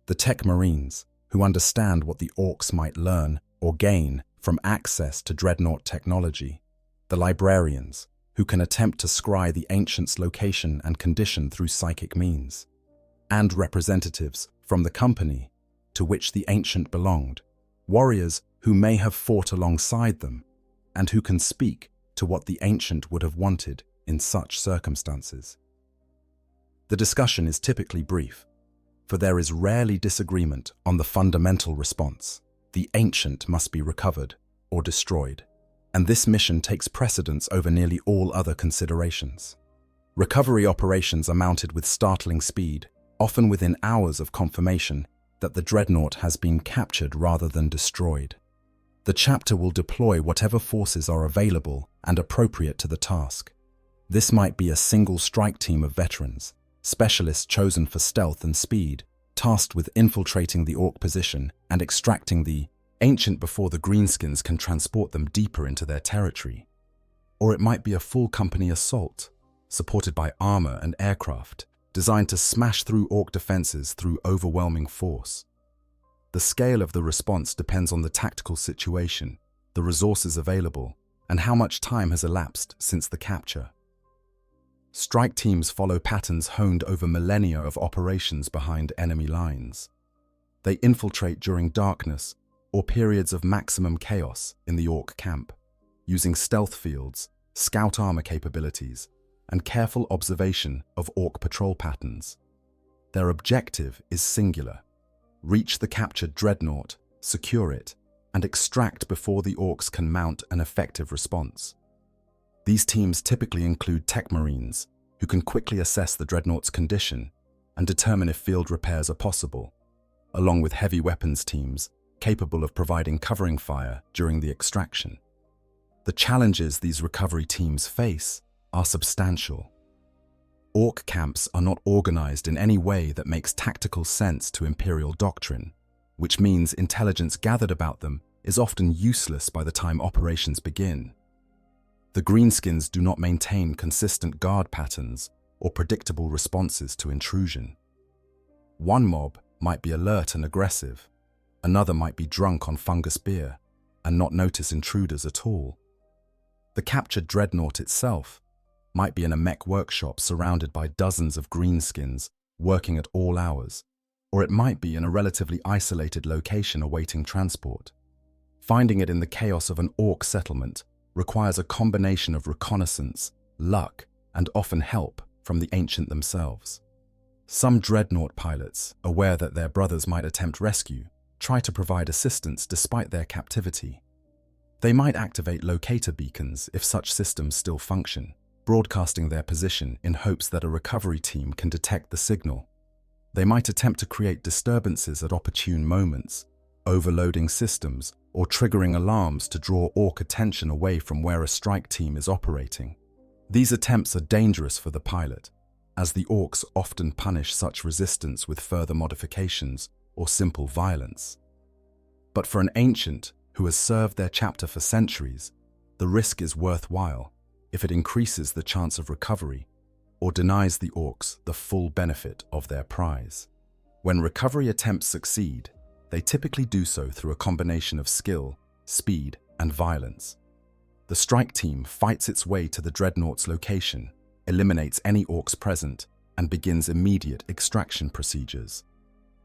The tech marines, who understand what the Orks might learn or gain from access to Dreadnought technology. The librarians, who can attempt to scry the ancient's location and condition through psychic means. And representatives from the company to which the ancient belonged, warriors who may have fought alongside them, and who can speak to what the ancient would have wanted in such circumstances. The discussion is typically brief, for there is rarely disagreement on the fundamental response. The ancient must be recovered or destroyed, and this mission takes precedence over nearly all other considerations. Recovery operations are mounted with startling speed, often within hours of confirmation that the Dreadnought has been captured rather than destroyed. The chapter will deploy whatever forces are available and appropriate to the task. This might be a single strike team of veterans, specialists chosen for stealth and speed, tasked with infiltrating the Ork position and extracting the ancient before the greenskins can transport them deeper into their territory. Or it might be a full company assault, supported by armor and aircraft, designed to smash through Ork defenses through overwhelming force. The scale of the response depends on the tactical situation, the resources available, and how much time has elapsed since the capture. Strike teams follow patterns honed over millennia of operations behind enemy lines. They infiltrate during darkness or periods of maximum chaos in the Ork camp, using stealth fields, scout armor capabilities, and careful observation of Ork patrol patterns. Their objective is singular: reach the captured Dreadnought, secure it, and extract before the Orks can mount an effective response. These teams typically include tech marines, who can quickly assess the Dreadnought's condition and determine if field repairs are possible, along with heavy weapons teams capable of providing covering fire during the extraction. The challenges these recovery teams face are substantial. Ork camps are not organized in any way that makes tactical sense to Imperial doctrine, which means intelligence gathered about them is often useless by the time operations begin. The greenskins do not maintain consistent guard patterns or predictable responses to intrusion. One mob might be alert and aggressive, another might be drunk on fungus beer and not notice intruders at all. The captured Dreadnought itself might be in a mech workshop surrounded by dozens of greenskins working at all hours, or it might be in a relatively isolated location awaiting transport. Finding it in the chaos of an Ork settlement requires a combination of reconnaissance, luck, and often help from the ancient themselves. Some Dreadnought pilots, aware that their brothers might attempt rescue, try to provide assistance despite their captivity. They might activate locator beacons if such systems still function, broadcasting their position in hopes that a recovery team can detect the signal. They might attempt to create disturbances at opportune moments, overloading systems or triggering alarms to draw Ork attention away from where a strike team is operating. These attempts are dangerous for the pilot, as the Orks often punish such resistance with further modifications or simple violence. But for an ancient who has served their chapter for centuries, the risk is worthwhile if it increases the chance of recovery or denies the Orks the full benefit of their prize. When recovery attempts succeed, they typically do so through a combination of skill, speed, and violence. The strike team fights its way to the Dreadnought's location, eliminates any Orks present, and begins immediate extraction procedures.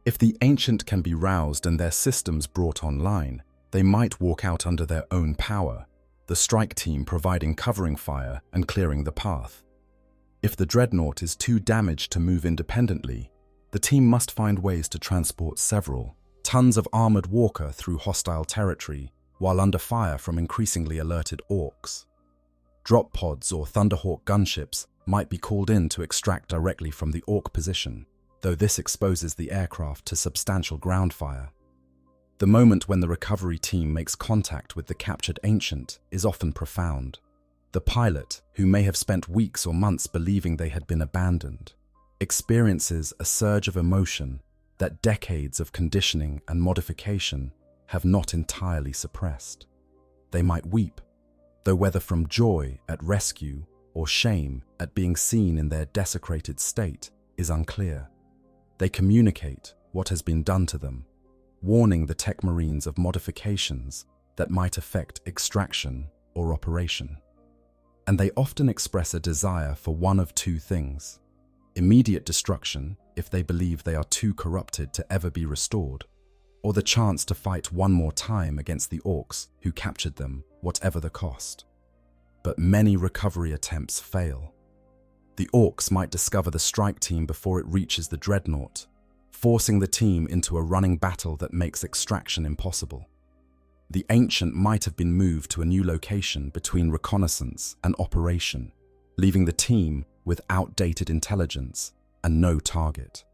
If the Ancient can be roused and their systems brought online, they might walk out under their own power, the strike team providing covering fire and clearing the path. If the Dreadnought is too damaged to move independently, the team must find ways to transport several tons of armored walker through hostile territory while under fire from increasingly alerted Orks. Drop pods or Thunderhawk gunships might be called in to extract directly from the Ork position, though this exposes the aircraft to substantial ground fire. The moment when the recovery team makes contact with the captured Ancient is often profound. The pilot, who may have spent weeks or months believing they had been abandoned, experiences a surge of emotion that decades of conditioning and modification have not entirely suppressed. They might weep, though whether from joy at rescue or shame at being seen in their desecrated state is unclear. They communicate what has been done to them, warning the tech marines of modifications that might affect extraction or operation. And they often express a desire for one of two things: immediate destruction if they believe they are too corrupted to ever be restored, or the chance to fight one more time against the Orks who captured them, whatever the cost. But many recovery attempts fail. The Orks might discover the strike team before it reaches the Dreadnought, forcing the team into a running battle that makes extraction impossible. The Ancient might have been moved to a new location between reconnaissance and operation, leaving the team with outdated intelligence and no target.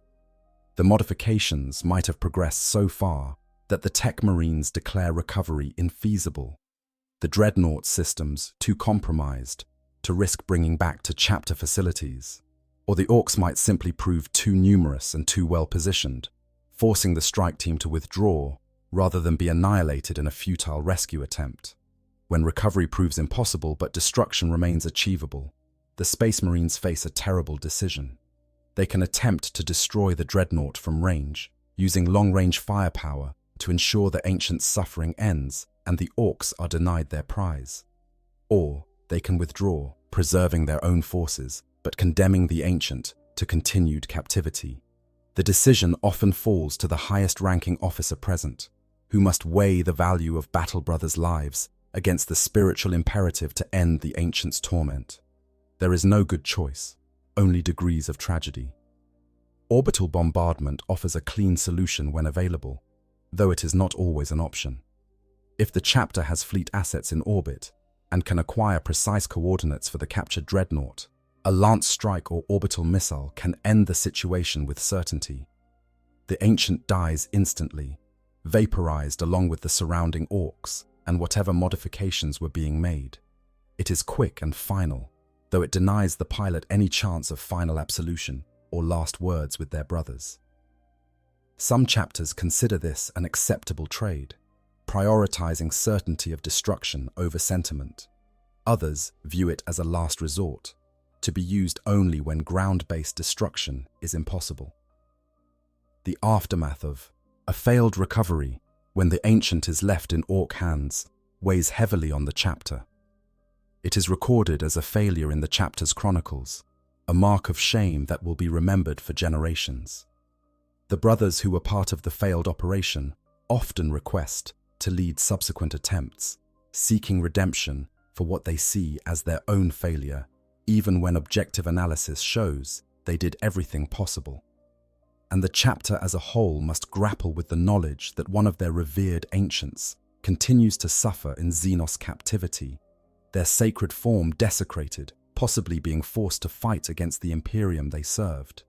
The modifications might have progressed so far that the tech marines declare recovery infeasible, the Dreadnought systems too compromised to risk bringing back to chapter facilities, or the Orks might simply prove too numerous and too well positioned, forcing the strike team to withdraw rather than be annihilated in a futile rescue attempt. When recovery proves impossible but destruction remains achievable, the Space Marines face a terrible decision. They can attempt to destroy the Dreadnought from range, using long-range firepower to ensure the Ancient's suffering ends and the Orks are denied their prize. Or they can withdraw, preserving their own forces, but condemning the Ancient to continued captivity. The decision often falls to the highest-ranking officer present, who must weigh the value of Battle Brothers' lives against the spiritual imperative to end the Ancient's torment. There is no good choice, only degrees of tragedy. Orbital bombardment offers a clean solution when available, though it is not always an option. If the chapter has fleet assets in orbit and can acquire precise coordinates for the captured Dreadnought, a lance strike or orbital missile can end the situation with certainty. The Ancient dies instantly, vaporized along with the surrounding Orks and whatever modifications were being made. It is quick and final, though it denies the pilot any chance of final absolution or last words with their brothers. Some chapters consider this an acceptable trade, prioritizing certainty of destruction over sentiment. Others view it as a last resort, to be used only when ground-based destruction is impossible. The aftermath of a failed recovery, when the Ancient is left in Ork hands, weighs heavily on the chapter. It is recorded as a failure in the chapter's chronicles, a mark of shame that will be remembered for generations. The brothers who were part of the failed operation often request to lead subsequent attempts, seeking redemption for what they see as their own failure, even when objective analysis shows they did everything possible. And the chapter as a whole must grapple with the knowledge that one of their revered Ancients continues to suffer in Xenos captivity, their sacred form desecrated, possibly being forced to fight against the Imperium they served.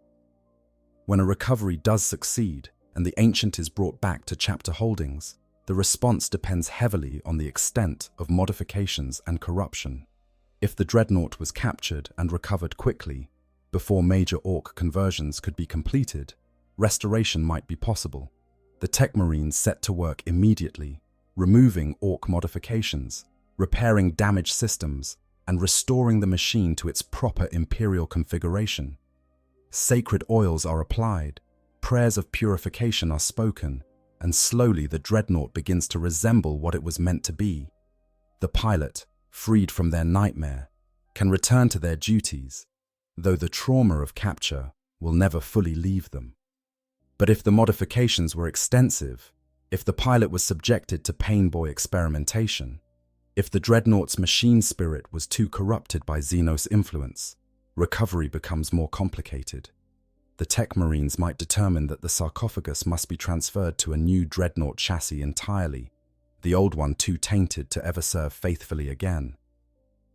When a recovery does succeed and the Ancient is brought back to chapter holdings, the response depends heavily on the extent of modifications and corruption. If the Dreadnought was captured and recovered quickly, before major Ork conversions could be completed, restoration might be possible. The tech marines set to work immediately, removing Ork modifications, repairing damaged systems, and restoring the machine to its proper Imperial configuration. Sacred oils are applied, prayers of purification are spoken, and slowly the Dreadnought begins to resemble what it was meant to be. The pilot, freed from their nightmare, can return to their duties, though the trauma of capture will never fully leave them. But if the modifications were extensive, if the pilot was subjected to painboy experimentation, if the Dreadnought's machine spirit was too corrupted by Xenos influence, recovery becomes more complicated. The tech marines might determine that the sarcophagus must be transferred to a new Dreadnought chassis entirely, the old one too tainted to ever serve faithfully again.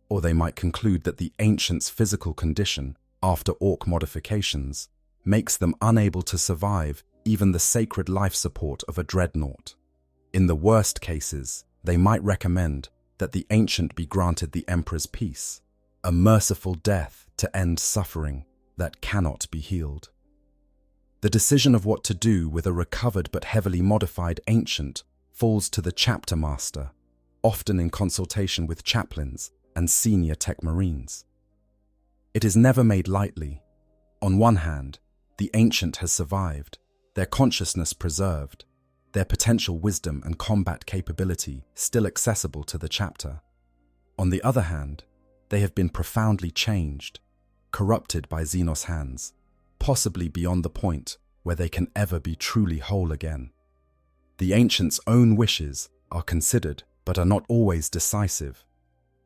Or they might conclude that the Ancients' physical condition, after Ork modifications, makes them unable to survive even the sacred life support of a Dreadnought. In the worst cases, they might recommend that the Ancient be granted the Emperor's peace, a merciful death to end suffering that cannot be healed. The decision of what to do with a recovered but heavily modified Ancient falls to the chapter master, often in consultation with chaplains and senior tech marines. It is never made lightly. On one hand, the Ancient has survived, their consciousness preserved, their potential wisdom and combat capability still accessible to the chapter. On the other hand, they have been profoundly changed, corrupted by Xenos hands, possibly beyond the point where they can ever be truly whole again. The Ancients' own wishes are considered but are not always decisive.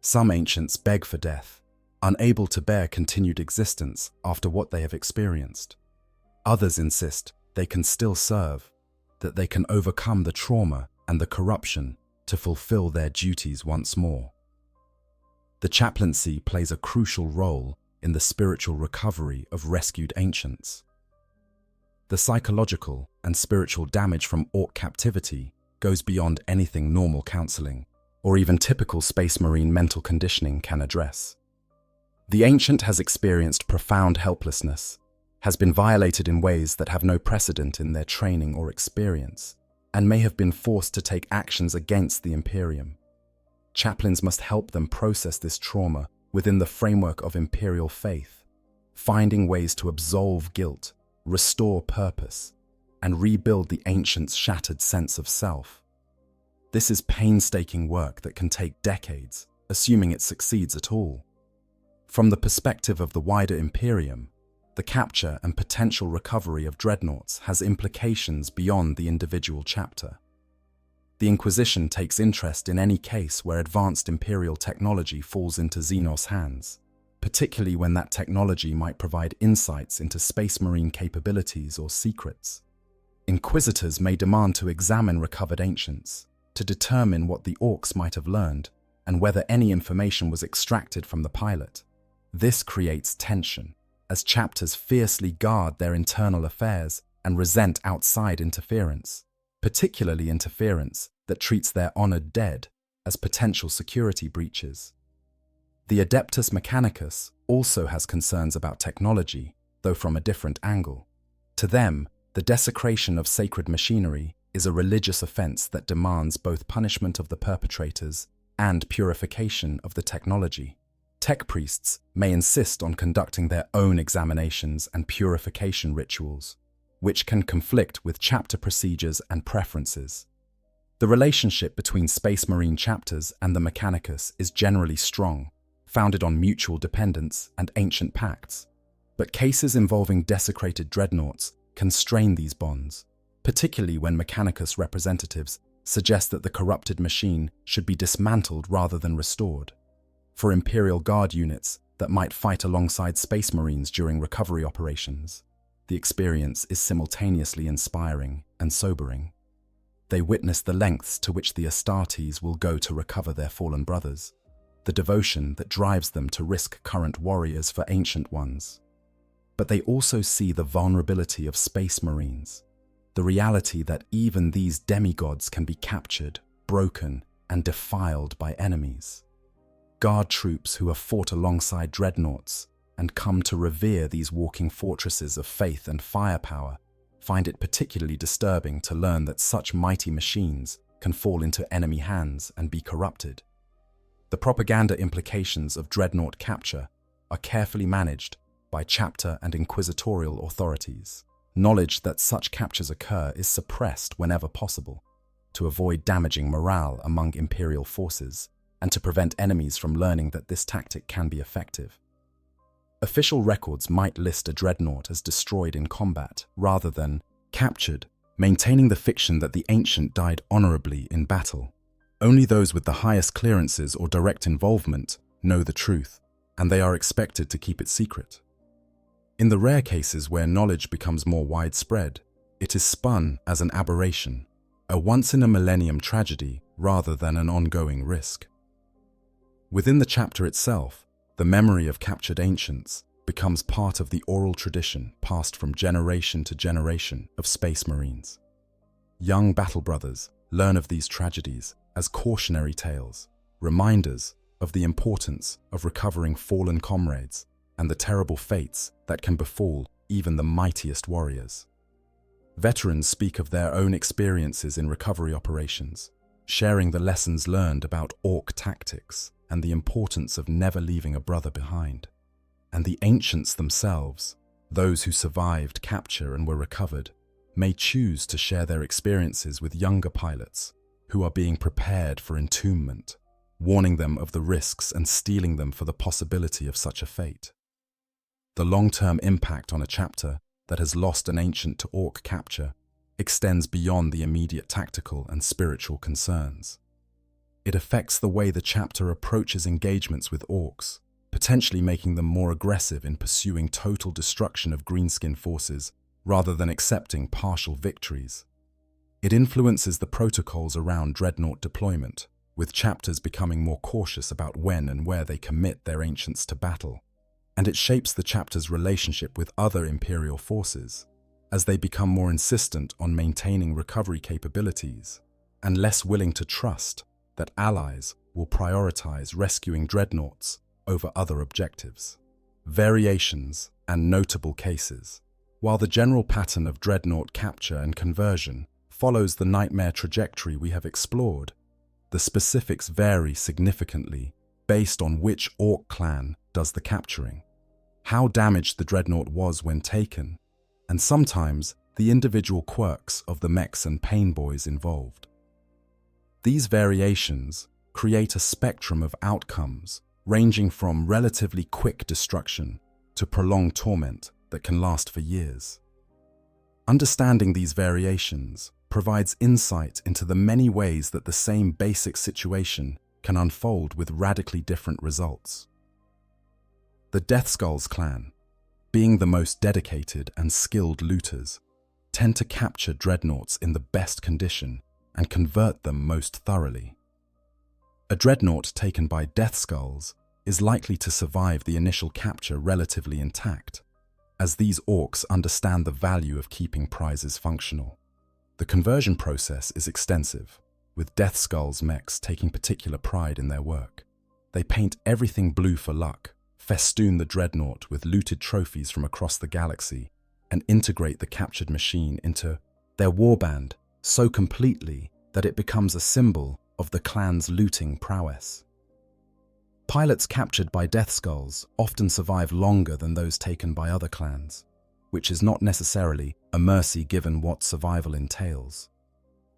Some Ancients beg for death, unable to bear continued existence after what they have experienced. Others insist they can still serve, that they can overcome the trauma and the corruption to fulfill their duties once more. The chaplaincy plays a crucial role in the spiritual recovery of rescued Ancients. The psychological and spiritual damage from Ork captivity goes beyond anything normal counseling, or even typical Space Marine mental conditioning can address. The Ancient has experienced profound helplessness, has been violated in ways that have no precedent in their training or experience, and may have been forced to take actions against the Imperium. Chaplains must help them process this trauma within the framework of Imperial faith, finding ways to absolve guilt, restore purpose, and rebuild the Ancients' shattered sense of self. This is painstaking work that can take decades, assuming it succeeds at all. From the perspective of the wider Imperium, the capture and potential recovery of Dreadnoughts has implications beyond the individual chapter. The Inquisition takes interest in any case where advanced Imperial technology falls into Xenos hands, particularly when that technology might provide insights into Space Marine capabilities or secrets. Inquisitors may demand to examine recovered Ancients, to determine what the Orks might have learned and whether any information was extracted from the pilot. This creates tension, as chapters fiercely guard their internal affairs and resent outside interference, particularly interference that treats their honored dead as potential security breaches. The Adeptus Mechanicus also has concerns about technology, though from a different angle. To them, the desecration of sacred machinery is a religious offense that demands both punishment of the perpetrators and purification of the technology. Tech priests may insist on conducting their own examinations and purification rituals, which can conflict with chapter procedures and preferences. The relationship between Space Marine chapters and the Mechanicus is generally strong, founded on mutual dependence and ancient pacts. But cases involving desecrated Dreadnoughts can strain these bonds, particularly when Mechanicus representatives suggest that the corrupted machine should be dismantled rather than restored. For Imperial Guard units that might fight alongside Space Marines during recovery operations, the experience is simultaneously inspiring and sobering. They witness the lengths to which the Astartes will go to recover their fallen brothers, the devotion that drives them to risk current warriors for ancient ones. But they also see the vulnerability of Space Marines, the reality that even these demigods can be captured, broken, and defiled by enemies. Guard troops who have fought alongside Dreadnoughts and come to revere these walking fortresses of faith and firepower find it particularly disturbing to learn that such mighty machines can fall into enemy hands and be corrupted. The propaganda implications of Dreadnought capture are carefully managed by chapter and inquisitorial authorities. knowledge that such captures occur is suppressed whenever possible, to avoid damaging morale among Imperial forces and to prevent enemies from learning that this tactic can be effective. Official records might list a dreadnought as destroyed in combat rather than captured, maintaining the fiction that the ancient died honorably in battle. Only those with the highest clearances or direct involvement know the truth, and they are expected to keep it secret. In the rare cases where knowledge becomes more widespread, it is spun as an aberration, a once-in-a-millennium tragedy rather than an ongoing risk. Within the chapter itself, the memory of captured ancients becomes part of the oral tradition passed from generation to generation of Space Marines. Young battle brothers learn of these tragedies as cautionary tales, reminders of the importance of recovering fallen comrades and the terrible fates that can befall even the mightiest warriors. Veterans speak of their own experiences in recovery operations, sharing the lessons learned about Ork tactics and the importance of never leaving a brother behind. And the ancients themselves, those who survived capture and were recovered, may choose to share their experiences with younger pilots who are being prepared for entombment, warning them of the risks and steeling them for the possibility of such a fate. The long-term impact on a chapter that has lost an ancient to Ork capture extends beyond the immediate tactical and spiritual concerns. It affects the way the chapter approaches engagements with Orks, potentially making them more aggressive in pursuing total destruction of greenskin forces rather than accepting partial victories. It influences the protocols around Dreadnought deployment, with chapters becoming more cautious about when and where they commit their ancients to battle. And it shapes the chapter's relationship with other Imperial forces, as they become more insistent on maintaining recovery capabilities and less willing to trust that allies will prioritize rescuing dreadnoughts over other objectives. Variations and notable cases. While the general pattern of dreadnought capture and conversion follows the nightmare trajectory we have explored, the specifics vary significantly based on which Ork clan does the capturing, how damaged the dreadnought was when taken, and sometimes the individual quirks of the mechs and pain boys involved. These variations create a spectrum of outcomes ranging from relatively quick destruction to prolonged torment that can last for years. Understanding these variations provides insight into the many ways that the same basic situation can unfold with radically different results. The Deathskulls clan, being the most dedicated and skilled looters, tend to capture dreadnoughts in the best condition and convert them most thoroughly. A dreadnought taken by Deathskulls is likely to survive the initial capture relatively intact, as these Orks understand the value of keeping prizes functional. The conversion process is extensive, with Deathskulls mechs taking particular pride in their work. They paint everything blue for luck, festoon the dreadnought with looted trophies from across the galaxy, and integrate the captured machine into their warband so completely that it becomes a symbol of the clan's looting prowess. Pilots captured by Deathskulls often survive longer than those taken by other clans, which is not necessarily a mercy given what survival entails.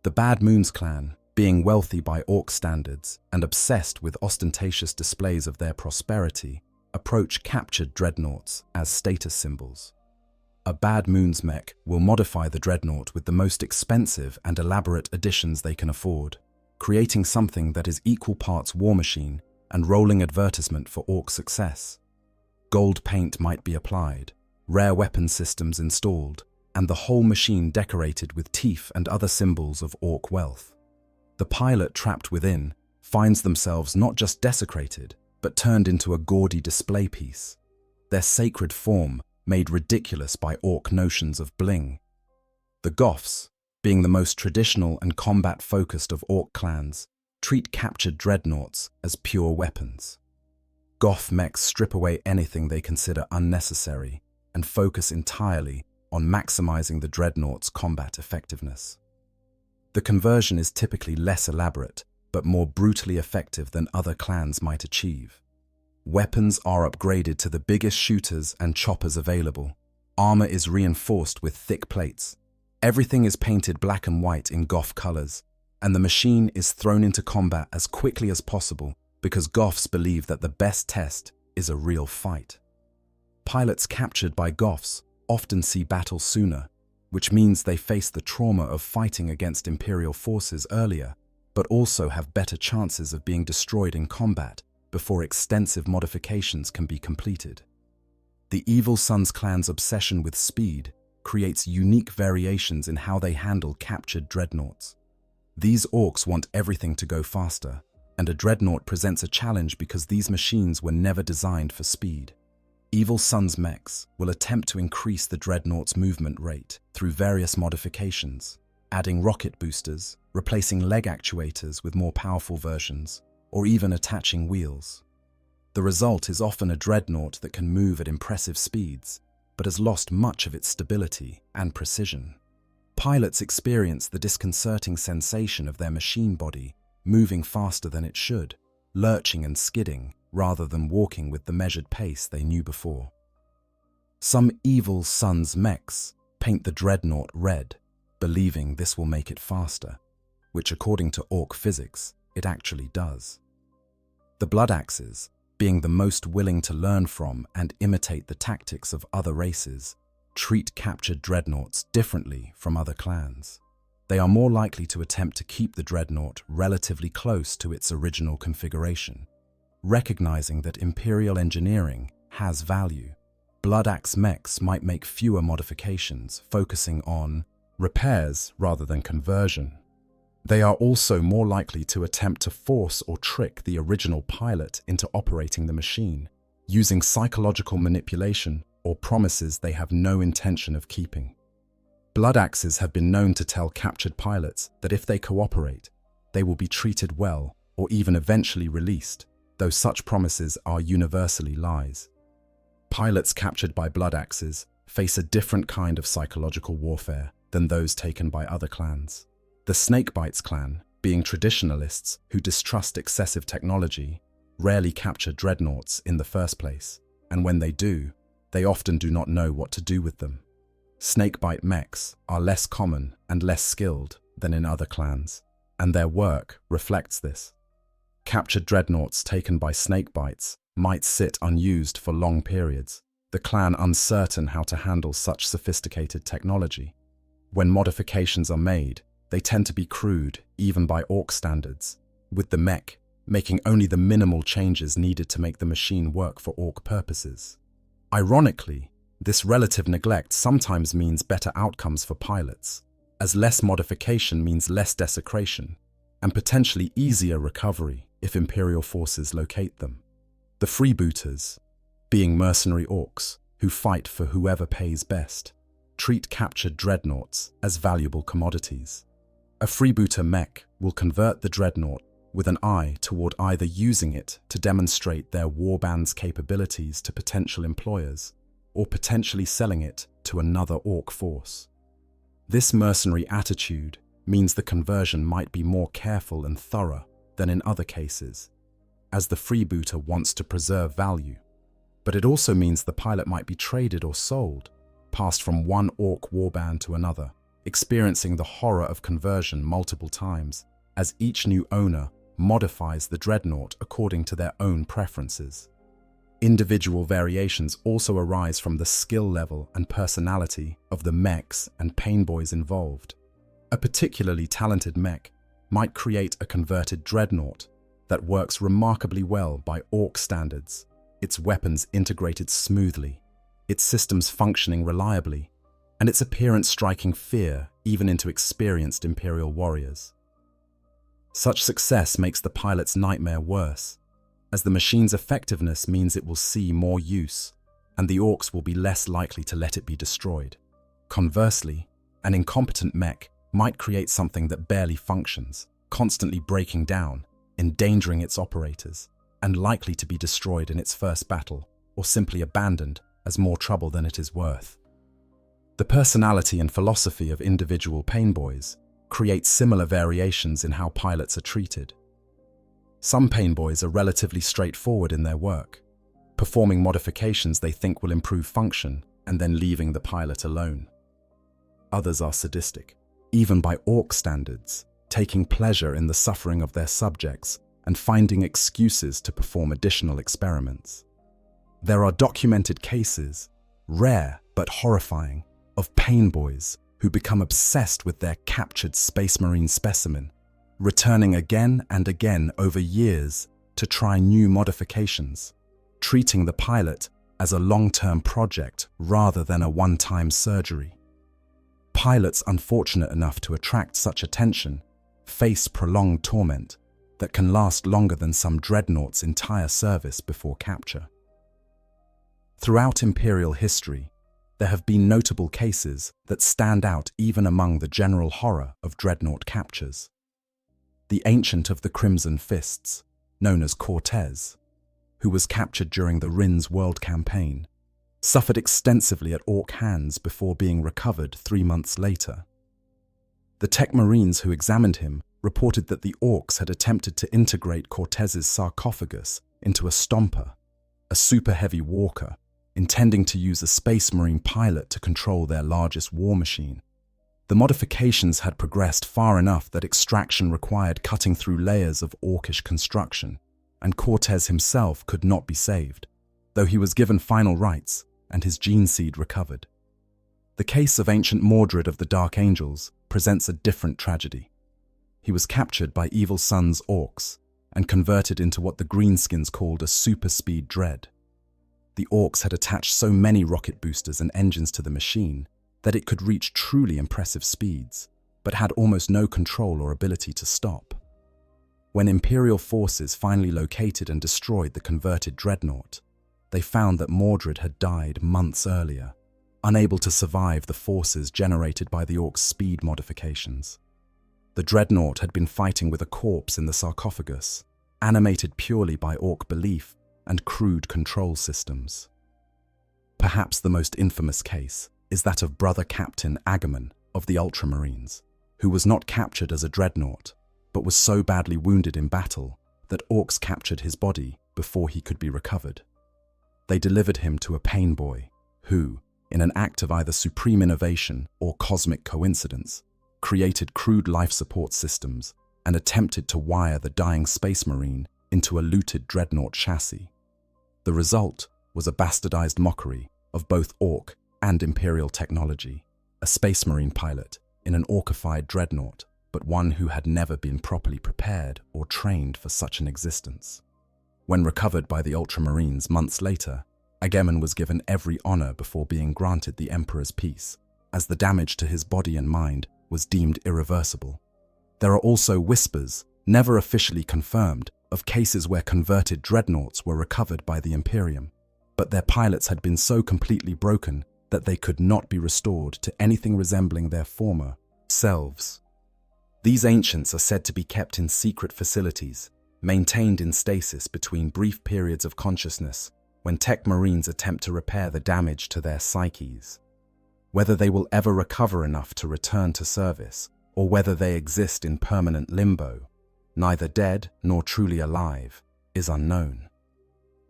The Bad Moons clan, being wealthy by Ork standards and obsessed with ostentatious displays of their prosperity, approach captured dreadnoughts as status symbols. A Bad Moons mech will modify the dreadnought with the most expensive and elaborate additions they can afford, creating something that is equal parts war machine and rolling advertisement for Ork success. Gold paint might be applied, rare weapon systems installed, and the whole machine decorated with teeth and other symbols of Ork wealth. The pilot trapped within finds themselves not just desecrated, but turned into a gaudy display piece, their sacred form made ridiculous by Ork notions of bling. The Goths, being the most traditional and combat-focused of Ork clans, treat captured dreadnoughts as pure weapons. Goth mechs strip away anything they consider unnecessary and focus entirely on maximizing the dreadnought's combat effectiveness. The conversion is typically less elaborate, but more brutally effective than other clans might achieve. Weapons are upgraded to the biggest shooters and choppers available, Armor is reinforced with thick plates. Everything is painted black and white in Goth colors, and the machine is thrown into combat as quickly as possible because Goths believe that the best test is a real fight. Pilots captured by Goths often see battle sooner, which means they face the trauma of fighting against Imperial forces earlier, but also have better chances of being destroyed in combat before extensive modifications can be completed. The Evil Sunz clan's obsession with speed creates unique variations in how they handle captured dreadnoughts. These orcs want everything to go faster, and a dreadnought presents a challenge because these machines were never designed for speed. Evil Sunz mechs will attempt to increase the dreadnought's movement rate through various modifications, adding rocket boosters, replacing leg actuators with more powerful versions, or even attaching wheels. The result is often a dreadnought that can move at impressive speeds, but has lost much of its stability and precision. Pilots experience the disconcerting sensation of their machine body moving faster than it should, lurching and skidding, rather than walking with the measured pace they knew before. Some Evil Sunz mechs paint the dreadnought red, believing this will make it faster, which according to Ork physics, it actually does. The Blood Axes, being the most willing to learn from and imitate the tactics of other races, treat captured dreadnoughts differently from other clans. They are more likely to attempt to keep the dreadnought relatively close to its original configuration. Recognizing that Imperial engineering has value, Blood Axe mechs might make fewer modifications, focusing on repairs rather than conversion. They are also more likely to attempt to force or trick the original pilot into operating the machine, using psychological manipulation or promises they have no intention of keeping. Blood Axes have been known to tell captured pilots that if they cooperate, they will be treated well or even eventually released, though such promises are universally lies. Pilots captured by Blood Axes face a different kind of psychological warfare than those taken by other clans. The Snakebites clan, being traditionalists who distrust excessive technology, rarely capture dreadnoughts in the first place, and when they do, they often do not know what to do with them. Snakebite mechs are less common and less skilled than in other clans, and their work reflects this. Captured dreadnoughts taken by snakebites might sit unused for long periods, the clan uncertain how to handle such sophisticated technology. When modifications are made, they tend to be crude, even by Ork standards, with the mech making only the minimal changes needed to make the machine work for Ork purposes. Ironically, this relative neglect sometimes means better outcomes for pilots, as less modification means less desecration, and potentially easier recovery if Imperial forces locate them. The freebooters, being mercenary orcs who fight for whoever pays best, treat captured dreadnoughts as valuable commodities. A freebooter mech will convert the dreadnought with an eye toward either using it to demonstrate their warband's capabilities to potential employers, or potentially selling it to another Ork force. This mercenary attitude means the conversion might be more careful and thorough than in other cases, as the freebooter wants to preserve value. But it also means the pilot might be traded or sold, passed from one Ork warband to another, experiencing the horror of conversion multiple times, as each new owner modifies the dreadnought according to their own preferences. Individual variations also arise from the skill level and personality of the mechs and painboys involved. A particularly talented mech might create a converted dreadnought that works remarkably well by Ork standards, its weapons integrated smoothly, its systems functioning reliably, and its appearance striking fear even into experienced Imperial warriors. Such success makes the pilot's nightmare worse, as the machine's effectiveness means it will see more use, and the Orks will be less likely to let it be destroyed. Conversely, an incompetent mech might create something that barely functions, constantly breaking down, endangering its operators, and likely to be destroyed in its first battle, or simply abandoned as more trouble than it is worth. The personality and philosophy of individual painboys create similar variations in how pilots are treated. Some painboys are relatively straightforward in their work, performing modifications they think will improve function and then leaving the pilot alone. Others are sadistic, even by Ork standards, taking pleasure in the suffering of their subjects and finding excuses to perform additional experiments. There are documented cases, rare but horrifying, of pain boys who become obsessed with their captured Space Marine specimen, returning again and again over years to try new modifications, treating the pilot as a long-term project rather than a one-time surgery. Pilots unfortunate enough to attract such attention face prolonged torment that can last longer than some Dreadnought's entire service before capture. Throughout Imperial history, there have been notable cases that stand out even among the general horror of Dreadnought captures. The Ancient of the Crimson Fists, known as Cortez, who was captured during the Rin's World Campaign, suffered extensively at Ork hands before being recovered 3 months later. The Tech Marines who examined him reported that the Orks had attempted to integrate Cortez's sarcophagus into a stomper, a super-heavy walker, intending to use a Space Marine pilot to control their largest war machine. The modifications had progressed far enough that extraction required cutting through layers of Orkish construction, and Cortez himself could not be saved, though he was given final rights and his gene seed recovered. The case of ancient Mordred of the Dark Angels presents a different tragedy. He was captured by Evil Sun's Orks and converted into what the Greenskins called a super-speed dread. The Orks had attached so many rocket boosters and engines to the machine that it could reach truly impressive speeds, but had almost no control or ability to stop. When Imperial forces finally located and destroyed the converted Dreadnought, they found that Mordred had died months earlier, unable to survive the forces generated by the Orks' speed modifications. The Dreadnought had been fighting with a corpse in the sarcophagus, animated purely by Ork belief and crude control systems. Perhaps the most infamous case is that of Brother Captain Agamemnon of the Ultramarines, who was not captured as a Dreadnought, but was so badly wounded in battle that Orks captured his body before he could be recovered. They delivered him to a pain boy who, in an act of either supreme innovation or cosmic coincidence, created crude life support systems and attempted to wire the dying Space Marine into a looted Dreadnought chassis. The result was a bastardized mockery of both Ork and Imperial technology, a Space Marine pilot in an Orkified Dreadnought, but one who had never been properly prepared or trained for such an existence. When recovered by the Ultramarines months later, Agamemnon was given every honor before being granted the Emperor's peace, as the damage to his body and mind was deemed irreversible. There are also whispers, never officially confirmed, of cases where converted Dreadnoughts were recovered by the Imperium, but their pilots had been so completely broken that they could not be restored to anything resembling their former selves. These ancients are said to be kept in secret facilities, maintained in stasis between brief periods of consciousness when Tech Marines attempt to repair the damage to their psyches. Whether they will ever recover enough to return to service, or whether they exist in permanent limbo, neither dead nor truly alive, is unknown.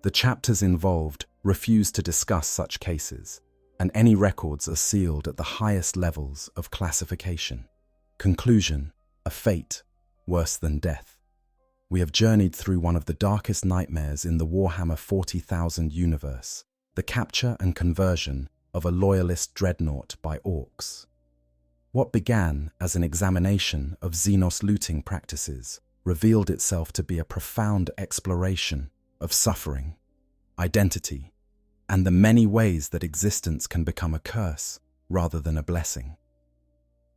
The chapters involved refuse to discuss such cases, and any records are sealed at the highest levels of classification. Conclusion: a fate worse than death. We have journeyed through one of the darkest nightmares in the Warhammer 40,000 universe, the capture and conversion of a Loyalist Dreadnought by Orks. What began as an examination of Xenos looting practices revealed itself to be a profound exploration of suffering, identity, and the many ways that existence can become a curse rather than a blessing.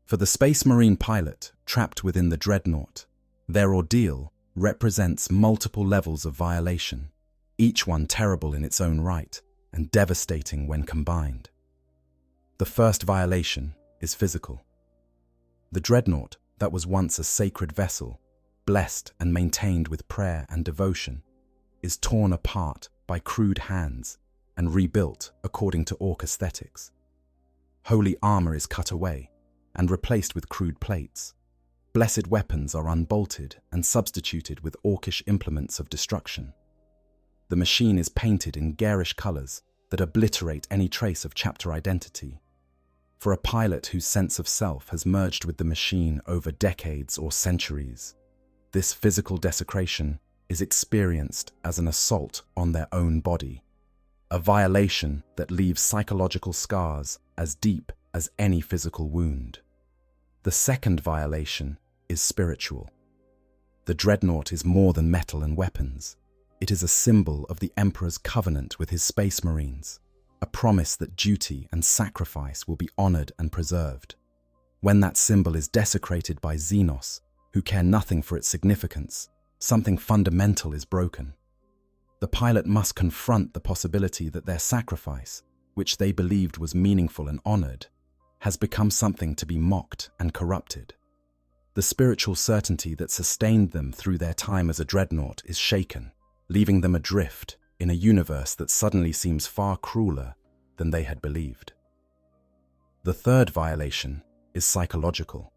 For the Space Marine pilot trapped within the Dreadnought, their ordeal represents multiple levels of violation, each one terrible in its own right and devastating when combined. The first violation is physical. The Dreadnought, that was once a sacred vessel, blessed and maintained with prayer and devotion, is torn apart by crude hands and rebuilt according to Ork aesthetics. Holy armor is cut away and replaced with crude plates. Blessed weapons are unbolted and substituted with Orkish implements of destruction. The machine is painted in garish colors that obliterate any trace of chapter identity. For a pilot whose sense of self has merged with the machine over decades or centuries, this physical desecration is experienced as an assault on their own body, a violation that leaves psychological scars as deep as any physical wound. The second violation is spiritual. The Dreadnought is more than metal and weapons. It is a symbol of the Emperor's covenant with his Space Marines, a promise that duty and sacrifice will be honored and preserved. When that symbol is desecrated by Xenos, who care nothing for its significance, something fundamental is broken. The pilot must confront the possibility that their sacrifice, which they believed was meaningful and honored, has become something to be mocked and corrupted. The spiritual certainty that sustained them through their time as a Dreadnought is shaken, leaving them adrift in a universe that suddenly seems far crueler than they had believed. The third violation is psychological.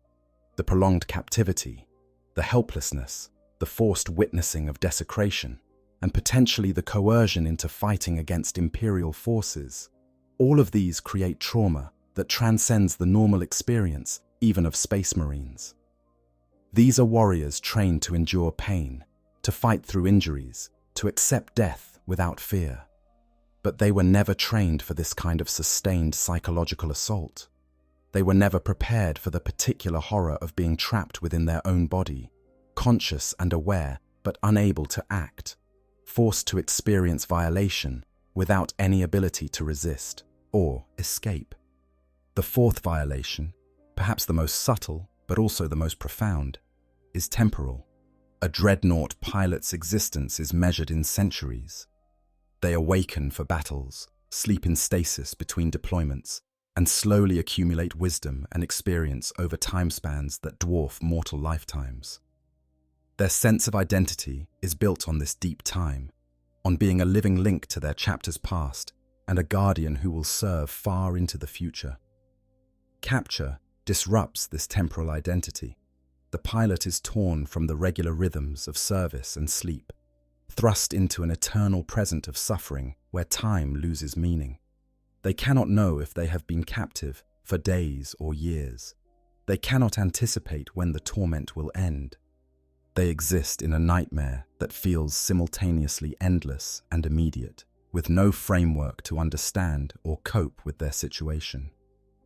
The prolonged captivity, the helplessness, the forced witnessing of desecration, and potentially the coercion into fighting against Imperial forces, all of these create trauma that transcends the normal experience even of Space Marines. These are warriors trained to endure pain, to fight through injuries, to accept death without fear. But they were never trained for this kind of sustained psychological assault. They were never prepared for the particular horror of being trapped within their own body, conscious and aware but unable to act, forced to experience violation without any ability to resist or escape. The fourth violation, perhaps the most subtle but also the most profound, is temporal. A Dreadnought pilot's existence is measured in centuries. They awaken for battles, sleep in stasis between deployments, and slowly accumulate wisdom and experience over time spans that dwarf mortal lifetimes. Their sense of identity is built on this deep time, on being a living link to their chapter's past and a guardian who will serve far into the future. Capture disrupts this temporal identity. The pilot is torn from the regular rhythms of service and sleep, thrust into an eternal present of suffering where time loses meaning. They cannot know if they have been captive for days or years. They cannot anticipate when the torment will end. They exist in a nightmare that feels simultaneously endless and immediate, with no framework to understand or cope with their situation.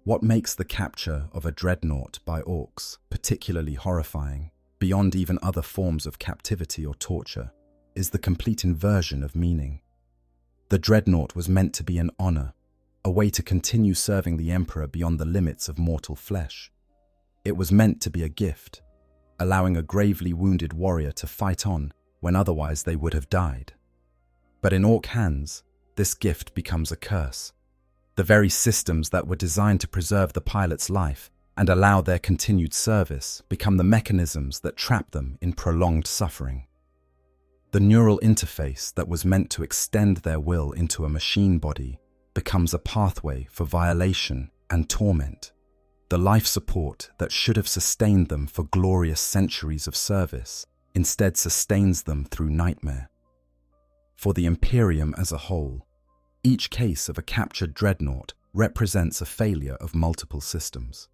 What makes the capture of a Dreadnought by Orks particularly horrifying, beyond even other forms of captivity or torture, is the complete inversion of meaning. The Dreadnought was meant to be an honor, a way to continue serving the Emperor beyond the limits of mortal flesh. It was meant to be a gift, allowing a gravely wounded warrior to fight on when otherwise they would have died. But in Ork hands, this gift becomes a curse. The very systems that were designed to preserve the pilot's life and allow their continued service become the mechanisms that trap them in prolonged suffering. The neural interface that was meant to extend their will into a machine body becomes a pathway for violation and torment. The life support that should have sustained them for glorious centuries of service instead sustains them through nightmare. For the Imperium as a whole, each case of a captured Dreadnought represents a failure of multiple systems.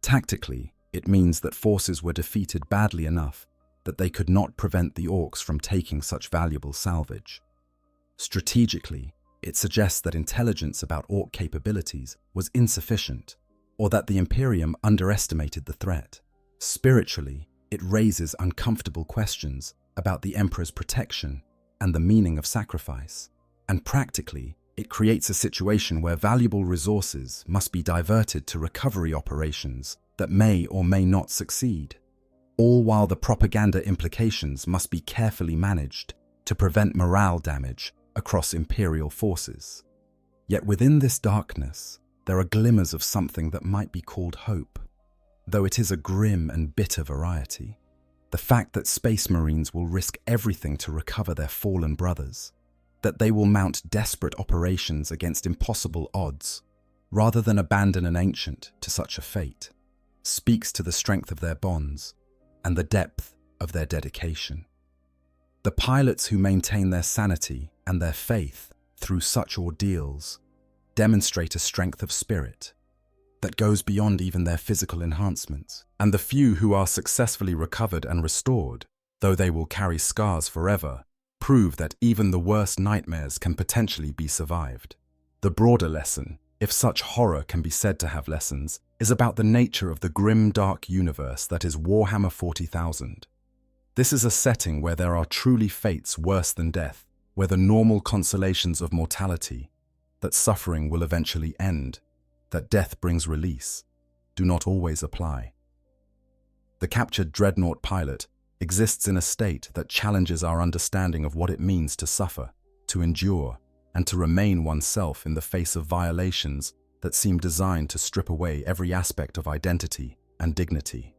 Tactically, it means that forces were defeated badly enough that they could not prevent the Orks from taking such valuable salvage. Strategically, it suggests that intelligence about Ork capabilities was insufficient, or that the Imperium underestimated the threat. Spiritually, it raises uncomfortable questions about the Emperor's protection and the meaning of sacrifice. And practically, it creates a situation where valuable resources must be diverted to recovery operations that may or may not succeed, all while the propaganda implications must be carefully managed to prevent morale damage across Imperial forces. Yet within this darkness, there are glimmers of something that might be called hope, though it is a grim and bitter variety. The fact that Space Marines will risk everything to recover their fallen brothers, that they will mount desperate operations against impossible odds, rather than abandon an ancient to such a fate, speaks to the strength of their bonds and the depth of their dedication. The pilots who maintain their sanity and their faith through such ordeals demonstrate a strength of spirit that goes beyond even their physical enhancements. And the few who are successfully recovered and restored, though they will carry scars forever, prove that even the worst nightmares can potentially be survived. The broader lesson, if such horror can be said to have lessons, is about the nature of the grim, dark universe that is Warhammer 40,000. This is a setting where there are truly fates worse than death, where the normal consolations of mortality, that suffering will eventually end, that death brings release, do not always apply. The captured Dreadnought pilot exists in a state that challenges our understanding of what it means to suffer, to endure, and to remain oneself in the face of violations that seem designed to strip away every aspect of identity and dignity.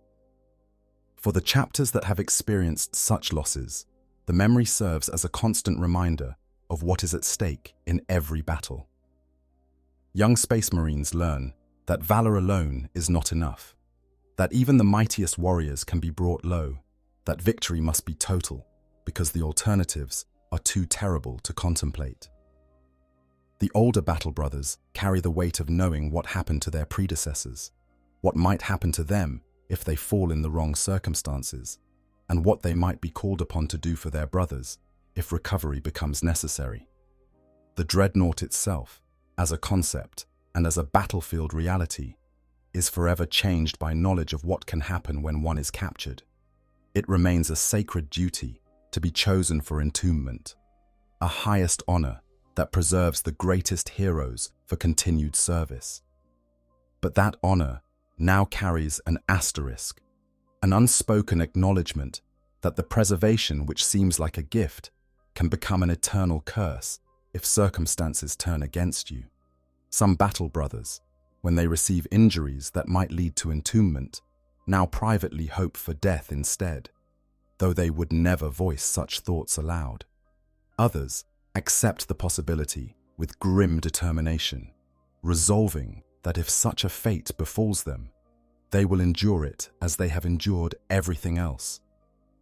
For the chapters that have experienced such losses, the memory serves as a constant reminder of what is at stake in every battle. Young Space Marines learn that valor alone is not enough, that even the mightiest warriors can be brought low, that victory must be total because the alternatives are too terrible to contemplate. The older battle brothers carry the weight of knowing what happened to their predecessors, what might happen to them if they fall in the wrong circumstances, and what they might be called upon to do for their brothers if recovery becomes necessary. The Dreadnought itself, as a concept and as a battlefield reality, is forever changed by knowledge of what can happen when one is captured. It remains a sacred duty to be chosen for entombment, a highest honor that preserves the greatest heroes for continued service. But that honor now carries an asterisk, an unspoken acknowledgement that the preservation which seems like a gift can become an eternal curse if circumstances turn against you. Some battle brothers, when they receive injuries that might lead to entombment, now privately hope for death instead, though they would never voice such thoughts aloud. Others accept the possibility with grim determination, resolving that if such a fate befalls them, they will endure it as they have endured everything else,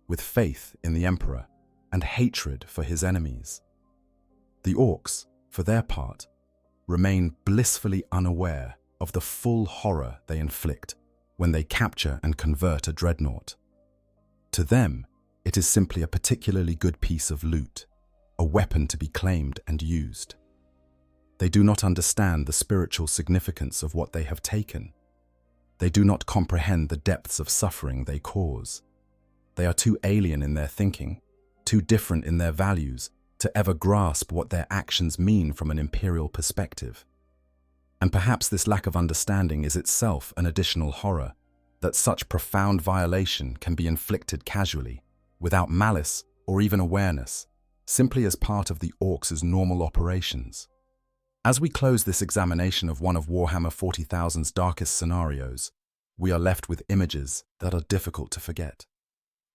with faith in the Emperor and hatred for his enemies. The Orks, for their part, remain blissfully unaware of the full horror they inflict when they capture and convert a Dreadnought. To them, it is simply a particularly good piece of loot, a weapon to be claimed and used. They do not understand the spiritual significance of what they have taken. They do not comprehend the depths of suffering they cause. They are too alien in their thinking, too different in their values to ever grasp what their actions mean from an imperial perspective. And perhaps this lack of understanding is itself an additional horror, that such profound violation can be inflicted casually, without malice or even awareness, simply as part of the Orks' normal operations. As we close this examination of one of Warhammer 40,000's darkest scenarios, we are left with images that are difficult to forget.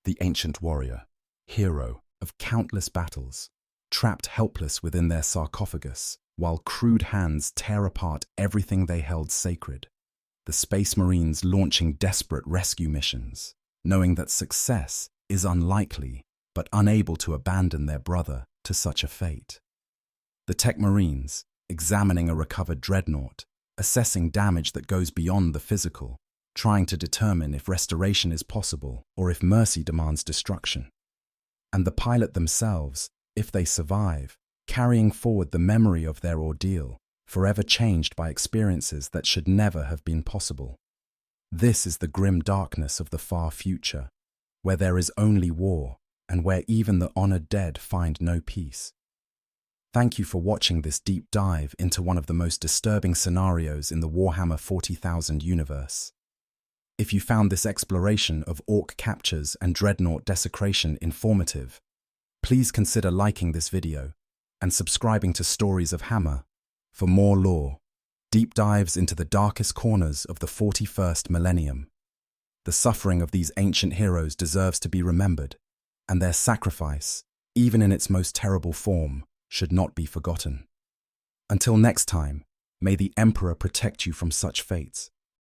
The ancient warrior, hero of countless battles, trapped helpless within their sarcophagus, while crude hands tear apart everything they held sacred. The Space Marines launching desperate rescue missions, knowing that success is unlikely, but unable to abandon their brother to such a fate. The Tech Marines, examining a recovered Dreadnought, assessing damage that goes beyond the physical, trying to determine if restoration is possible or if mercy demands destruction. And the pilot themselves, if they survive, carrying forward the memory of their ordeal, forever changed by experiences that should never have been possible. This is the grim darkness of the far future, where there is only war, and where even the honored dead find no peace. Thank you for watching this deep dive into one of the most disturbing scenarios in the Warhammer 40,000 universe. If you found this exploration of Ork captures and Dreadnought desecration informative, please consider liking this video and subscribing to Stories of Hammer for more lore, deep dives into the darkest corners of the 41st millennium. The suffering of these ancient heroes deserves to be remembered, and their sacrifice, even in its most terrible form, should not be forgotten. Until next time, may the Emperor protect you from such fates.